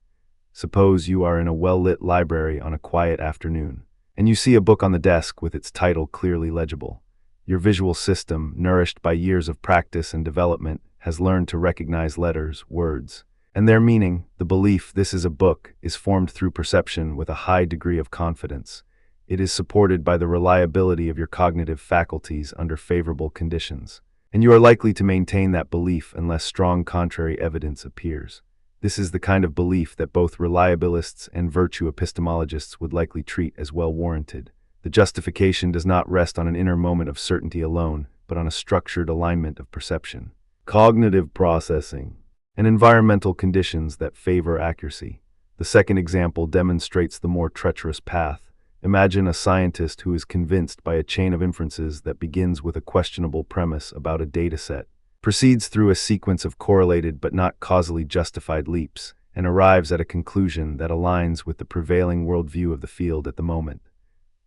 Suppose you are in a well-lit library on a quiet afternoon, and you see a book on the desk with its title clearly legible. Your visual system, nourished by years of practice and development, has learned to recognize letters, words, and their meaning. The belief this is a book is formed through perception with a high degree of confidence. It is supported by the reliability of your cognitive faculties under favorable conditions, and you are likely to maintain that belief unless strong contrary evidence appears. This is the kind of belief that both reliabilists and virtue epistemologists would likely treat as well-warranted. The justification does not rest on an inner moment of certainty alone, but on a structured alignment of perception, cognitive processing, and environmental conditions that favor accuracy. The second example demonstrates the more treacherous path. Imagine a scientist who is convinced by a chain of inferences that begins with a questionable premise about a dataset, proceeds through a sequence of correlated but not causally justified leaps, and arrives at a conclusion that aligns with the prevailing worldview of the field at the moment.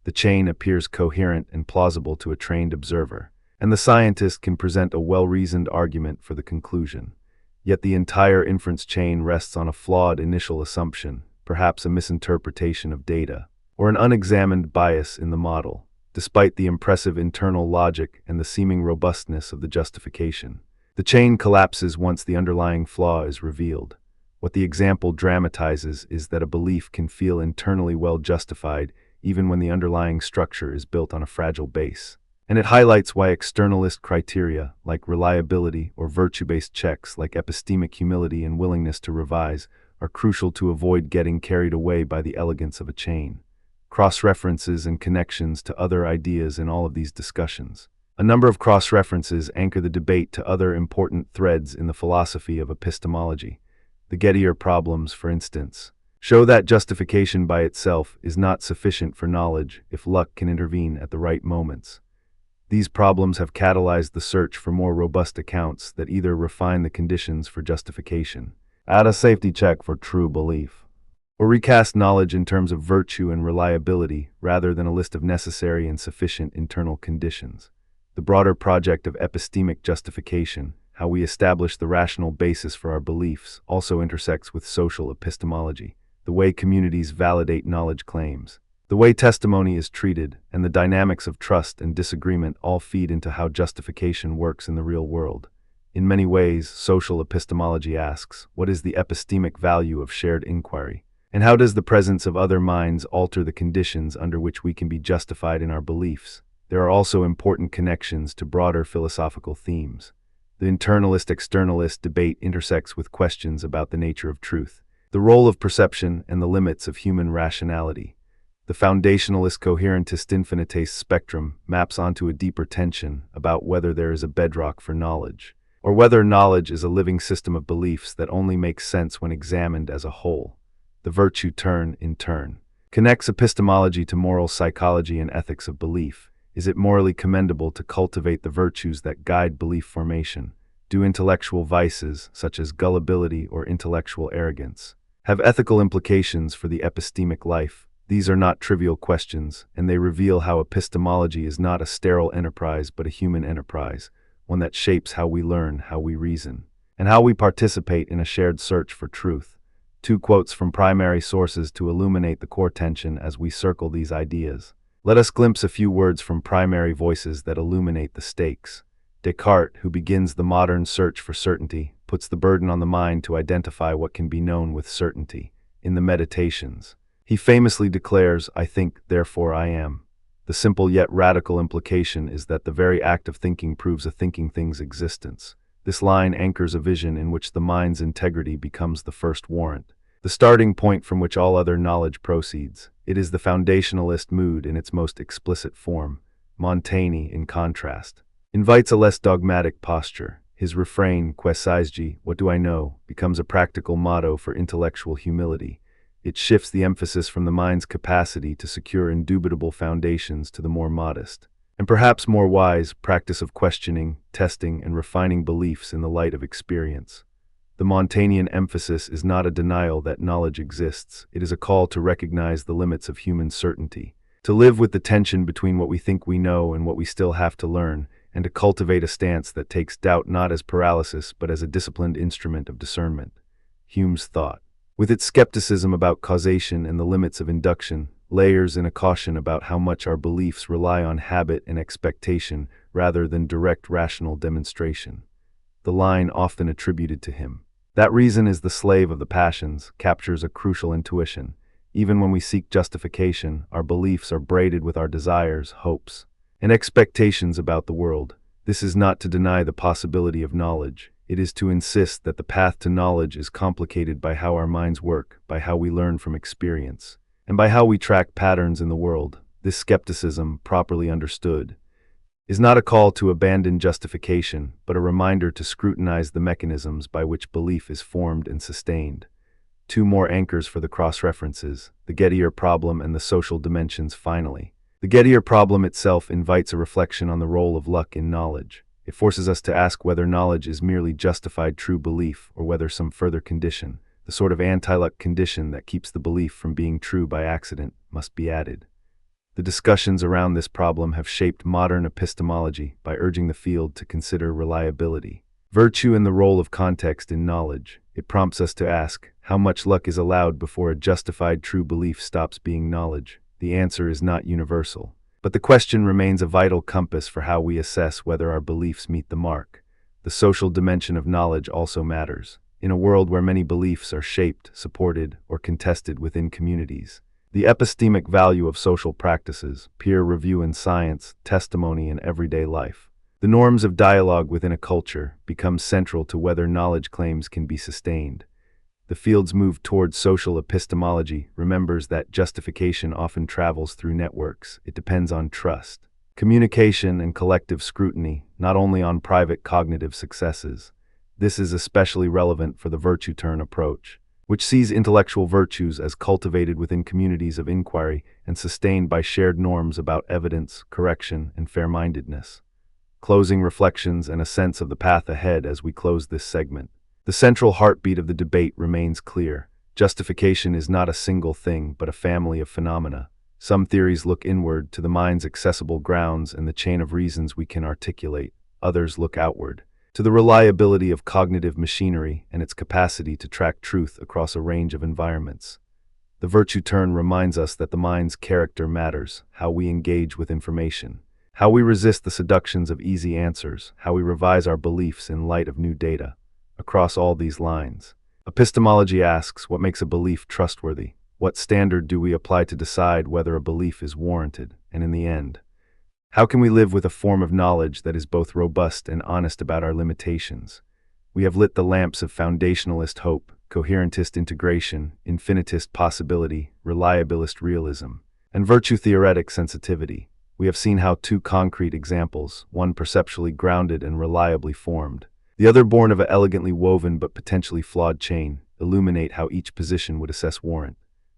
The chain appears coherent and plausible to a trained observer, and the scientist can present a well-reasoned argument for the conclusion. Yet the entire inference chain rests on a flawed initial assumption, perhaps a misinterpretation of data, or an unexamined bias in the model. Despite the impressive internal logic and the seeming robustness of the justification, the chain collapses once the underlying flaw is revealed. What the example dramatizes is that a belief can feel internally well justified even when the underlying structure is built on a fragile base. And it highlights why externalist criteria, like reliability, or virtue-based checks, like epistemic humility and willingness to revise, are crucial to avoid getting carried away by the elegance of a chain. Cross-references and connections to other ideas in all of these discussions. A number of cross-references anchor the debate to other important threads in the philosophy of epistemology. The Gettier problems, for instance, show that justification by itself is not sufficient for knowledge if luck can intervene at the right moments. These problems have catalyzed the search for more robust accounts that either refine the conditions for justification, add a safety check for true belief, or recast knowledge in terms of virtue and reliability rather than a list of necessary and sufficient internal conditions. The broader project of epistemic justification, how we establish the rational basis for our beliefs, also intersects with social epistemology, the way communities validate knowledge claims, the way testimony is treated, and the dynamics of trust and disagreement all feed into how justification works in the real world. In many ways, social epistemology asks, what is the epistemic value of shared inquiry? And how does the presence of other minds alter the conditions under which we can be justified in our beliefs? There are also important connections to broader philosophical themes. The internalist-externalist debate intersects with questions about the nature of truth, the role of perception, and the limits of human rationality. The foundationalist coherentist infinitist spectrum maps onto a deeper tension about whether there is a bedrock for knowledge, or whether knowledge is a living system of beliefs that only makes sense when examined as a whole. The virtue turn, in turn, connects epistemology to moral psychology and ethics of belief. Is it morally commendable to cultivate the virtues that guide belief formation? Do intellectual vices, such as gullibility or intellectual arrogance, have ethical implications for the epistemic life? These are not trivial questions, and they reveal how epistemology is not a sterile enterprise but a human enterprise, one that shapes how we learn, how we reason, and how we participate in a shared search for truth. Two quotes from primary sources to illuminate the core tension as we circle these ideas. Let us glimpse a few words from primary voices that illuminate the stakes. Descartes, who begins the modern search for certainty, puts the burden on the mind to identify what can be known with certainty. In the Meditations, He famously declares, "I think, therefore I am." The simple yet radical implication is that the very act of thinking proves a thinking thing's existence. This line anchors a vision in which the mind's integrity becomes the first warrant, the starting point from which all other knowledge proceeds. It is the foundationalist mood in its most explicit form. Montaigne, in contrast, invites a less dogmatic posture. His refrain, "Que sais-je, what do I know?" becomes a practical motto for intellectual humility. It shifts the emphasis from the mind's capacity to secure indubitable foundations to the more modest, and perhaps more wise, practice of questioning, testing, and refining beliefs in the light of experience. The Montaignian emphasis is not a denial that knowledge exists. It is a call to recognize the limits of human certainty, to live with the tension between what we think we know and what we still have to learn, and to cultivate a stance that takes doubt not as paralysis but as a disciplined instrument of discernment. Hume's thought, with its skepticism about causation and the limits of induction, layers in a caution about how much our beliefs rely on habit and expectation rather than direct rational demonstration. The line often attributed to him, "That reason is the slave of the passions," captures a crucial intuition. Even when we seek justification, our beliefs are braided with our desires, hopes, and expectations about the world. This is not to deny the possibility of knowledge. It is to insist that the path to knowledge is complicated by how our minds work, by how we learn from experience, and by how we track patterns in the world. This skepticism, properly understood, is not a call to abandon justification, but a reminder to scrutinize the mechanisms by which belief is formed and sustained. Two more anchors for the cross-references, the Gettier problem and the social dimensions finally. The Gettier problem itself invites a reflection on the role of luck in knowledge. It forces us to ask whether knowledge is merely justified true belief or whether some further condition, the sort of anti-luck condition that keeps the belief from being true by accident, must be added. The discussions around this problem have shaped modern epistemology by urging the field to consider reliability, virtue, and the role of context in knowledge. It prompts us to ask, how much luck is allowed before a justified true belief stops being knowledge? The answer is not universal, but the question remains a vital compass for how we assess whether our beliefs meet the mark. The social dimension of knowledge also matters. In a world where many beliefs are shaped, supported, or contested within communities, the epistemic value of social practices, peer review in science, testimony in everyday life, the norms of dialogue within a culture, become central to whether knowledge claims can be sustained. The field's move towards social epistemology remembers that justification often travels through networks. It depends on trust, communication, and collective scrutiny, not only on private cognitive successes. This is especially relevant for the virtue turn approach, which sees intellectual virtues as cultivated within communities of inquiry and sustained by shared norms about evidence, correction, and fair-mindedness. Closing reflections and a sense of the path ahead as we close this segment. The central heartbeat of the debate remains clear. Justification is not a single thing, but a family of phenomena. Some theories look inward to the mind's accessible grounds and the chain of reasons we can articulate. Others look outward to the reliability of cognitive machinery and its capacity to track truth across a range of environments. The virtue turn reminds us that the mind's character matters, how we engage with information, how we resist the seductions of easy answers, how we revise our beliefs in light of new data. Across all these lines, epistemology asks, what makes a belief trustworthy? What standard do we apply to decide whether a belief is warranted? And in the end, how can we live with a form of knowledge that is both robust and honest about our limitations? We have lit the lamps of foundationalist hope, coherentist integration, infinitist possibility, reliabilist realism, and virtue-theoretic sensitivity. We have seen how two concrete examples, one perceptually grounded and reliably formed, the other born of an elegantly woven but potentially flawed chain, illuminate how each position would assess warrant.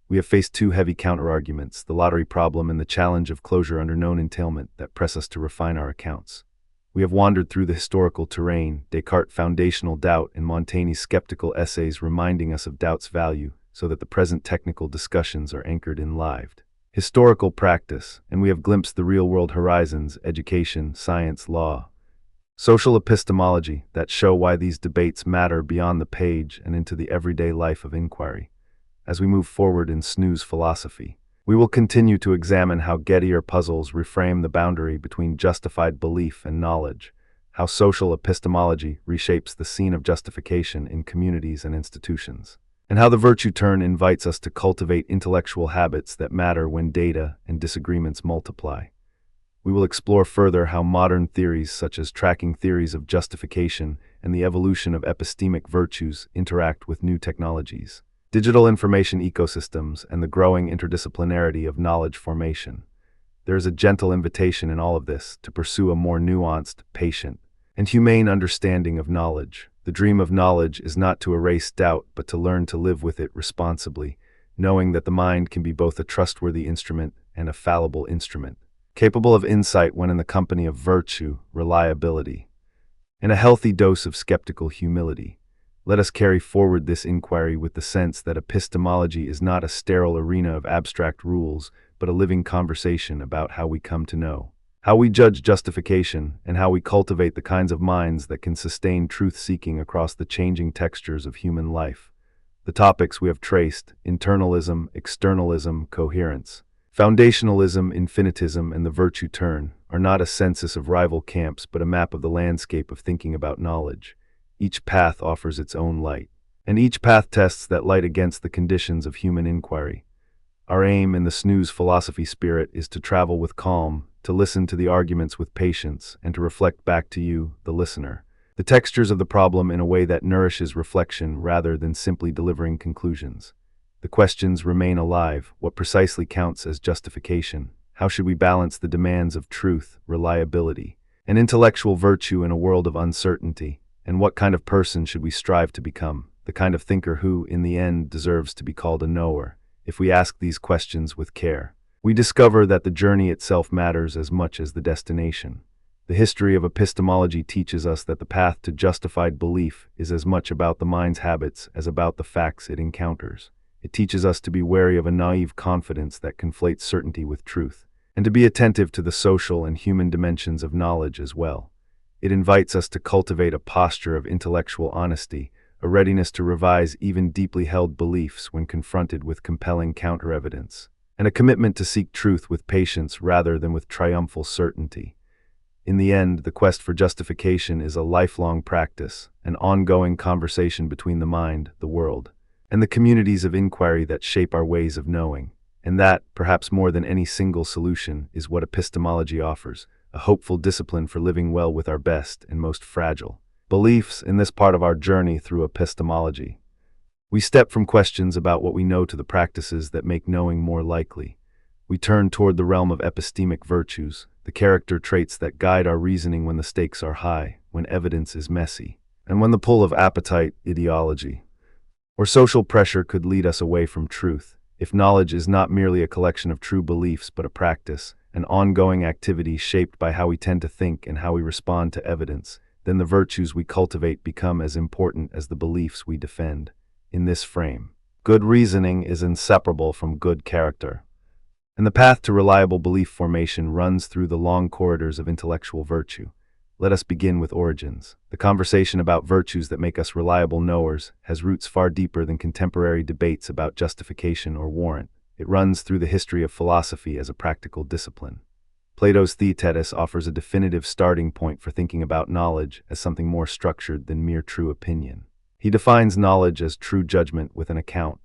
We have faced two heavy counterarguments, the lottery problem and the challenge of closure under known entailment, that press us to refine our accounts. We have wandered through the historical terrain, Descartes' foundational doubt and Montaigne's skeptical essays reminding us of doubt's value, so that the present technical discussions are anchored in lived historical practice, and we have glimpsed the real-world horizons, education, science, law, social epistemology, that show why these debates matter beyond the page and into the everyday life of inquiry. As we move forward in Snooze philosophy, we will continue to examine how Gettier puzzles reframe the boundary between justified belief and knowledge, how social epistemology reshapes the scene of justification in communities and institutions. and how the virtue turn invites us to cultivate intellectual habits that matter when data and disagreements multiply. We will explore further how modern theories such as tracking theories of justification and the evolution of epistemic virtues interact with new technologies, digital information ecosystems, and the growing interdisciplinarity of knowledge formation. There is a gentle invitation in all of this to pursue a more nuanced, patient, and humane understanding of knowledge. The dream of knowledge is not to erase doubt, but to learn to live with it responsibly, knowing that the mind can be both a trustworthy instrument and a fallible instrument, capable of insight when in the company of virtue, reliability, and a healthy dose of skeptical humility. Let us carry forward this inquiry with the sense that epistemology is not a sterile arena of abstract rules, but a living conversation about how we come to know, how we judge justification, and how we cultivate the kinds of minds that can sustain truth-seeking across the changing textures of human life. The topics we have traced: internalism, externalism, coherence, foundationalism, infinitism, and the virtue turn, are not a census of rival camps but a map of the landscape of thinking about knowledge. Each path offers its own light, and each path tests that light against the conditions of human inquiry. Our aim in the Snooze philosophy spirit is to travel with calm, to listen to the arguments with patience, and to reflect back to you, the listener, the textures of the problem in a way that nourishes reflection rather than simply delivering conclusions. The questions remain alive. What precisely counts as justification? How should we balance the demands of truth, reliability, and intellectual virtue in a world of uncertainty? And what kind of person should we strive to become? The kind of thinker who, in the end, deserves to be called a knower. If we ask these questions with care, we discover that the journey itself matters as much as the destination. The history of epistemology teaches us that the path to justified belief is as much about the mind's habits as about the facts it encounters. It teaches us to be wary of a naive confidence that conflates certainty with truth, and to be attentive to the social and human dimensions of knowledge as well. It invites us to cultivate a posture of intellectual honesty, a readiness to revise even deeply held beliefs when confronted with compelling counter-evidence, and a commitment to seek truth with patience rather than with triumphal certainty. In the end, the quest for justification is a lifelong practice, an ongoing conversation between the mind, the world, and the communities of inquiry that shape our ways of knowing. And that, perhaps more than any single solution, is what epistemology offers, a hopeful discipline for living well with our best and most fragile beliefs in this part of our journey through epistemology. We step from questions about what we know to the practices that make knowing more likely. We turn toward the realm of epistemic virtues, the character traits that guide our reasoning when the stakes are high, when evidence is messy, and when the pull of appetite, ideology, or social pressure could lead us away from truth. If knowledge is not merely a collection of true beliefs but a practice, an ongoing activity shaped by how we tend to think and how we respond to evidence, then the virtues we cultivate become as important as the beliefs we defend. In this frame, good reasoning is inseparable from good character, and the path to reliable belief formation runs through the long corridors of intellectual virtue. Let us begin with origins. The conversation about virtues that make us reliable knowers has roots far deeper than contemporary debates about justification or warrant. It runs through the history of philosophy as a practical discipline. Plato's Theaetetus offers a definitive starting point for thinking about knowledge as something more structured than mere true opinion. He defines knowledge as true judgment with an account.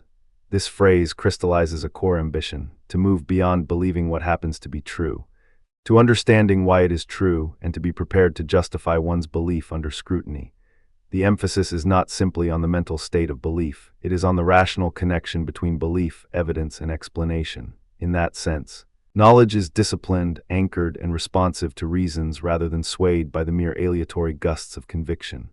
This phrase crystallizes a core ambition, to move beyond believing what happens to be true, to understanding why it is true, and to be prepared to justify one's belief under scrutiny. The emphasis is not simply on the mental state of belief, it is on the rational connection between belief, evidence, and explanation. In that sense, knowledge is disciplined, anchored, and responsive to reasons rather than swayed by the mere aleatory gusts of conviction.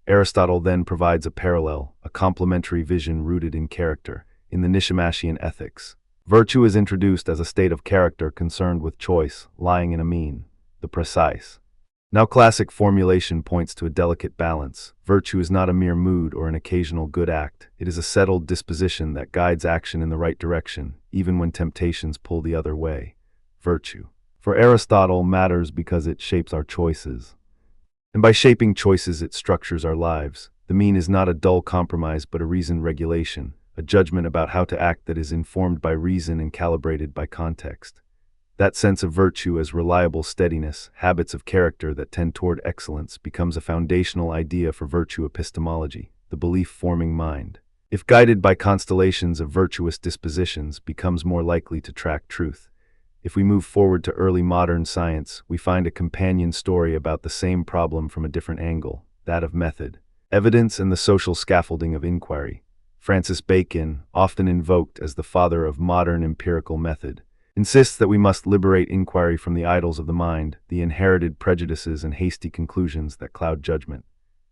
Aristotle then provides a parallel, a complementary vision rooted in character, in the Nicomachean Ethics. Virtue is introduced as a state of character concerned with choice, lying in a mean, the precise. Now classic formulation points to a delicate balance. Virtue is not a mere mood or an occasional good act. It is a settled disposition that guides action in the right direction, even when temptations pull the other way. Virtue, for Aristotle, matters because it shapes our choices. And by shaping choices, it structures our lives. The mean is not a dull compromise but a reasoned regulation, a judgment about how to act that is informed by reason and calibrated by context. That sense of virtue as reliable steadiness, habits of character that tend toward excellence, becomes a foundational idea for virtue epistemology, the belief-forming mind. if guided by constellations of virtuous dispositions, becomes more likely to track truth. If we move forward to early modern science, we find a companion story about the same problem from a different angle, that of method, evidence, and the social scaffolding of inquiry. Francis Bacon, often invoked as the father of modern empirical method, insists that we must liberate inquiry from the idols of the mind, the inherited prejudices and hasty conclusions that cloud judgment.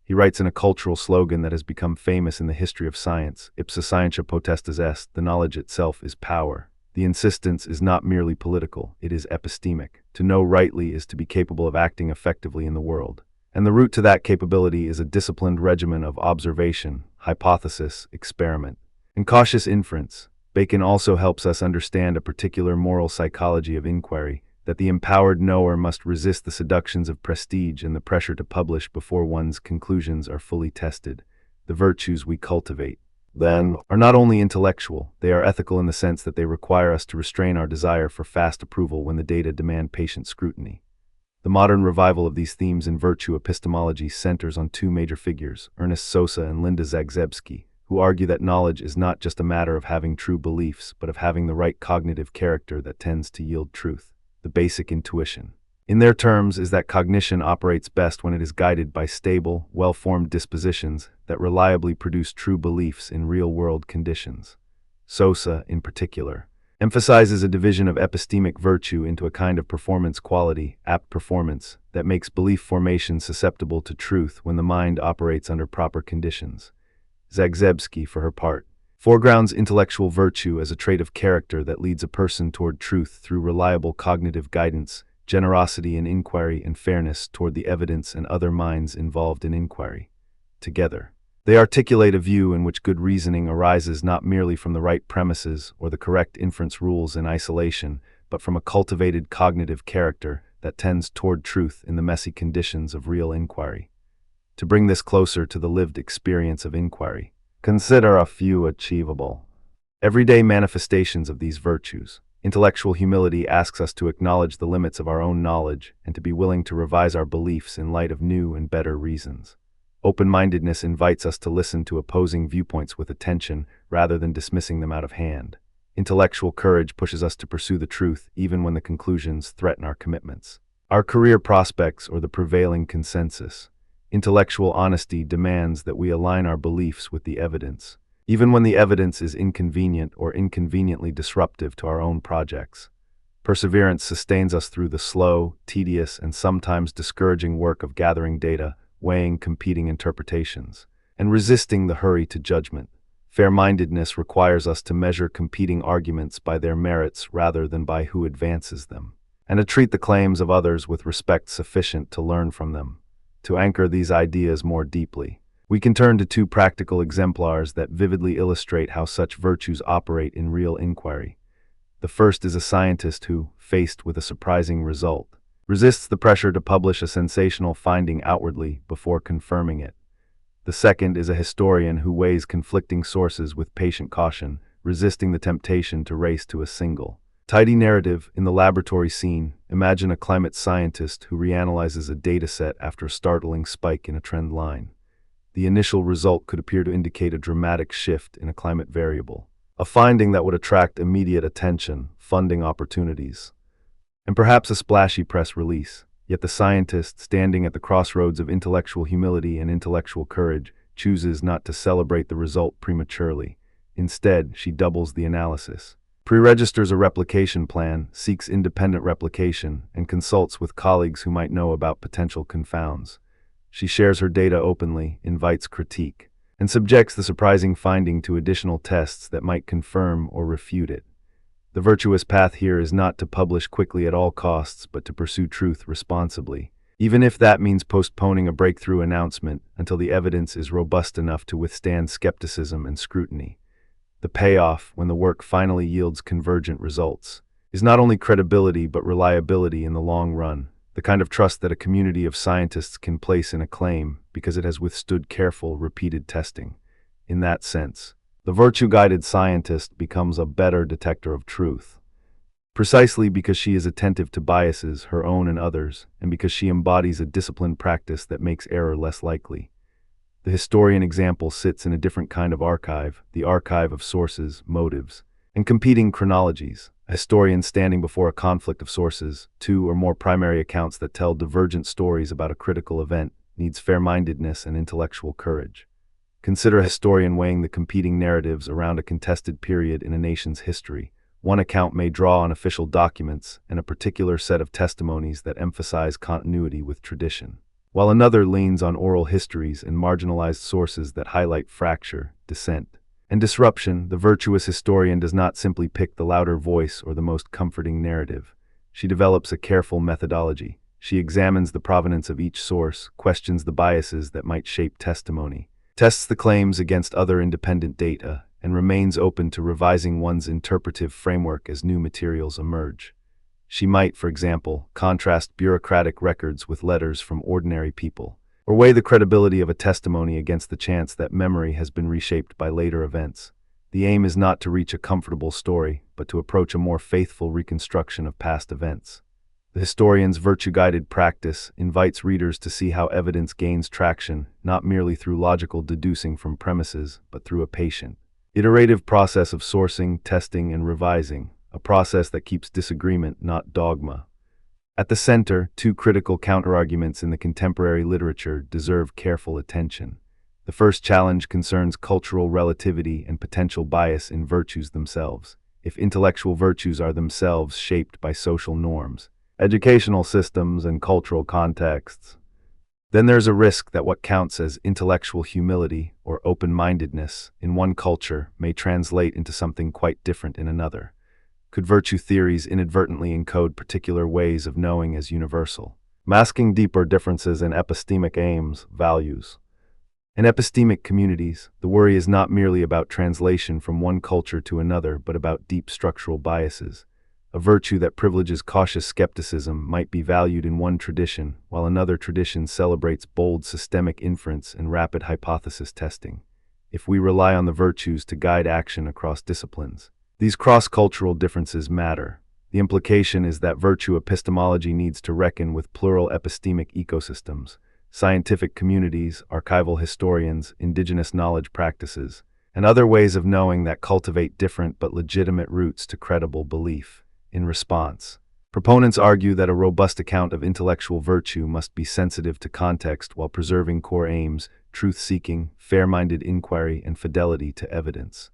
He writes in a cultural slogan that has become famous in the history of science, Ipsa scientia potestas est, the knowledge itself is power. The insistence is not merely political, it is epistemic. To know rightly is to be capable of acting effectively in the world. And the route to that capability is a disciplined regimen of observation, hypothesis, experiment, and cautious inference. Bacon also helps us understand a particular moral psychology of inquiry, that the empowered knower must resist the seductions of prestige and the pressure to publish before one's conclusions are fully tested. The virtues we cultivate, then, are not only intellectual, they are ethical in the sense that they require us to restrain our desire for fast approval when the data demand patient scrutiny. The modern revival of these themes in virtue epistemology centers on two major figures, Ernest Sosa and Linda Zagzebski, who argue that knowledge is not just a matter of having true beliefs, but of having the right cognitive character that tends to yield truth, the basic intuition. In their terms is that cognition operates best when it is guided by stable, well-formed dispositions that reliably produce true beliefs in real-world conditions. Sosa, in particular, emphasizes a division of epistemic virtue into a kind of performance quality, apt performance, that makes belief formation susceptible to truth when the mind operates under proper conditions. Zagzebski, for her part, foregrounds intellectual virtue as a trait of character that leads a person toward truth through reliable cognitive guidance, generosity in inquiry, and fairness toward the evidence and other minds involved in inquiry. Together, they articulate a view in which good reasoning arises not merely from the right premises or the correct inference rules in isolation, but from a cultivated cognitive character that tends toward truth in the messy conditions of real inquiry. To bring this closer to the lived experience of inquiry, consider a few achievable, everyday manifestations of these virtues. Intellectual humility asks us to acknowledge the limits of our own knowledge and to be willing to revise our beliefs in light of new and better reasons. Open-mindedness invites us to listen to opposing viewpoints with attention rather than dismissing them out of hand. Intellectual courage pushes us to pursue the truth even when the conclusions threaten our commitments, our career prospects, or the prevailing consensus. Intellectual honesty demands that we align our beliefs with the evidence, even when the evidence is inconvenient or inconveniently disruptive to our own projects. Perseverance sustains us through the slow, tedious, and sometimes discouraging work of gathering data, weighing competing interpretations, and resisting the hurry to judgment. Fair-mindedness requires us to measure competing arguments by their merits rather than by who advances them, and to treat the claims of others with respect sufficient to learn from them. To anchor these ideas more deeply, we can turn to two practical exemplars that vividly illustrate how such virtues operate in real inquiry. The first is a scientist who, faced with a surprising result, resists the pressure to publish a sensational finding outwardly before confirming it. The second is a historian who weighs conflicting sources with patient caution, resisting the temptation to race to a single, tidy narrative. In the laboratory scene, imagine a climate scientist who reanalyzes a dataset after a startling spike in a trend line. The initial result could appear to indicate a dramatic shift in a climate variable, a finding that would attract immediate attention, funding opportunities, and perhaps a splashy press release. Yet the scientist, standing at the crossroads of intellectual humility and intellectual courage, chooses not to celebrate the result prematurely. Instead, she doubles the analysis, pre-registers a replication plan, seeks independent replication, and consults with colleagues who might know about potential confounds. She shares her data openly, invites critique, and subjects the surprising finding to additional tests that might confirm or refute it. The virtuous path here is not to publish quickly at all costs, but to pursue truth responsibly, even if that means postponing a breakthrough announcement until the evidence is robust enough to withstand skepticism and scrutiny. The payoff, when the work finally yields convergent results, is not only credibility but reliability in the long run, the kind of trust that a community of scientists can place in a claim because it has withstood careful, repeated testing. In that sense, the virtue-guided scientist becomes a better detector of truth, precisely because she is attentive to biases, her own and others, and because she embodies a disciplined practice that makes error less likely. The historian example sits in a different kind of archive, the archive of sources, motives, and competing chronologies. A historian standing before a conflict of sources, two or more primary accounts that tell divergent stories about a critical event, needs fair-mindedness and intellectual courage. Consider a historian weighing the competing narratives around a contested period in a nation's history. One account may draw on official documents and a particular set of testimonies that emphasize continuity with tradition, while another leans on oral histories and marginalized sources that highlight fracture, dissent, and disruption. The virtuous historian does not simply pick the louder voice or the most comforting narrative. She develops a careful methodology. She examines the provenance of each source, questions the biases that might shape testimony, tests the claims against other independent data, and remains open to revising one's interpretive framework as new materials emerge. She might, for example, contrast bureaucratic records with letters from ordinary people, or weigh the credibility of a testimony against the chance that memory has been reshaped by later events. The aim is not to reach a comfortable story, but to approach a more faithful reconstruction of past events. The historian's virtue-guided practice invites readers to see how evidence gains traction, not merely through logical deducing from premises, but through a patient, iterative process of sourcing, testing, and revising, a process that keeps disagreement, not dogma. At the center, two critical counterarguments in the contemporary literature deserve careful attention. The first challenge concerns cultural relativity and potential bias in virtues themselves. If intellectual virtues are themselves shaped by social norms, educational systems, and cultural contexts, then there's a risk that what counts as intellectual humility or open-mindedness in one culture may translate into something quite different in another. Could virtue theories inadvertently encode particular ways of knowing as universal, masking deeper differences in epistemic aims, values? In epistemic communities, the worry is not merely about translation from one culture to another, but about deep structural biases. A virtue that privileges cautious skepticism might be valued in one tradition, while another tradition celebrates bold systemic inference and rapid hypothesis testing. If we rely on the virtues to guide action across disciplines, these cross-cultural differences matter. The implication is that virtue epistemology needs to reckon with plural epistemic ecosystems, scientific communities, archival historians, indigenous knowledge practices, and other ways of knowing that cultivate different but legitimate roots to credible belief. In response, proponents argue that a robust account of intellectual virtue must be sensitive to context while preserving core aims, truth-seeking, fair-minded inquiry, and fidelity to evidence.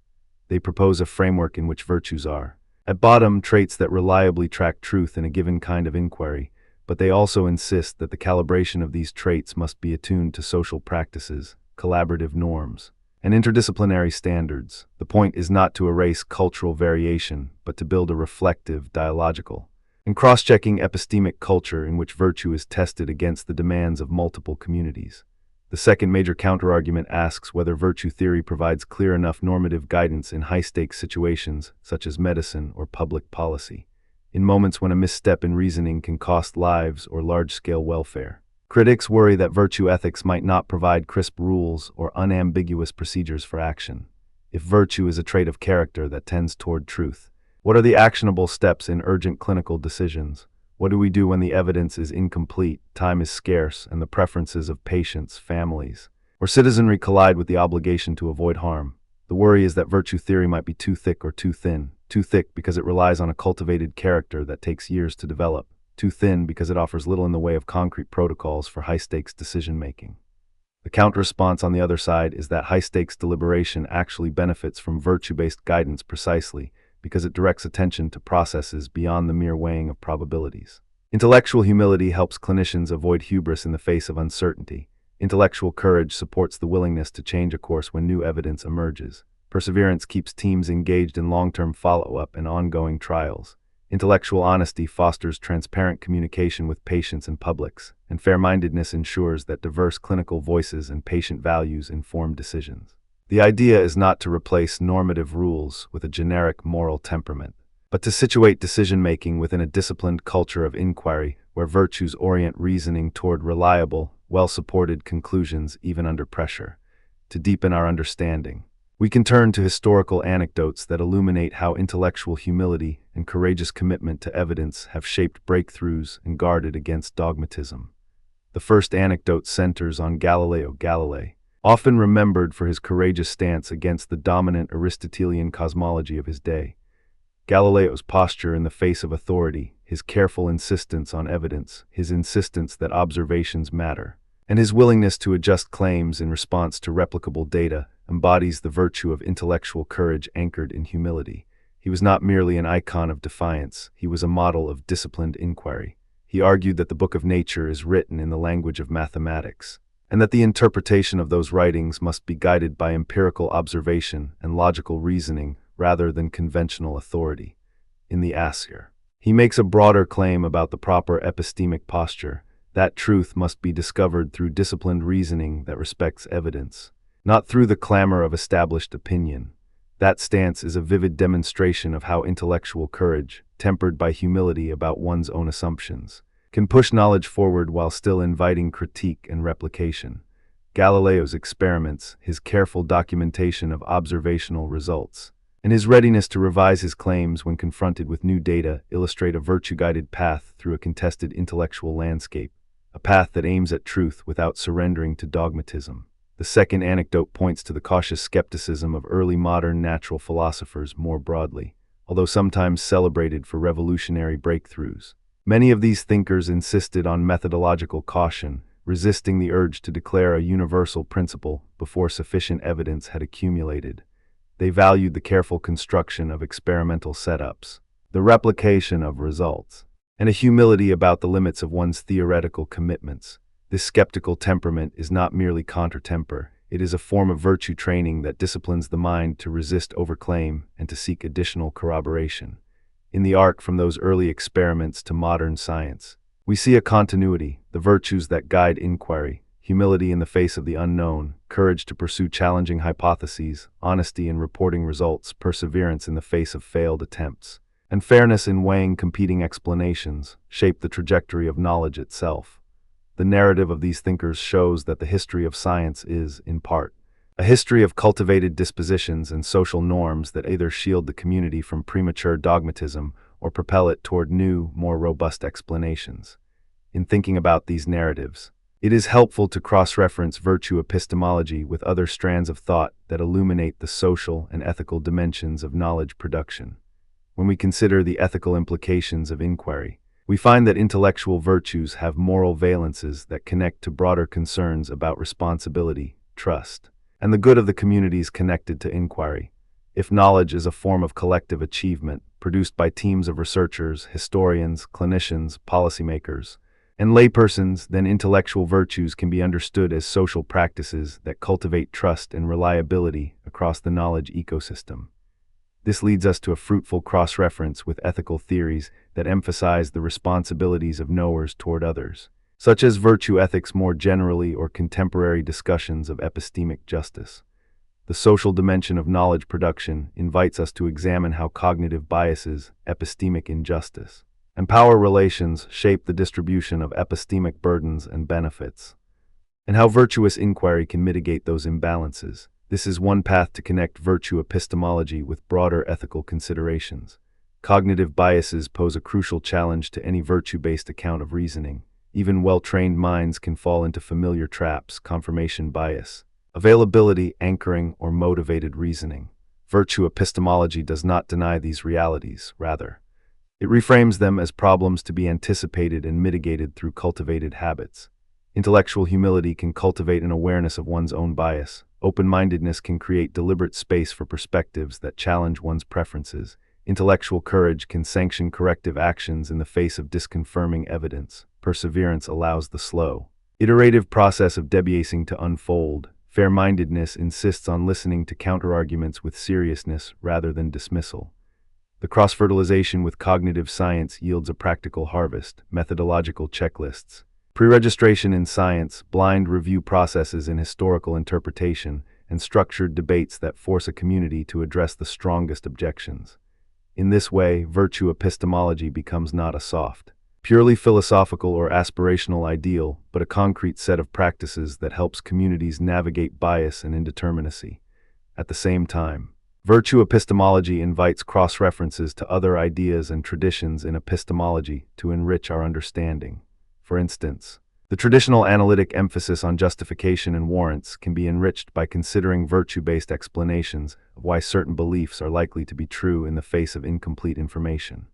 They propose a framework in which virtues are, at bottom, traits that reliably track truth in a given kind of inquiry, but they also insist that the calibration of these traits must be attuned to social practices, collaborative norms, and interdisciplinary standards. The point is not to erase cultural variation, but to build a reflective, dialogical, and cross-checking epistemic culture in which virtue is tested against the demands of multiple communities. The second major counterargument asks whether virtue theory provides clear enough normative guidance in high-stakes situations, such as medicine or public policy, in moments when a misstep in reasoning can cost lives or large-scale welfare. Critics worry that virtue ethics might not provide crisp rules or unambiguous procedures for action. If virtue is a trait of character that tends toward truth, what are the actionable steps in urgent clinical decisions? What do we do when the evidence is incomplete, time is scarce, and the preferences of patients, families, or citizenry collide with the obligation to avoid harm? The worry is that virtue theory might be too thick or too thin. Too thick because it relies on a cultivated character that takes years to develop. Too thin because it offers little in the way of concrete protocols for high-stakes decision-making. The counter-response on the other side is that high-stakes deliberation actually benefits from virtue-based guidance precisely because it directs attention to processes beyond the mere weighing of probabilities. Intellectual humility helps clinicians avoid hubris in the face of uncertainty. Intellectual courage supports the willingness to change a course when new evidence emerges. Perseverance keeps teams engaged in long-term follow-up and ongoing trials. Intellectual honesty fosters transparent communication with patients and publics, and fair-mindedness ensures that diverse clinical voices and patient values inform decisions. The idea is not to replace normative rules with a generic moral temperament, but to situate decision-making within a disciplined culture of inquiry where virtues orient reasoning toward reliable, well-supported conclusions even under pressure. To deepen our understanding, we can turn to historical anecdotes that illuminate how intellectual humility and courageous commitment to evidence have shaped breakthroughs and guarded against dogmatism. The first anecdote centers on Galileo Galilei, often remembered for his courageous stance against the dominant Aristotelian cosmology of his day. Galileo's posture in the face of authority, his careful insistence on evidence, his insistence that observations matter, and his willingness to adjust claims in response to replicable data embodies the virtue of intellectual courage anchored in humility. He was not merely an icon of defiance, he was a model of disciplined inquiry. He argued that the book of nature is written in the language of mathematics, and that the interpretation of those writings must be guided by empirical observation and logical reasoning rather than conventional authority. In the Asir, he makes a broader claim about the proper epistemic posture, that truth must be discovered through disciplined reasoning that respects evidence, not through the clamor of established opinion. That stance is a vivid demonstration of how intellectual courage, tempered by humility about one's own assumptions, can push knowledge forward while still inviting critique and replication. Galileo's experiments, his careful documentation of observational results, and his readiness to revise his claims when confronted with new data illustrate a virtue-guided path through a contested intellectual landscape, a path that aims at truth without surrendering to dogmatism. The second anecdote points to the cautious skepticism of early modern natural philosophers more broadly, although sometimes celebrated for revolutionary breakthroughs. Many of these thinkers insisted on methodological caution, resisting the urge to declare a universal principle before sufficient evidence had accumulated. They valued the careful construction of experimental setups, the replication of results, and a humility about the limits of one's theoretical commitments. This skeptical temperament is not merely counter-temper, it is a form of virtue training that disciplines the mind to resist overclaim and to seek additional corroboration. In the arc from those early experiments to modern science, we see a continuity, the virtues that guide inquiry, humility in the face of the unknown, courage to pursue challenging hypotheses, honesty in reporting results, perseverance in the face of failed attempts, and fairness in weighing competing explanations, shape the trajectory of knowledge itself. The narrative of these thinkers shows that the history of science is, in part, a history of cultivated dispositions and social norms that either shield the community from premature dogmatism or propel it toward new, more robust explanations. In thinking about these narratives, it is helpful to cross-reference virtue epistemology with other strands of thought that illuminate the social and ethical dimensions of knowledge production. When we consider the ethical implications of inquiry, we find that intellectual virtues have moral valences that connect to broader concerns about responsibility, trust, and the good of the communities connected to inquiry. If knowledge is a form of collective achievement, produced by teams of researchers, historians, clinicians, policymakers, and laypersons, then intellectual virtues can be understood as social practices that cultivate trust and reliability across the knowledge ecosystem. This leads us to a fruitful cross-reference with ethical theories that emphasize the responsibilities of knowers toward others, such as virtue ethics more generally or contemporary discussions of epistemic justice. The social dimension of knowledge production invites us to examine how cognitive biases, epistemic injustice, and power relations shape the distribution of epistemic burdens and benefits, and how virtuous inquiry can mitigate those imbalances. This is one path to connect virtue epistemology with broader ethical considerations. Cognitive biases pose a crucial challenge to any virtue-based account of reasoning. Even well-trained minds can fall into familiar traps: confirmation bias, availability, anchoring, or motivated reasoning. Virtue epistemology does not deny these realities, rather, it reframes them as problems to be anticipated and mitigated through cultivated habits. Intellectual humility can cultivate an awareness of one's own bias. Open-mindedness can create deliberate space for perspectives that challenge one's preferences. Intellectual courage can sanction corrective actions in the face of disconfirming evidence. Perseverance allows the slow, iterative process of debiasing to unfold. Fair-mindedness insists on listening to counterarguments with seriousness rather than dismissal. The cross-fertilization with cognitive science yields a practical harvest: methodological checklists, pre-registration in science, blind review processes in historical interpretation, and structured debates that force a community to address the strongest objections. In this way, virtue epistemology becomes not a soft, purely philosophical or aspirational ideal, but a concrete set of practices that helps communities navigate bias and indeterminacy. At the same time, virtue epistemology invites cross-references to other ideas and traditions in epistemology to enrich our understanding. For instance, The traditional analytic emphasis on justification and warrants can be enriched by considering virtue-based explanations of why certain beliefs are likely to be true in the face of incomplete information.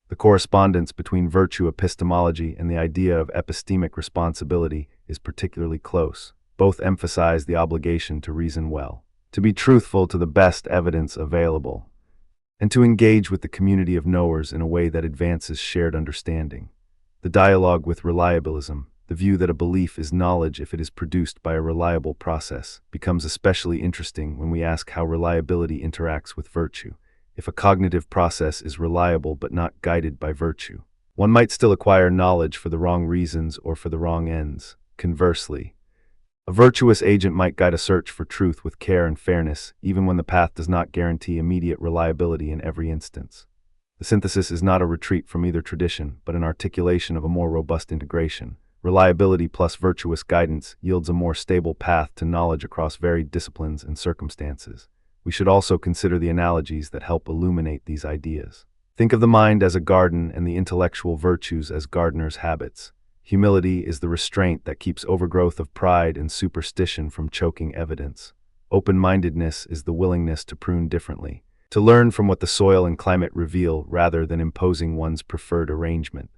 The correspondence between virtue epistemology and the idea of epistemic responsibility is particularly close. Both emphasize the obligation to reason well, to be truthful to the best evidence available, and to engage with the community of knowers in a way that advances shared understanding. The dialogue with reliabilism, the view that a belief is knowledge if it is produced by a reliable process, becomes especially interesting when we ask how reliability interacts with virtue. If a cognitive process is reliable but not guided by virtue, one might still acquire knowledge for the wrong reasons or for the wrong ends. Conversely, a virtuous agent might guide a search for truth with care and fairness, even when the path does not guarantee immediate reliability in every instance. The synthesis is not a retreat from either tradition, but an articulation of a more robust integration. Reliability plus virtuous guidance yields a more stable path to knowledge across varied disciplines and circumstances. We should also consider the analogies that help illuminate these ideas. Think of the mind as a garden and the intellectual virtues as gardeners' habits. Humility is the restraint that keeps overgrowth of pride and superstition from choking evidence. Open-mindedness is the willingness to prune differently, to learn from what the soil and climate reveal rather than imposing one's preferred arrangement.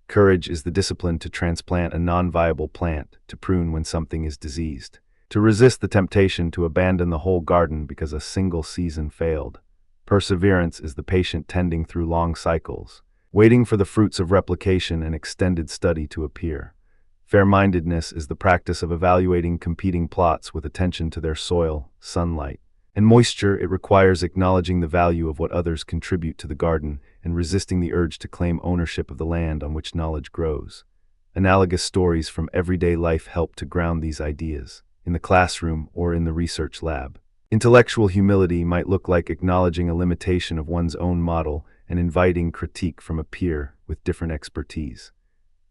Courage is the discipline to transplant a non-viable plant, to prune when something is diseased, to resist the temptation to abandon the whole garden because a single season failed. Perseverance is the patient tending through long cycles, waiting for the fruits of replication and extended study to appear. Fair-mindedness is the practice of evaluating competing plots with attention to their soil, sunlight, and moisture. It requires acknowledging the value of what others contribute to the garden and resisting the urge to claim ownership of the land on which knowledge grows. Analogous stories from everyday life help to ground these ideas, in the classroom or in the research lab. Intellectual humility might look like acknowledging a limitation of one's own model and inviting critique from a peer with different expertise.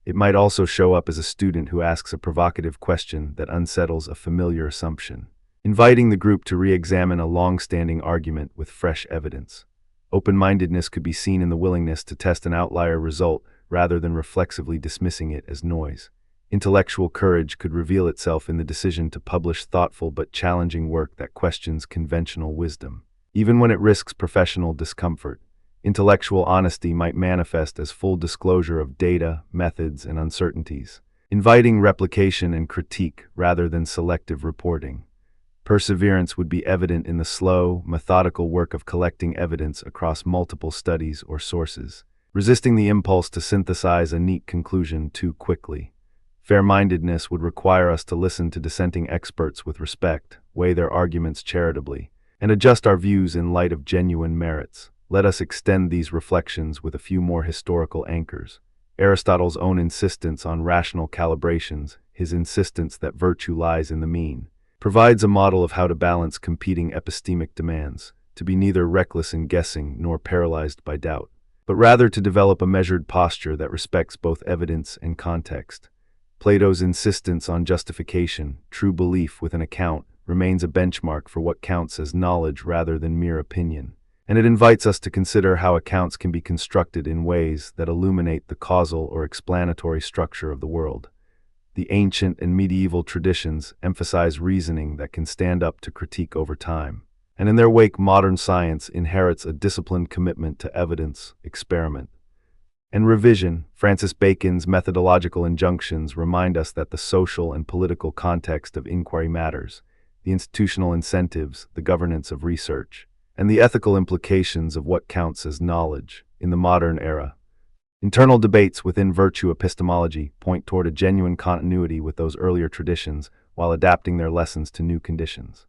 It might also show up as a student who asks a provocative question that unsettles a familiar assumption, inviting the group to re-examine a long-standing argument with fresh evidence. Open-mindedness could be seen in the willingness to test an outlier result rather than reflexively dismissing it as noise. Intellectual courage could reveal itself in the decision to publish thoughtful but challenging work that questions conventional wisdom. Even when it risks professional discomfort, intellectual honesty might manifest as full disclosure of data, methods, and uncertainties, inviting replication and critique rather than selective reporting. Perseverance would be evident in the slow, methodical work of collecting evidence across multiple studies or sources, resisting the impulse to synthesize a neat conclusion too quickly. Fair-mindedness would require us to listen to dissenting experts with respect, weigh their arguments charitably, and adjust our views in light of genuine merits. Let us extend these reflections with a few more historical anchors. Aristotle's own insistence on rational calibrations, his insistence that virtue lies in the mean, provides a model of how to balance competing epistemic demands, to be neither reckless in guessing nor paralyzed by doubt, but rather to develop a measured posture that respects both evidence and context. Plato's insistence on justification, true belief with an account, remains a benchmark for what counts as knowledge rather than mere opinion, and it invites us to consider how accounts can be constructed in ways that illuminate the causal or explanatory structure of the world. The ancient and medieval traditions emphasize reasoning that can stand up to critique over time, and in their wake modern science inherits a disciplined commitment to evidence, experiment, and revision. Francis Bacon's methodological injunctions remind us that the social and political context of inquiry matters, the institutional incentives, the governance of research, and the ethical implications of what counts as knowledge in the modern era. Internal debates within virtue epistemology point toward a genuine continuity with those earlier traditions while adapting their lessons to new conditions.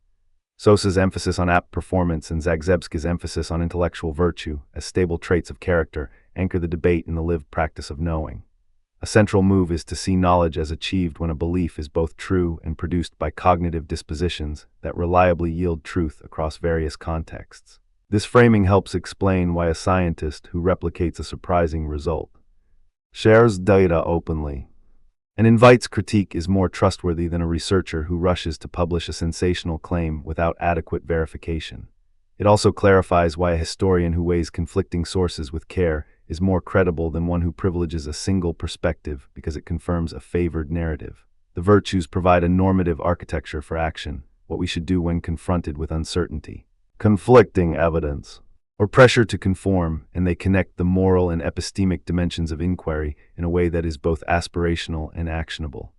Sosa's emphasis on apt performance and Zagzebski's emphasis on intellectual virtue as stable traits of character anchor the debate in the lived practice of knowing. A central move is to see knowledge as achieved when a belief is both true and produced by cognitive dispositions that reliably yield truth across various contexts. This framing helps explain why a scientist who replicates a surprising result, shares data openly, and invites critique is more trustworthy than a researcher who rushes to publish a sensational claim without adequate verification. It also clarifies why a historian who weighs conflicting sources with care is more credible than one who privileges a single perspective because it confirms a favored narrative. The virtues provide a normative architecture for action, what we should do when confronted with uncertainty, conflicting evidence, or pressure to conform, and they connect the moral and epistemic dimensions of inquiry in a way that is both aspirational and actionable.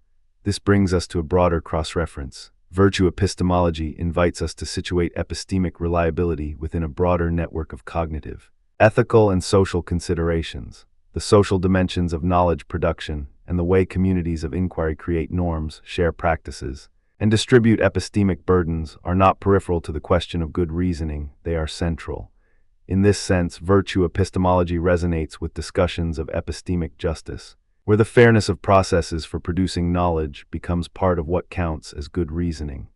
This brings us to a broader cross-reference. Virtue epistemology invites us to situate epistemic reliability within a broader network of cognitive, ethical, and social considerations. The social dimensions of knowledge production and the way communities of inquiry create norms, share practices, and distribute epistemic burdens are not peripheral to the question of good reasoning, they are central. In this sense, virtue epistemology resonates with discussions of epistemic justice, where the fairness of processes for producing knowledge becomes part of what counts as good reasoning.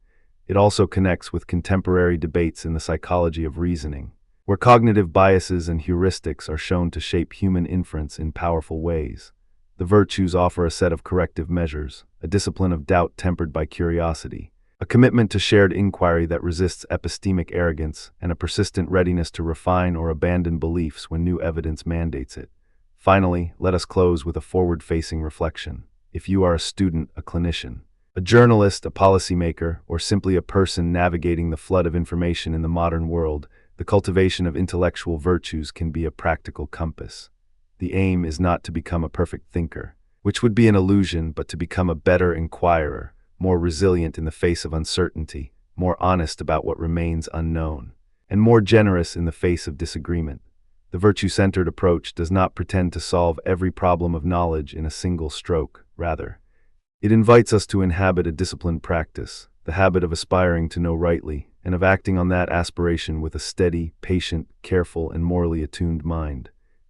It also connects with contemporary debates in the psychology of reasoning, where cognitive biases and heuristics are shown to shape human inference in powerful ways. The virtues offer a set of corrective measures, a discipline of doubt tempered by curiosity, a commitment to shared inquiry that resists epistemic arrogance, and a persistent readiness to refine or abandon beliefs when new evidence mandates it. Finally, let us close with a forward-facing reflection. If you are a student, a clinician, a journalist, a policymaker, or simply a person navigating the flood of information in the modern world, the cultivation of intellectual virtues can be a practical compass. The aim is not to become a perfect thinker, which would be an illusion, but to become a better inquirer, more resilient in the face of uncertainty, more honest about what remains unknown, and more generous in the face of disagreement. The virtue-centered approach does not pretend to solve every problem of knowledge in a single stroke. Rather, it invites us to inhabit a disciplined practice, the habit of aspiring to know rightly, and of acting on that aspiration with a steady, patient, careful, and morally attuned mind.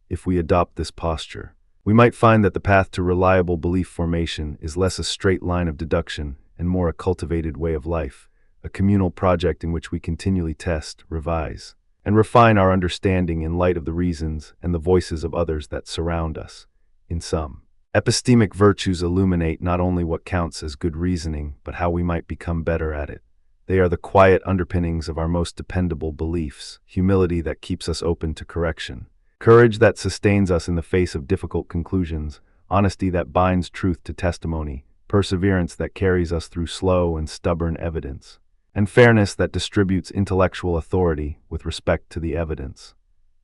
If we adopt this posture, we might find that the path to reliable belief formation is less a straight line of deduction and more a cultivated way of life, a communal project in which we continually test, revise, and refine our understanding in light of the reasons and the voices of others that surround us. In sum, epistemic virtues illuminate not only what counts as good reasoning, but how we might become better at it. They are the quiet underpinnings of our most dependable beliefs, humility that keeps us open to correction, courage that sustains us in the face of difficult conclusions, honesty that binds truth to testimony, perseverance that carries us through slow and stubborn evidence, and fairness that distributes intellectual authority with respect to the evidence.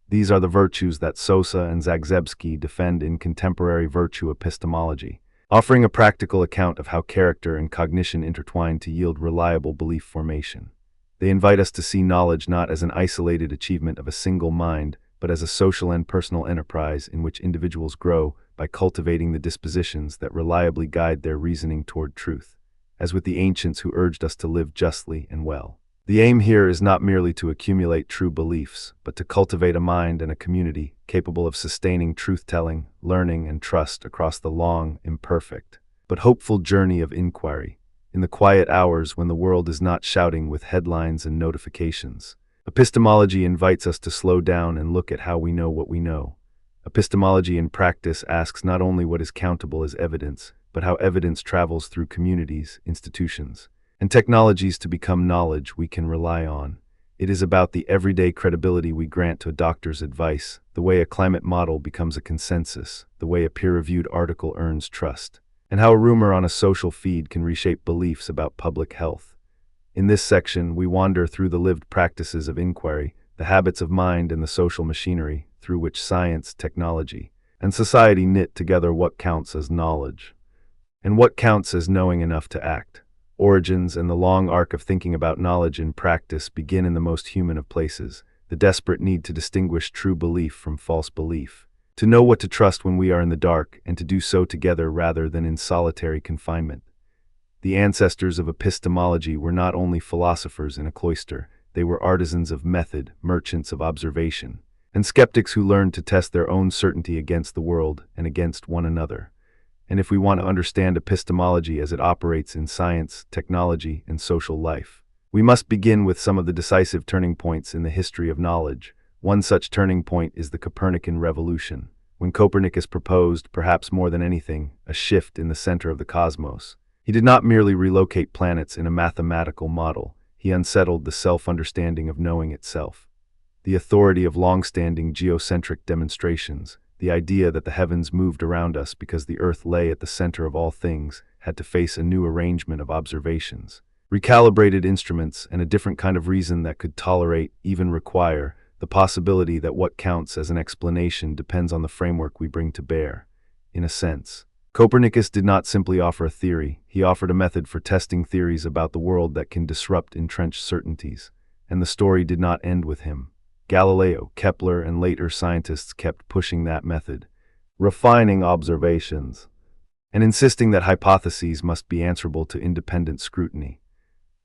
These are the virtues that Sosa and Zagzebski defend in contemporary virtue epistemology, offering a practical account of how character and cognition intertwine to yield reliable belief formation. They invite us to see knowledge not as an isolated achievement of a single mind, but as a social and personal enterprise in which individuals grow by cultivating the dispositions that reliably guide their reasoning toward truth, as with the ancients who urged us to live justly and well. The aim here is not merely to accumulate true beliefs, but to cultivate a mind and a community capable of sustaining truth-telling, learning, and trust across the long, imperfect, but hopeful journey of inquiry, in the quiet hours when the world is not shouting with headlines and notifications. Epistemology invites us to slow down and look at how we know what we know. Epistemology in practice asks not only what is countable as evidence, but how evidence travels through communities, institutions, and technologies to become knowledge we can rely on. It is about the everyday credibility we grant to a doctor's advice, the way a climate model becomes a consensus, the way a peer-reviewed article earns trust, and how a rumor on a social feed can reshape beliefs about public health. In this section, we wander through the lived practices of inquiry, the habits of mind and the social machinery through which science, technology, and society knit together what counts as knowledge, and what counts as knowing enough to act. Origins and the long arc of thinking about knowledge in practice begin in the most human of places, the desperate need to distinguish true belief from false belief, to know what to trust when we are in the dark, and to do so together rather than in solitary confinement. The ancestors of epistemology were not only philosophers in a cloister, they were artisans of method, merchants of observation, and skeptics who learned to test their own certainty against the world and against one another. And if we want to understand epistemology as it operates in science, technology, and social life, we must begin with some of the decisive turning points in the history of knowledge. One such turning point is the Copernican revolution, when Copernicus proposed, perhaps more than anything, a shift in the center of the cosmos. He did not merely relocate planets in a mathematical model, he unsettled the self-understanding of knowing itself. The authority of long-standing geocentric demonstrations, the idea that the heavens moved around us because the earth lay at the center of all things, had to face a new arrangement of observations, recalibrated instruments, and a different kind of reason that could tolerate, even require, the possibility that what counts as an explanation depends on the framework we bring to bear. In a sense, Copernicus did not simply offer a theory, he offered a method for testing theories about the world that can disrupt entrenched certainties. And the story did not end with him. Galileo, Kepler, and later scientists kept pushing that method, refining observations, and insisting that hypotheses must be answerable to independent scrutiny.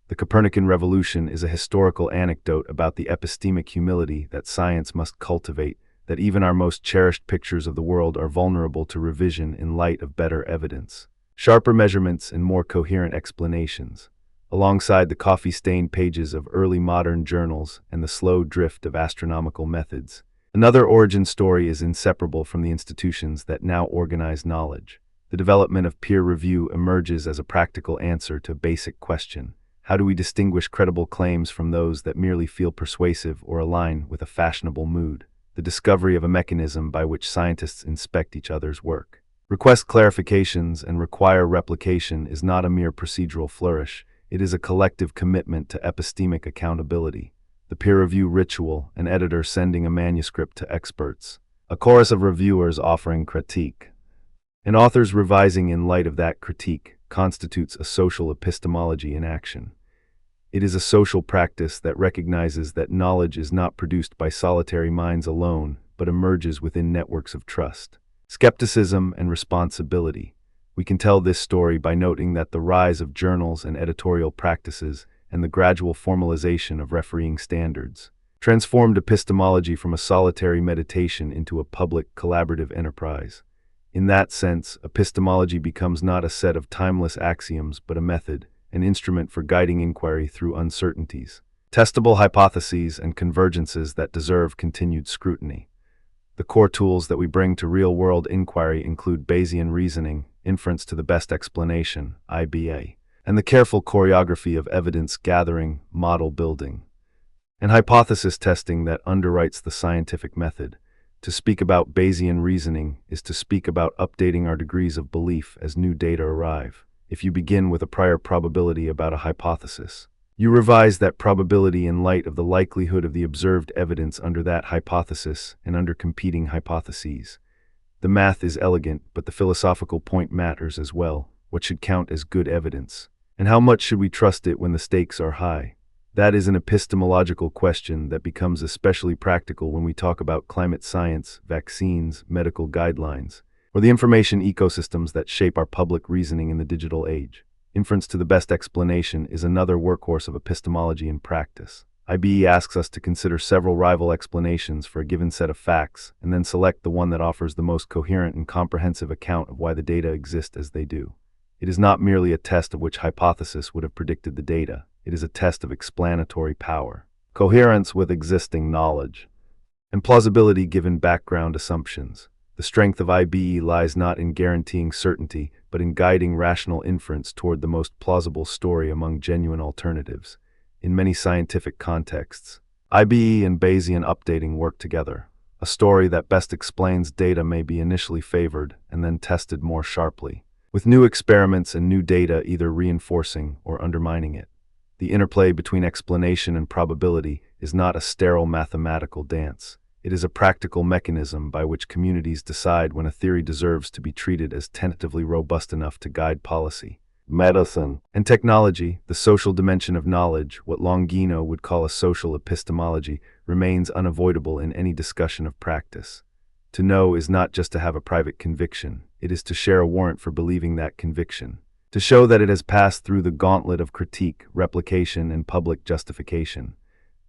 The Copernican revolution is a historical anecdote about the epistemic humility that science must cultivate, that even our most cherished pictures of the world are vulnerable to revision in light of better evidence, sharper measurements, and more coherent explanations. Alongside the coffee-stained pages of early modern journals and the slow drift of astronomical methods, another origin story is inseparable from the institutions that now organize knowledge. The development of peer review emerges as a practical answer to a basic question: how do we distinguish credible claims from those that merely feel persuasive or align with a fashionable mood? The discovery of a mechanism by which scientists inspect each other's work, request clarifications, and require replication is not a mere procedural flourish. It is a collective commitment to epistemic accountability. The peer review ritual, an editor sending a manuscript to experts, a chorus of reviewers offering critique, and authors revising in light of that critique, constitutes a social epistemology in action. It is a social practice that recognizes that knowledge is not produced by solitary minds alone, but emerges within networks of trust, skepticism, and responsibility. We can tell this story by noting that the rise of journals and editorial practices and the gradual formalization of refereeing standards transformed epistemology from a solitary meditation into a public, collaborative enterprise. In that sense, epistemology becomes not a set of timeless axioms but a method, an instrument for guiding inquiry through uncertainties, testable hypotheses, and convergences that deserve continued scrutiny. The core tools that we bring to real-world inquiry include Bayesian reasoning, inference to the best explanation, IBA, and the careful choreography of evidence gathering, model building, and hypothesis testing that underwrites the scientific method. To speak about Bayesian reasoning is to speak about updating our degrees of belief as new data arrive. If you begin with a prior probability about a hypothesis, you revise that probability in light of the likelihood of the observed evidence under that hypothesis and under competing hypotheses. The math is elegant, but the philosophical point matters as well. What should count as good evidence? And how much should we trust it when the stakes are high? That is an epistemological question that becomes especially practical when we talk about climate science, vaccines, medical guidelines, or the information ecosystems that shape our public reasoning in the digital age. Inference to the best explanation is another workhorse of epistemology in practice. IBE asks us to consider several rival explanations for a given set of facts, and then select the one that offers the most coherent and comprehensive account of why the data exist as they do. It is not merely a test of which hypothesis would have predicted the data. It is a test of explanatory power, coherence with existing knowledge, and plausibility given background assumptions. The strength of IBE lies not in guaranteeing certainty, but in guiding rational inference toward the most plausible story among genuine alternatives. In many scientific contexts, IBE and Bayesian updating work together. A story that best explains data may be initially favored and then tested more sharply, with new experiments and new data either reinforcing or undermining it. The interplay between explanation and probability is not a sterile mathematical dance. It is a practical mechanism by which communities decide when a theory deserves to be treated as tentatively robust enough to guide policy. Medicine and technology, the social dimension of knowledge, what Longino would call a social epistemology, remains unavoidable in any discussion of practice. To know is not just to have a private conviction, it is to share a warrant for believing that conviction, to show that it has passed through the gauntlet of critique, replication, and public justification.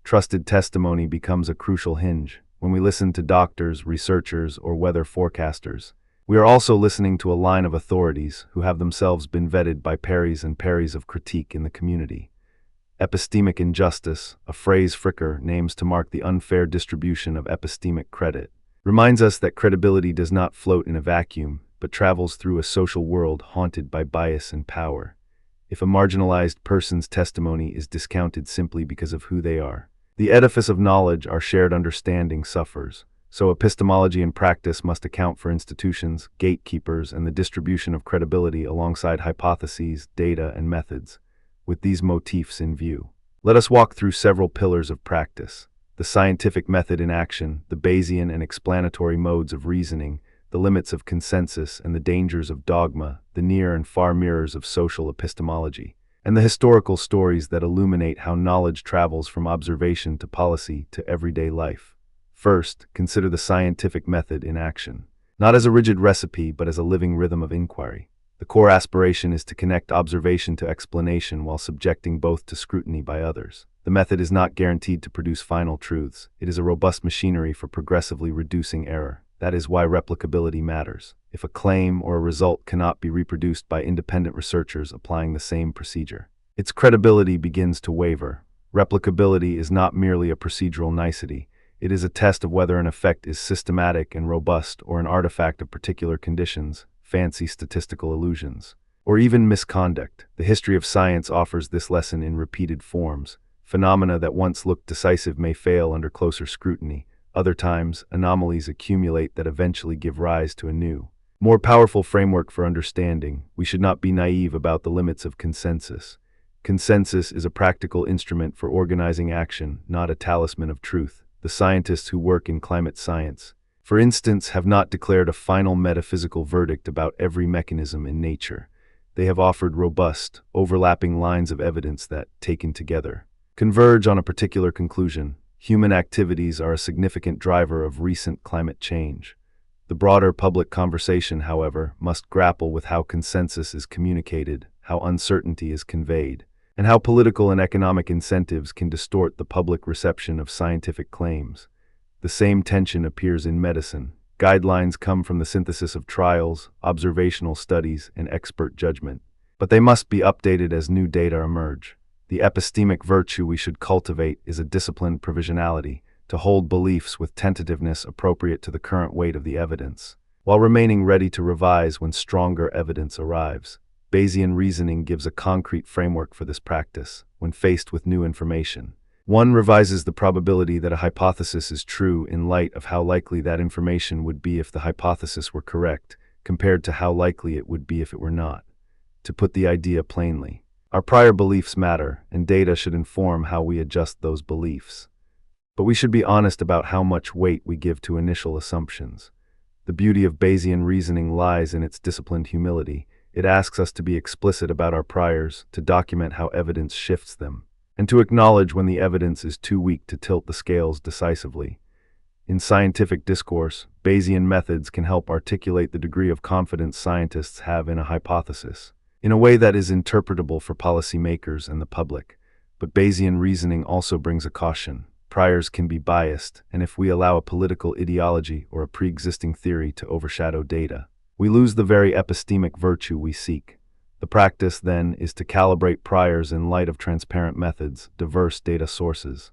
Trusted testimony becomes a crucial hinge. When we listen to doctors, researchers, or weather forecasters, we are also listening to a line of authorities who have themselves been vetted by pares and pares of critique in the community. Epistemic injustice, a phrase Fricker names to mark the unfair distribution of epistemic credit, reminds us that credibility does not float in a vacuum, but travels through a social world haunted by bias and power. If a marginalized person's testimony is discounted simply because of who they are, the edifice of knowledge, our shared understanding, suffers. So epistemology and practice must account for institutions, gatekeepers, and the distribution of credibility alongside hypotheses, data, and methods. With these motifs in view, let us walk through several pillars of practice: the scientific method in action, the Bayesian and explanatory modes of reasoning, the limits of consensus and the dangers of dogma, the near and far mirrors of social epistemology, and the historical stories that illuminate how knowledge travels from observation to policy to everyday life. First, consider the scientific method in action. Not as a rigid recipe, but as a living rhythm of inquiry. The core aspiration is to connect observation to explanation while subjecting both to scrutiny by others. The method is not guaranteed to produce final truths. It is a robust machinery for progressively reducing error. That is why replicability matters. If a claim or a result cannot be reproduced by independent researchers applying the same procedure, its credibility begins to waver. Replicability is not merely a procedural nicety. It is a test of whether an effect is systematic and robust or an artifact of particular conditions, fancy statistical illusions, or even misconduct. The history of science offers this lesson in repeated forms. Phenomena that once looked decisive may fail under closer scrutiny. Other times, anomalies accumulate that eventually give rise to a new, more powerful framework for understanding. We should not be naive about the limits of consensus. Consensus is a practical instrument for organizing action, not a talisman of truth. The scientists who work in climate science, for instance, have not declared a final metaphysical verdict about every mechanism in nature. They have offered robust, overlapping lines of evidence that, taken together, converge on a particular conclusion. Human activities are a significant driver of recent climate change. The broader public conversation, however, must grapple with how consensus is communicated, how uncertainty is conveyed, and how political and economic incentives can distort the public reception of scientific claims. The same tension appears in medicine. Guidelines come from the synthesis of trials, observational studies, and expert judgment, but they must be updated as new data emerge. The epistemic virtue we should cultivate is a disciplined provisionality, to hold beliefs with tentativeness appropriate to the current weight of the evidence, while remaining ready to revise when stronger evidence arrives. Bayesian reasoning gives a concrete framework for this practice. When faced with new information, one revises the probability that a hypothesis is true in light of how likely that information would be if the hypothesis were correct, compared to how likely it would be if it were not. To put the idea plainly, our prior beliefs matter, and data should inform how we adjust those beliefs. But we should be honest about how much weight we give to initial assumptions. The beauty of Bayesian reasoning lies in its disciplined humility. It asks us to be explicit about our priors, to document how evidence shifts them, and to acknowledge when the evidence is too weak to tilt the scales decisively. In scientific discourse, Bayesian methods can help articulate the degree of confidence scientists have in a hypothesis, in a way that is interpretable for policymakers and the public. But Bayesian reasoning also brings a caution. Priors can be biased, and if we allow a political ideology or a pre-existing theory to overshadow data, we lose the very epistemic virtue we seek. The practice, then, is to calibrate priors in light of transparent methods, diverse data sources,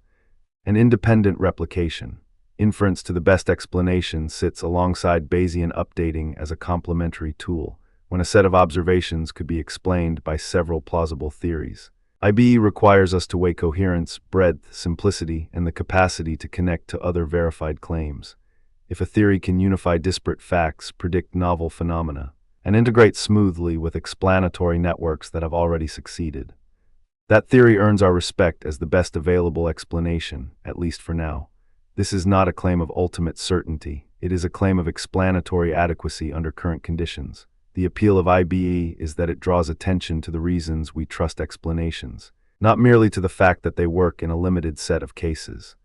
and independent replication. Inference to the best explanation sits alongside Bayesian updating as a complementary tool, when a set of observations could be explained by several plausible theories. IBE requires us to weigh coherence, breadth, simplicity, and the capacity to connect to other verified claims. If a theory can unify disparate facts, predict novel phenomena, and integrate smoothly with explanatory networks that have already succeeded, that theory earns our respect as the best available explanation, at least for now. This is not a claim of ultimate certainty. It is a claim of explanatory adequacy under current conditions. The appeal of IBE is that it draws attention to the reasons we trust explanations, not merely to the fact that they work in a limited set of cases.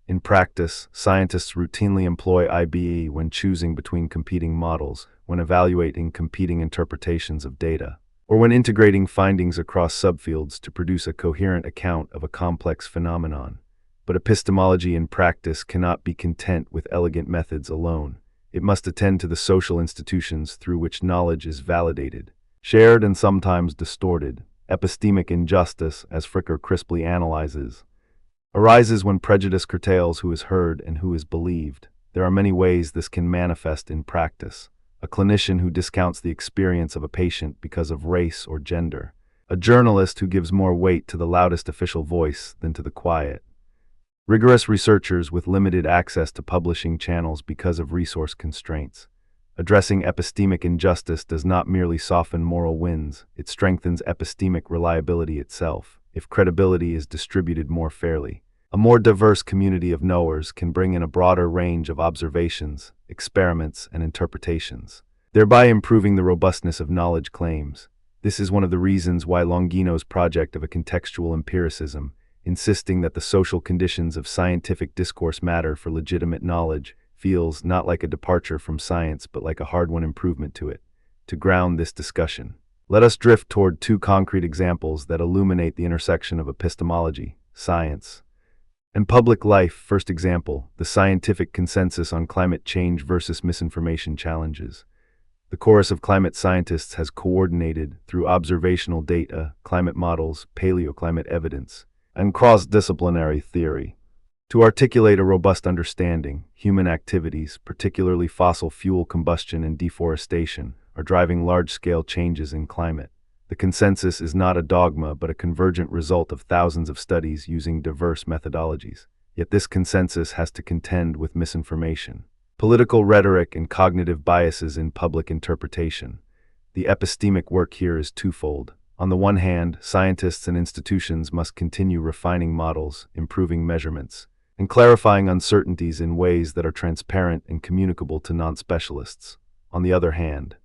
In practice, scientists routinely employ IBE when choosing between competing models, when evaluating competing interpretations of data, or when integrating findings across subfields to produce a coherent account of a complex phenomenon. But epistemology in practice cannot be content with elegant methods alone. It must attend to the social institutions through which knowledge is validated, shared and sometimes distorted. Epistemic injustice, as Fricker crisply analyzes, arises when prejudice curtails who is heard and who is believed. There are many ways this can manifest in practice. A clinician who discounts the experience of a patient because of race or gender. A journalist who gives more weight to the loudest official voice than to the quiet. Rigorous researchers with limited access to publishing channels because of resource constraints. Addressing epistemic injustice does not merely soften moral winds, it strengthens epistemic reliability itself, if credibility is distributed more fairly. A more diverse community of knowers can bring in a broader range of observations, experiments, and interpretations, thereby improving the robustness of knowledge claims. This is one of the reasons why Longino's project of a contextual empiricism, insisting that the social conditions of scientific discourse matter for legitimate knowledge, feels not like a departure from science but like a hard-won improvement to it. To ground this discussion, let us drift toward two concrete examples that illuminate the intersection of epistemology, science, and public life. First example, the scientific consensus on climate change versus misinformation challenges. The chorus of climate scientists has coordinated, through observational data, climate models, paleoclimate evidence, and cross-disciplinary theory, to articulate a robust understanding. Human activities, particularly fossil fuel combustion and deforestation, are driving large-scale changes in climate. The consensus is not a dogma but a convergent result of thousands of studies using diverse methodologies. Yet this consensus has to contend with misinformation, political rhetoric, and cognitive biases in public interpretation. The epistemic work here is twofold. On the one hand, scientists and institutions must continue refining models, improving measurements, and clarifying uncertainties in ways that are transparent and communicable to non-specialists. On the other hand,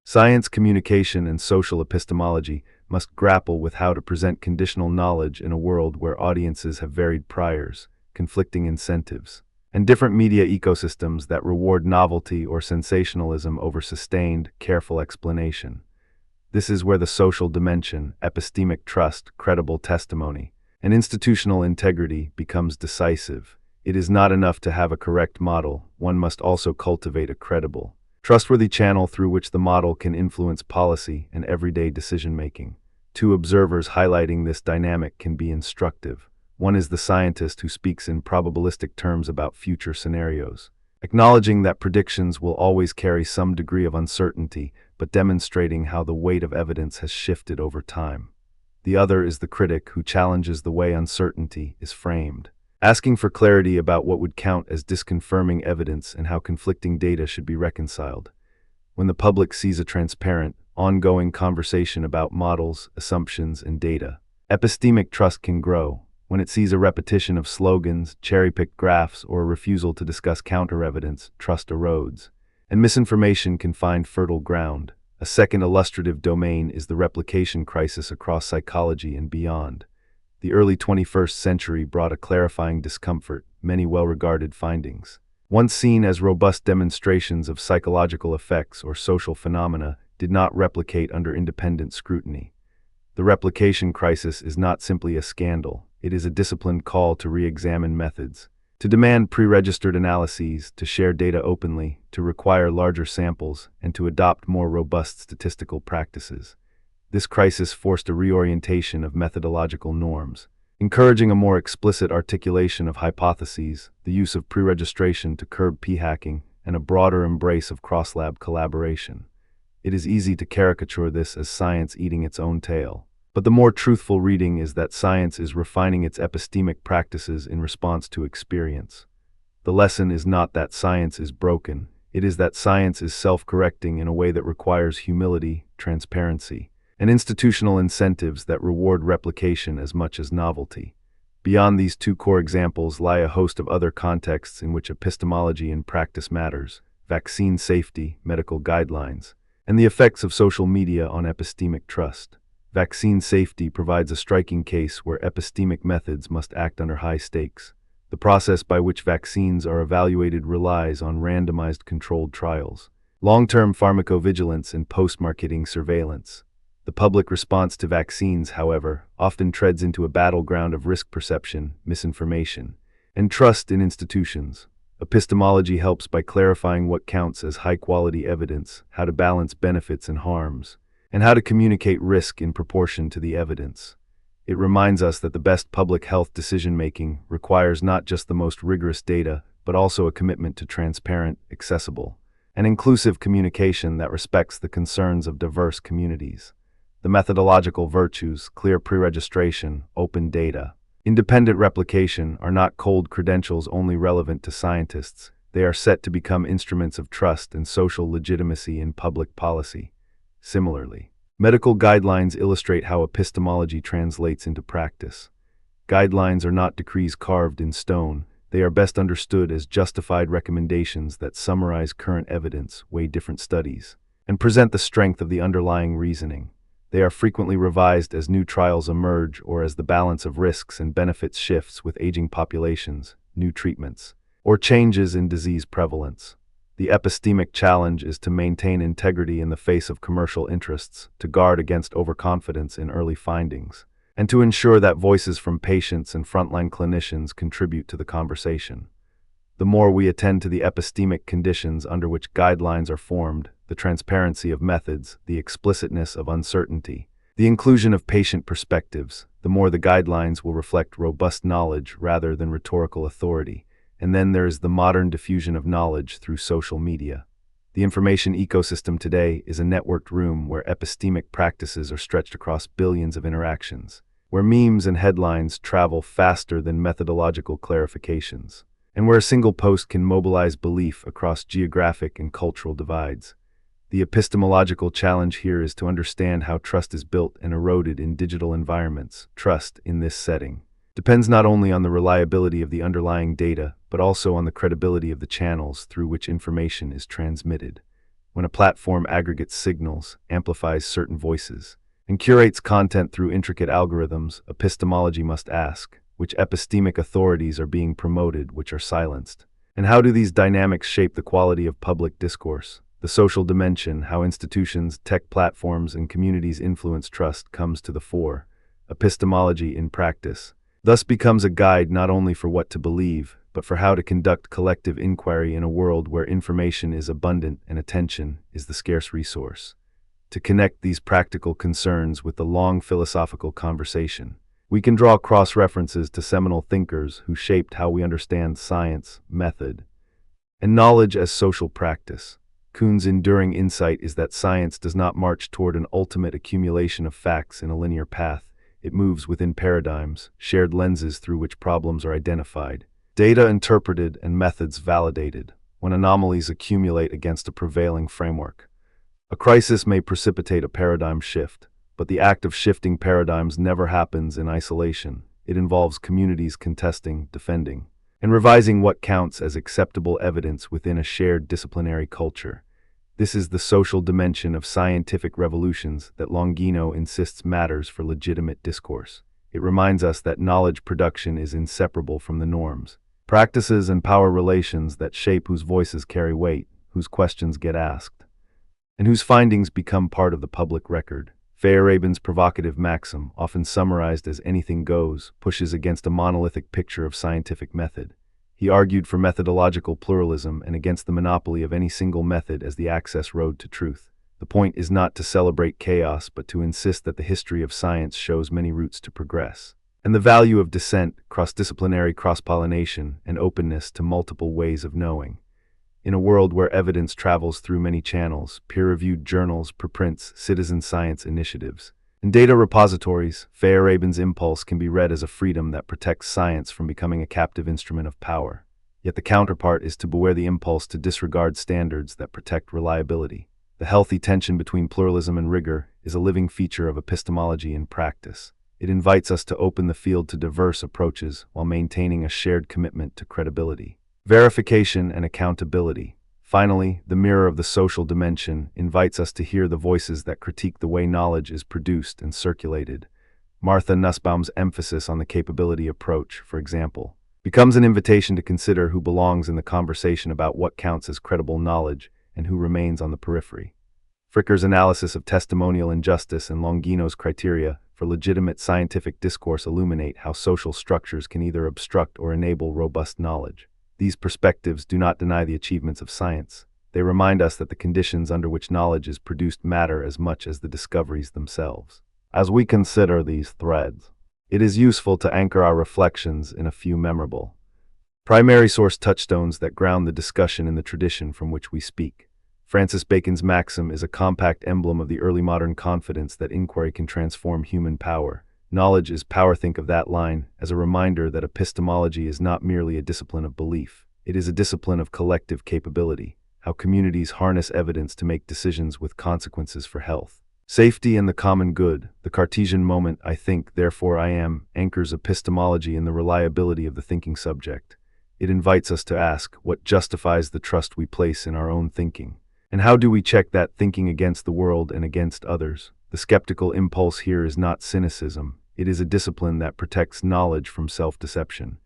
science communication and social epistemology must grapple with how to present conditional knowledge in a world where audiences have varied priors, conflicting incentives, and different media ecosystems that reward novelty or sensationalism over sustained, careful explanation. This is where the social dimension, epistemic trust, credible testimony, and institutional integrity becomes decisive. It is not enough to have a correct model, one must also cultivate a credible, trustworthy channel through which the model can influence policy and everyday decision-making. Two observers highlighting this dynamic can be instructive. One is the scientist who speaks in probabilistic terms about future scenarios, acknowledging that predictions will always carry some degree of uncertainty, but demonstrating how the weight of evidence has shifted over time. The other is the critic who challenges the way uncertainty is framed, asking for clarity about what would count as disconfirming evidence and how conflicting data should be reconciled. When the public sees a transparent, ongoing conversation about models, assumptions, and data, epistemic trust can grow. When it sees a repetition of slogans, cherry-picked graphs, or a refusal to discuss counter-evidence, trust erodes, and misinformation can find fertile ground. A second illustrative domain is the replication crisis across psychology and beyond. The early 21st century brought a clarifying discomfort. Many well-regarded findings, once seen as robust demonstrations of psychological effects or social phenomena, did not replicate under independent scrutiny. The replication crisis is not simply a scandal. It is a disciplined call to re-examine methods, to demand pre-registered analyses, to share data openly, to require larger samples, and to adopt more robust statistical practices. This crisis forced a reorientation of methodological norms, encouraging a more explicit articulation of hypotheses, the use of pre-registration to curb p-hacking, and a broader embrace of cross-lab collaboration. It is easy to caricature this as science eating its own tail. But the more truthful reading is that science is refining its epistemic practices in response to experience. The lesson is not that science is broken, it is that science is self-correcting in a way that requires humility, transparency, and institutional incentives that reward replication as much as novelty. Beyond these two core examples lie a host of other contexts in which epistemology in practice matters: vaccine safety, medical guidelines, and the effects of social media on epistemic trust. Vaccine safety provides a striking case where epistemic methods must act under high stakes. The process by which vaccines are evaluated relies on randomized controlled trials, long-term pharmacovigilance, and post-marketing surveillance. The public response to vaccines, however, often treads into a battleground of risk perception, misinformation, and trust in institutions. Epistemology helps by clarifying what counts as high-quality evidence, how to balance benefits and harms, and how to communicate risk in proportion to the evidence. It reminds us that the best public health decision-making requires not just the most rigorous data, but also a commitment to transparent, accessible, and inclusive communication that respects the concerns of diverse communities. The methodological virtues, clear pre-registration, open data, Independent replication are not cold credentials only relevant to scientists. They are set to become instruments of trust and social legitimacy in public policy. Similarly, medical guidelines illustrate how epistemology translates into practice. Guidelines are not decrees carved in stone. They are best understood as justified recommendations that summarize current evidence, weigh different studies, and present the strength of the underlying reasoning. They are frequently revised as new trials emerge or as the balance of risks and benefits shifts with aging populations, new treatments, or changes in disease prevalence. The epistemic challenge is to maintain integrity in the face of commercial interests, to guard against overconfidence in early findings, and to ensure that voices from patients and frontline clinicians contribute to the conversation. The more we attend to the epistemic conditions under which guidelines are formed, the transparency of methods, the explicitness of uncertainty, the inclusion of patient perspectives, the more the guidelines will reflect robust knowledge rather than rhetorical authority. And then there is the modern diffusion of knowledge through social media. The information ecosystem today is a networked room where epistemic practices are stretched across billions of interactions, where memes and headlines travel faster than methodological clarifications, and where a single post can mobilize belief across geographic and cultural divides. The epistemological challenge here is to understand how trust is built and eroded in digital environments. Trust, in this setting, depends not only on the reliability of the underlying data, but also on the credibility of the channels through which information is transmitted. When a platform aggregates signals, amplifies certain voices, and curates content through intricate algorithms, epistemology must ask, which epistemic authorities are being promoted, which are silenced? And how do these dynamics shape the quality of public discourse? The social dimension, how institutions, tech platforms, and communities influence trust, comes to the fore. Epistemology in practice thus becomes a guide not only for what to believe, but for how to conduct collective inquiry in a world where information is abundant and attention is the scarce resource. To connect these practical concerns with the long philosophical conversation, we can draw cross-references to seminal thinkers who shaped how we understand science, method, and knowledge as social practice. Kuhn's enduring insight is that science does not march toward an ultimate accumulation of facts in a linear path. It moves within paradigms, shared lenses through which problems are identified, data interpreted, and methods validated, when anomalies accumulate against a prevailing framework. A crisis may precipitate a paradigm shift, but the act of shifting paradigms never happens in isolation. It involves communities contesting, defending, and revising what counts as acceptable evidence within a shared disciplinary culture. This is the social dimension of scientific revolutions that Longino insists matters for legitimate discourse. It reminds us that knowledge production is inseparable from the norms, practices, and power relations that shape whose voices carry weight, whose questions get asked, and whose findings become part of the public record. Feyerabend's provocative maxim, often summarized as anything goes, pushes against a monolithic picture of scientific method. He argued for methodological pluralism and against the monopoly of any single method as the access road to truth. The point is not to celebrate chaos, but to insist that the history of science shows many routes to progress, and the value of dissent, cross-disciplinary cross-pollination, and openness to multiple ways of knowing. In a world where evidence travels through many channels, peer-reviewed journals, preprints, citizen science initiatives, and data repositories, Feyerabend's impulse can be read as a freedom that protects science from becoming a captive instrument of power. Yet the counterpart is to beware the impulse to disregard standards that protect reliability. The healthy tension between pluralism and rigor is a living feature of epistemology in practice. It invites us to open the field to diverse approaches while maintaining a shared commitment to credibility, verification, and accountability. Finally, the mirror of the social dimension invites us to hear the voices that critique the way knowledge is produced and circulated. Martha Nussbaum's emphasis on the capability approach, for example, becomes an invitation to consider who belongs in the conversation about what counts as credible knowledge and who remains on the periphery. Fricker's analysis of testimonial injustice and Longino's criteria for legitimate scientific discourse illuminate how social structures can either obstruct or enable robust knowledge. These perspectives do not deny the achievements of science. They remind us that the conditions under which knowledge is produced matter as much as the discoveries themselves. As we consider these threads, it is useful to anchor our reflections in a few memorable primary source touchstones that ground the discussion in the tradition from which we speak. Francis Bacon's maxim is a compact emblem of the early modern confidence that inquiry can transform human power. Knowledge is power. Think of that line as a reminder that epistemology is not merely a discipline of belief. It is a discipline of collective capability, how communities harness evidence to make decisions with consequences for health, safety, and the common good. The Cartesian moment, I think, therefore I am, anchors epistemology in the reliability of the thinking subject. It invites us to ask what justifies the trust we place in our own thinking, and how do we check that thinking against the world and against others. The skeptical impulse here is not cynicism. It is a discipline that protects knowledge from self-deception.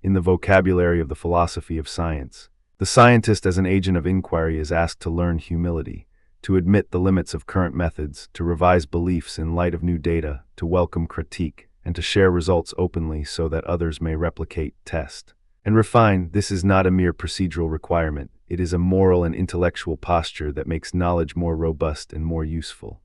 In the vocabulary of the philosophy of science, the scientist as an agent of inquiry is asked to learn humility, to admit the limits of current methods, to revise beliefs in light of new data, to welcome critique, and to share results openly so that others may replicate, test, and refine. This is not a mere procedural requirement. It is a moral and intellectual posture that makes knowledge more robust and more useful.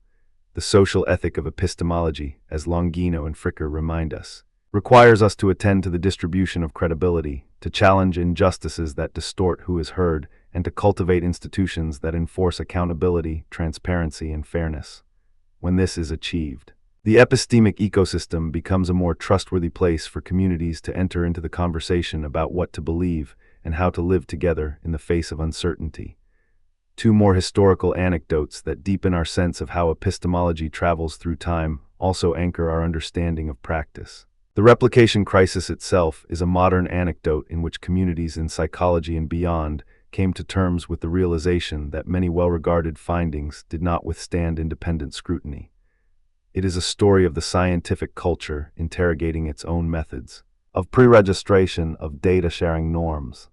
The social ethic of epistemology, as Longino and Fricker remind us, requires us to attend to the distribution of credibility, to challenge injustices that distort who is heard, and to cultivate institutions that enforce accountability, transparency, and fairness. When this is achieved, the epistemic ecosystem becomes a more trustworthy place for communities to enter into the conversation about what to believe and how to live together in the face of uncertainty. Two more historical anecdotes that deepen our sense of how epistemology travels through time also anchor our understanding of practice. The replication crisis itself is a modern anecdote in which communities in psychology and beyond came to terms with the realization that many well-regarded findings did not withstand independent scrutiny. It is a story of the scientific culture interrogating its own methods, of pre-registration, of data-sharing norms,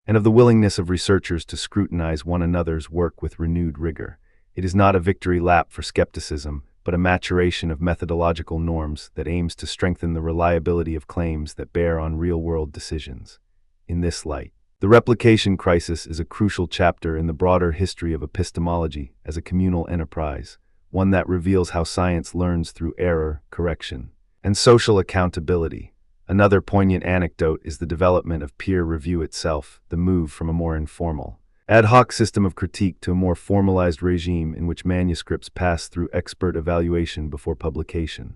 and of the willingness of researchers to scrutinize one another's work with renewed rigor. It is not a victory lap for skepticism, but a maturation of methodological norms that aims to strengthen the reliability of claims that bear on real-world decisions. In this light, the replication crisis is a crucial chapter in the broader history of epistemology as a communal enterprise, one that reveals how science learns through error, correction, and social accountability. Another poignant anecdote is the development of peer review itself, the move from a more informal, ad hoc system of critique to a more formalized regime in which manuscripts pass through expert evaluation before publication.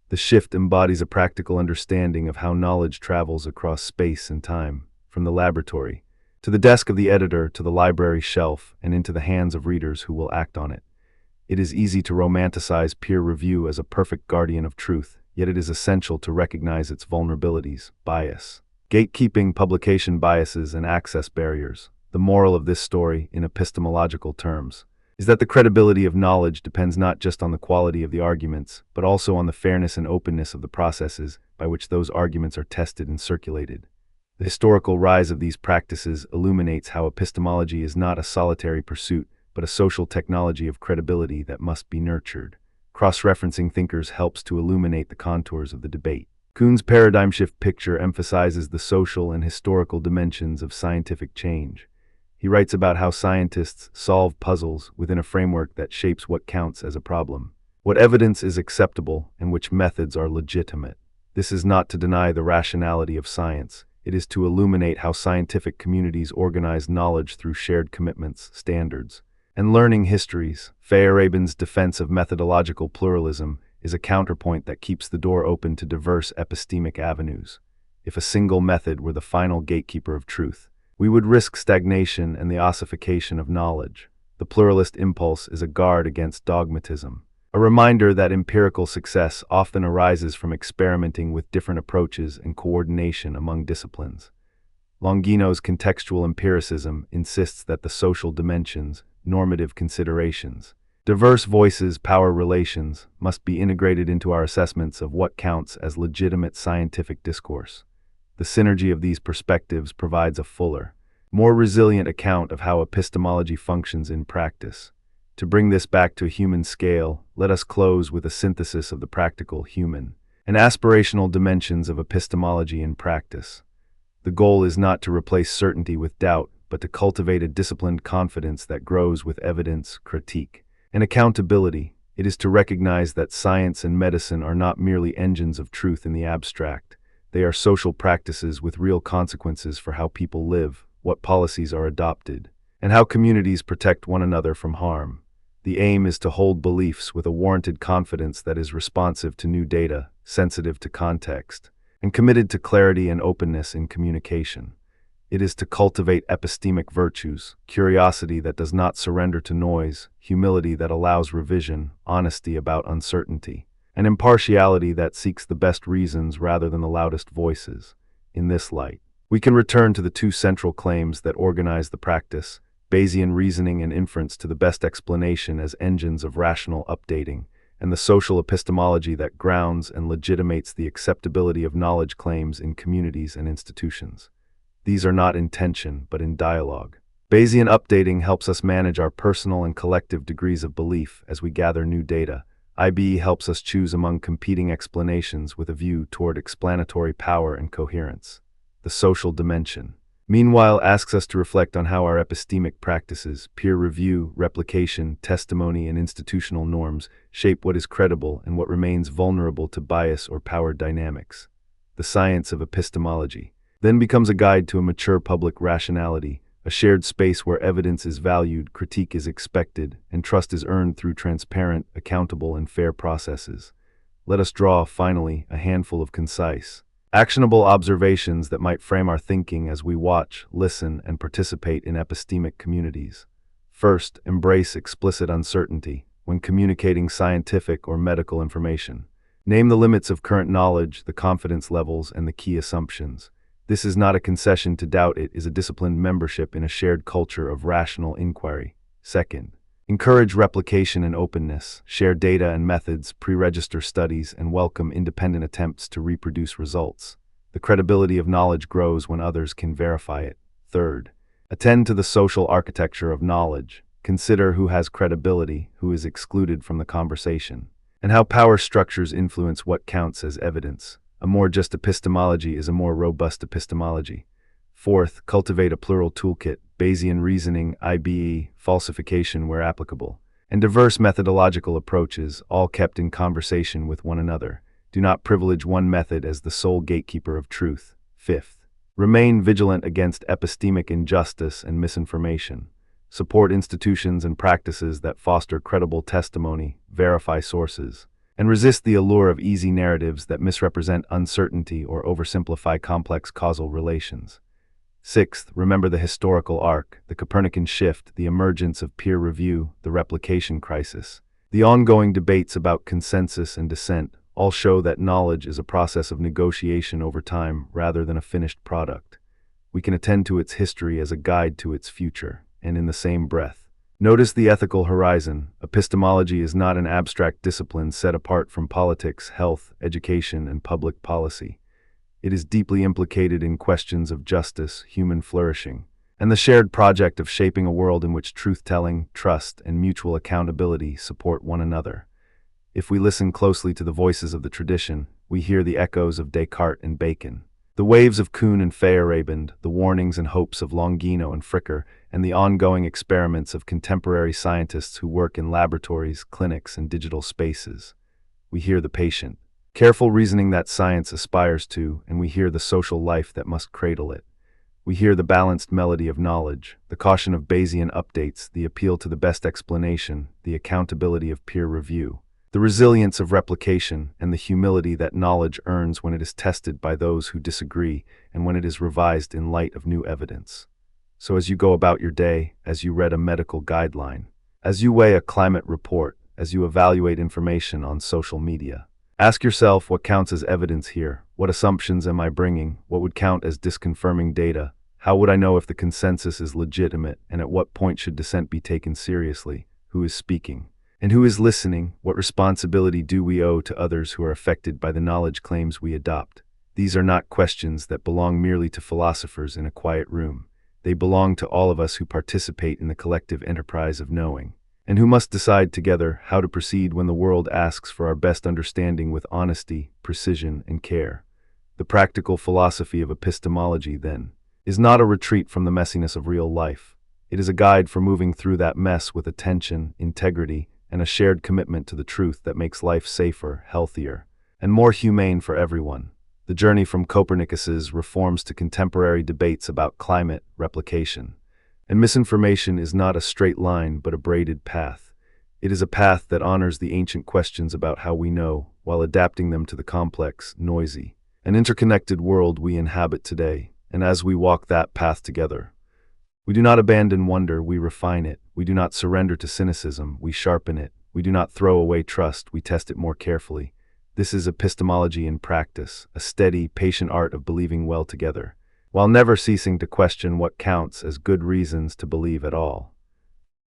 The shift embodies a practical understanding of how knowledge travels across space and time, from the laboratory to the desk of the editor to the library shelf and into the hands of readers who will act on it. It is easy to romanticize peer review as a perfect guardian of truth, yet it is essential to recognize its vulnerabilities, bias, gatekeeping, publication biases, and access barriers. The moral of this story, in epistemological terms, is that the credibility of knowledge depends not just on the quality of the arguments, but also on the fairness and openness of the processes by which those arguments are tested and circulated. The historical rise of these practices illuminates how epistemology is not a solitary pursuit, but a social technology of credibility that must be nurtured. Cross-referencing thinkers helps to illuminate the contours of the debate. Kuhn's paradigm shift picture emphasizes the social and historical dimensions of scientific change. He writes about how scientists solve puzzles within a framework that shapes what counts as a problem, what evidence is acceptable, and which methods are legitimate. This is not to deny the rationality of science. It is to illuminate how scientific communities organize knowledge through shared commitments, standards, and learning histories. Feyerabend's defense of methodological pluralism is a counterpoint that keeps the door open to diverse epistemic avenues. If a single method were the final gatekeeper of truth, we would risk stagnation and the ossification of knowledge. The pluralist impulse is a guard against dogmatism, a reminder that empirical success often arises from experimenting with different approaches and coordination among disciplines. Longino's contextual empiricism insists that the social dimensions, normative considerations, diverse voices, power relations, must be integrated into our assessments of what counts as legitimate scientific discourse. The synergy of these perspectives provides a fuller, more resilient account of how epistemology functions in practice. To bring this back to a human scale, let us close with a synthesis of the practical, human, and aspirational dimensions of epistemology in practice. The goal is not to replace certainty with doubt, but to cultivate a disciplined confidence that grows with evidence, critique, and accountability. It is to recognize that science and medicine are not merely engines of truth in the abstract. They are social practices with real consequences for how people live, what policies are adopted, and how communities protect one another from harm. The aim is to hold beliefs with a warranted confidence that is responsive to new data, sensitive to context, and committed to clarity and openness in communication. It is to cultivate epistemic virtues, curiosity that does not surrender to noise, humility that allows revision, honesty about uncertainty, and impartiality that seeks the best reasons rather than the loudest voices. In this light, we can return to the two central claims that organize the practice: Bayesian reasoning and inference to the best explanation as engines of rational updating, and the social epistemology that grounds and legitimates the acceptability of knowledge claims in communities and institutions. These are not in tension, but in dialogue. Bayesian updating helps us manage our personal and collective degrees of belief as we gather new data. IBE helps us choose among competing explanations with a view toward explanatory power and coherence. The social dimension, meanwhile, asks us to reflect on how our epistemic practices, peer review, replication, testimony, and institutional norms shape what is credible and what remains vulnerable to bias or power dynamics. The science of epistemology then becomes a guide to a mature public rationality, a shared space where evidence is valued, critique is expected, and trust is earned through transparent, accountable, and fair processes. Let us draw, finally, a handful of concise, actionable observations that might frame our thinking as we watch, listen, and participate in epistemic communities. First, embrace explicit uncertainty when communicating scientific or medical information. Name the limits of current knowledge, the confidence levels, and the key assumptions. This is not a concession to doubt, it is a disciplined membership in a shared culture of rational inquiry. Second, encourage replication and openness. Share data and methods, pre-register studies, and welcome independent attempts to reproduce results. The credibility of knowledge grows when others can verify it. Third, attend to the social architecture of knowledge. Consider who has credibility, who is excluded from the conversation, and how power structures influence what counts as evidence. A more just epistemology is a more robust epistemology. Fourth, cultivate a plural toolkit, Bayesian reasoning, IBE, falsification where applicable, and diverse methodological approaches, all kept in conversation with one another. Do not privilege one method as the sole gatekeeper of truth. Fifth, remain vigilant against epistemic injustice and misinformation. Support institutions and practices that foster credible testimony, verify sources, and resist the allure of easy narratives that misrepresent uncertainty or oversimplify complex causal relations. Sixth, remember the historical arc, the Copernican shift, the emergence of peer review, the replication crisis. The ongoing debates about consensus and dissent all show that knowledge is a process of negotiation over time rather than a finished product. We can attend to its history as a guide to its future, and in the same breath, notice the ethical horizon. Epistemology is not an abstract discipline set apart from politics, health, education, and public policy. It is deeply implicated in questions of justice, human flourishing, and the shared project of shaping a world in which truth-telling, trust, and mutual accountability support one another. If we listen closely to the voices of the tradition, we hear the echoes of Descartes and Bacon, the waves of Kuhn and Feyerabend, the warnings and hopes of Longino and Fricker, and the ongoing experiments of contemporary scientists who work in laboratories, clinics, and digital spaces. We hear the patient, careful reasoning that science aspires to, and we hear the social life that must cradle it. We hear the balanced melody of knowledge, the caution of Bayesian updates, the appeal to the best explanation, the accountability of peer review, the resilience of replication, and the humility that knowledge earns when it is tested by those who disagree and when it is revised in light of new evidence. So as you go about your day, as you read a medical guideline, as you weigh a climate report, as you evaluate information on social media, ask yourself what counts as evidence here. What assumptions am I bringing? What would count as disconfirming data? How would I know if the consensus is legitimate, and at what point should dissent be taken seriously? Who is speaking? And who is listening? What responsibility do we owe to others who are affected by the knowledge claims we adopt? These are not questions that belong merely to philosophers in a quiet room. They belong to all of us who participate in the collective enterprise of knowing, and who must decide together how to proceed when the world asks for our best understanding with honesty, precision, and care. The practical philosophy of epistemology, then, is not a retreat from the messiness of real life. It is a guide for moving through that mess with attention, integrity, and a shared commitment to the truth that makes life safer, healthier, and more humane for everyone. The journey from Copernicus's reforms to contemporary debates about climate, replication, and misinformation is not a straight line but a braided path. It is a path that honors the ancient questions about how we know, while adapting them to the complex, noisy, and interconnected world we inhabit today. And as we walk that path together, we do not abandon wonder, we refine it. We do not surrender to cynicism, we sharpen it. We do not throw away trust, we test it more carefully. This is epistemology in practice, a steady, patient art of believing well together, while never ceasing to question what counts as good reasons to believe at all.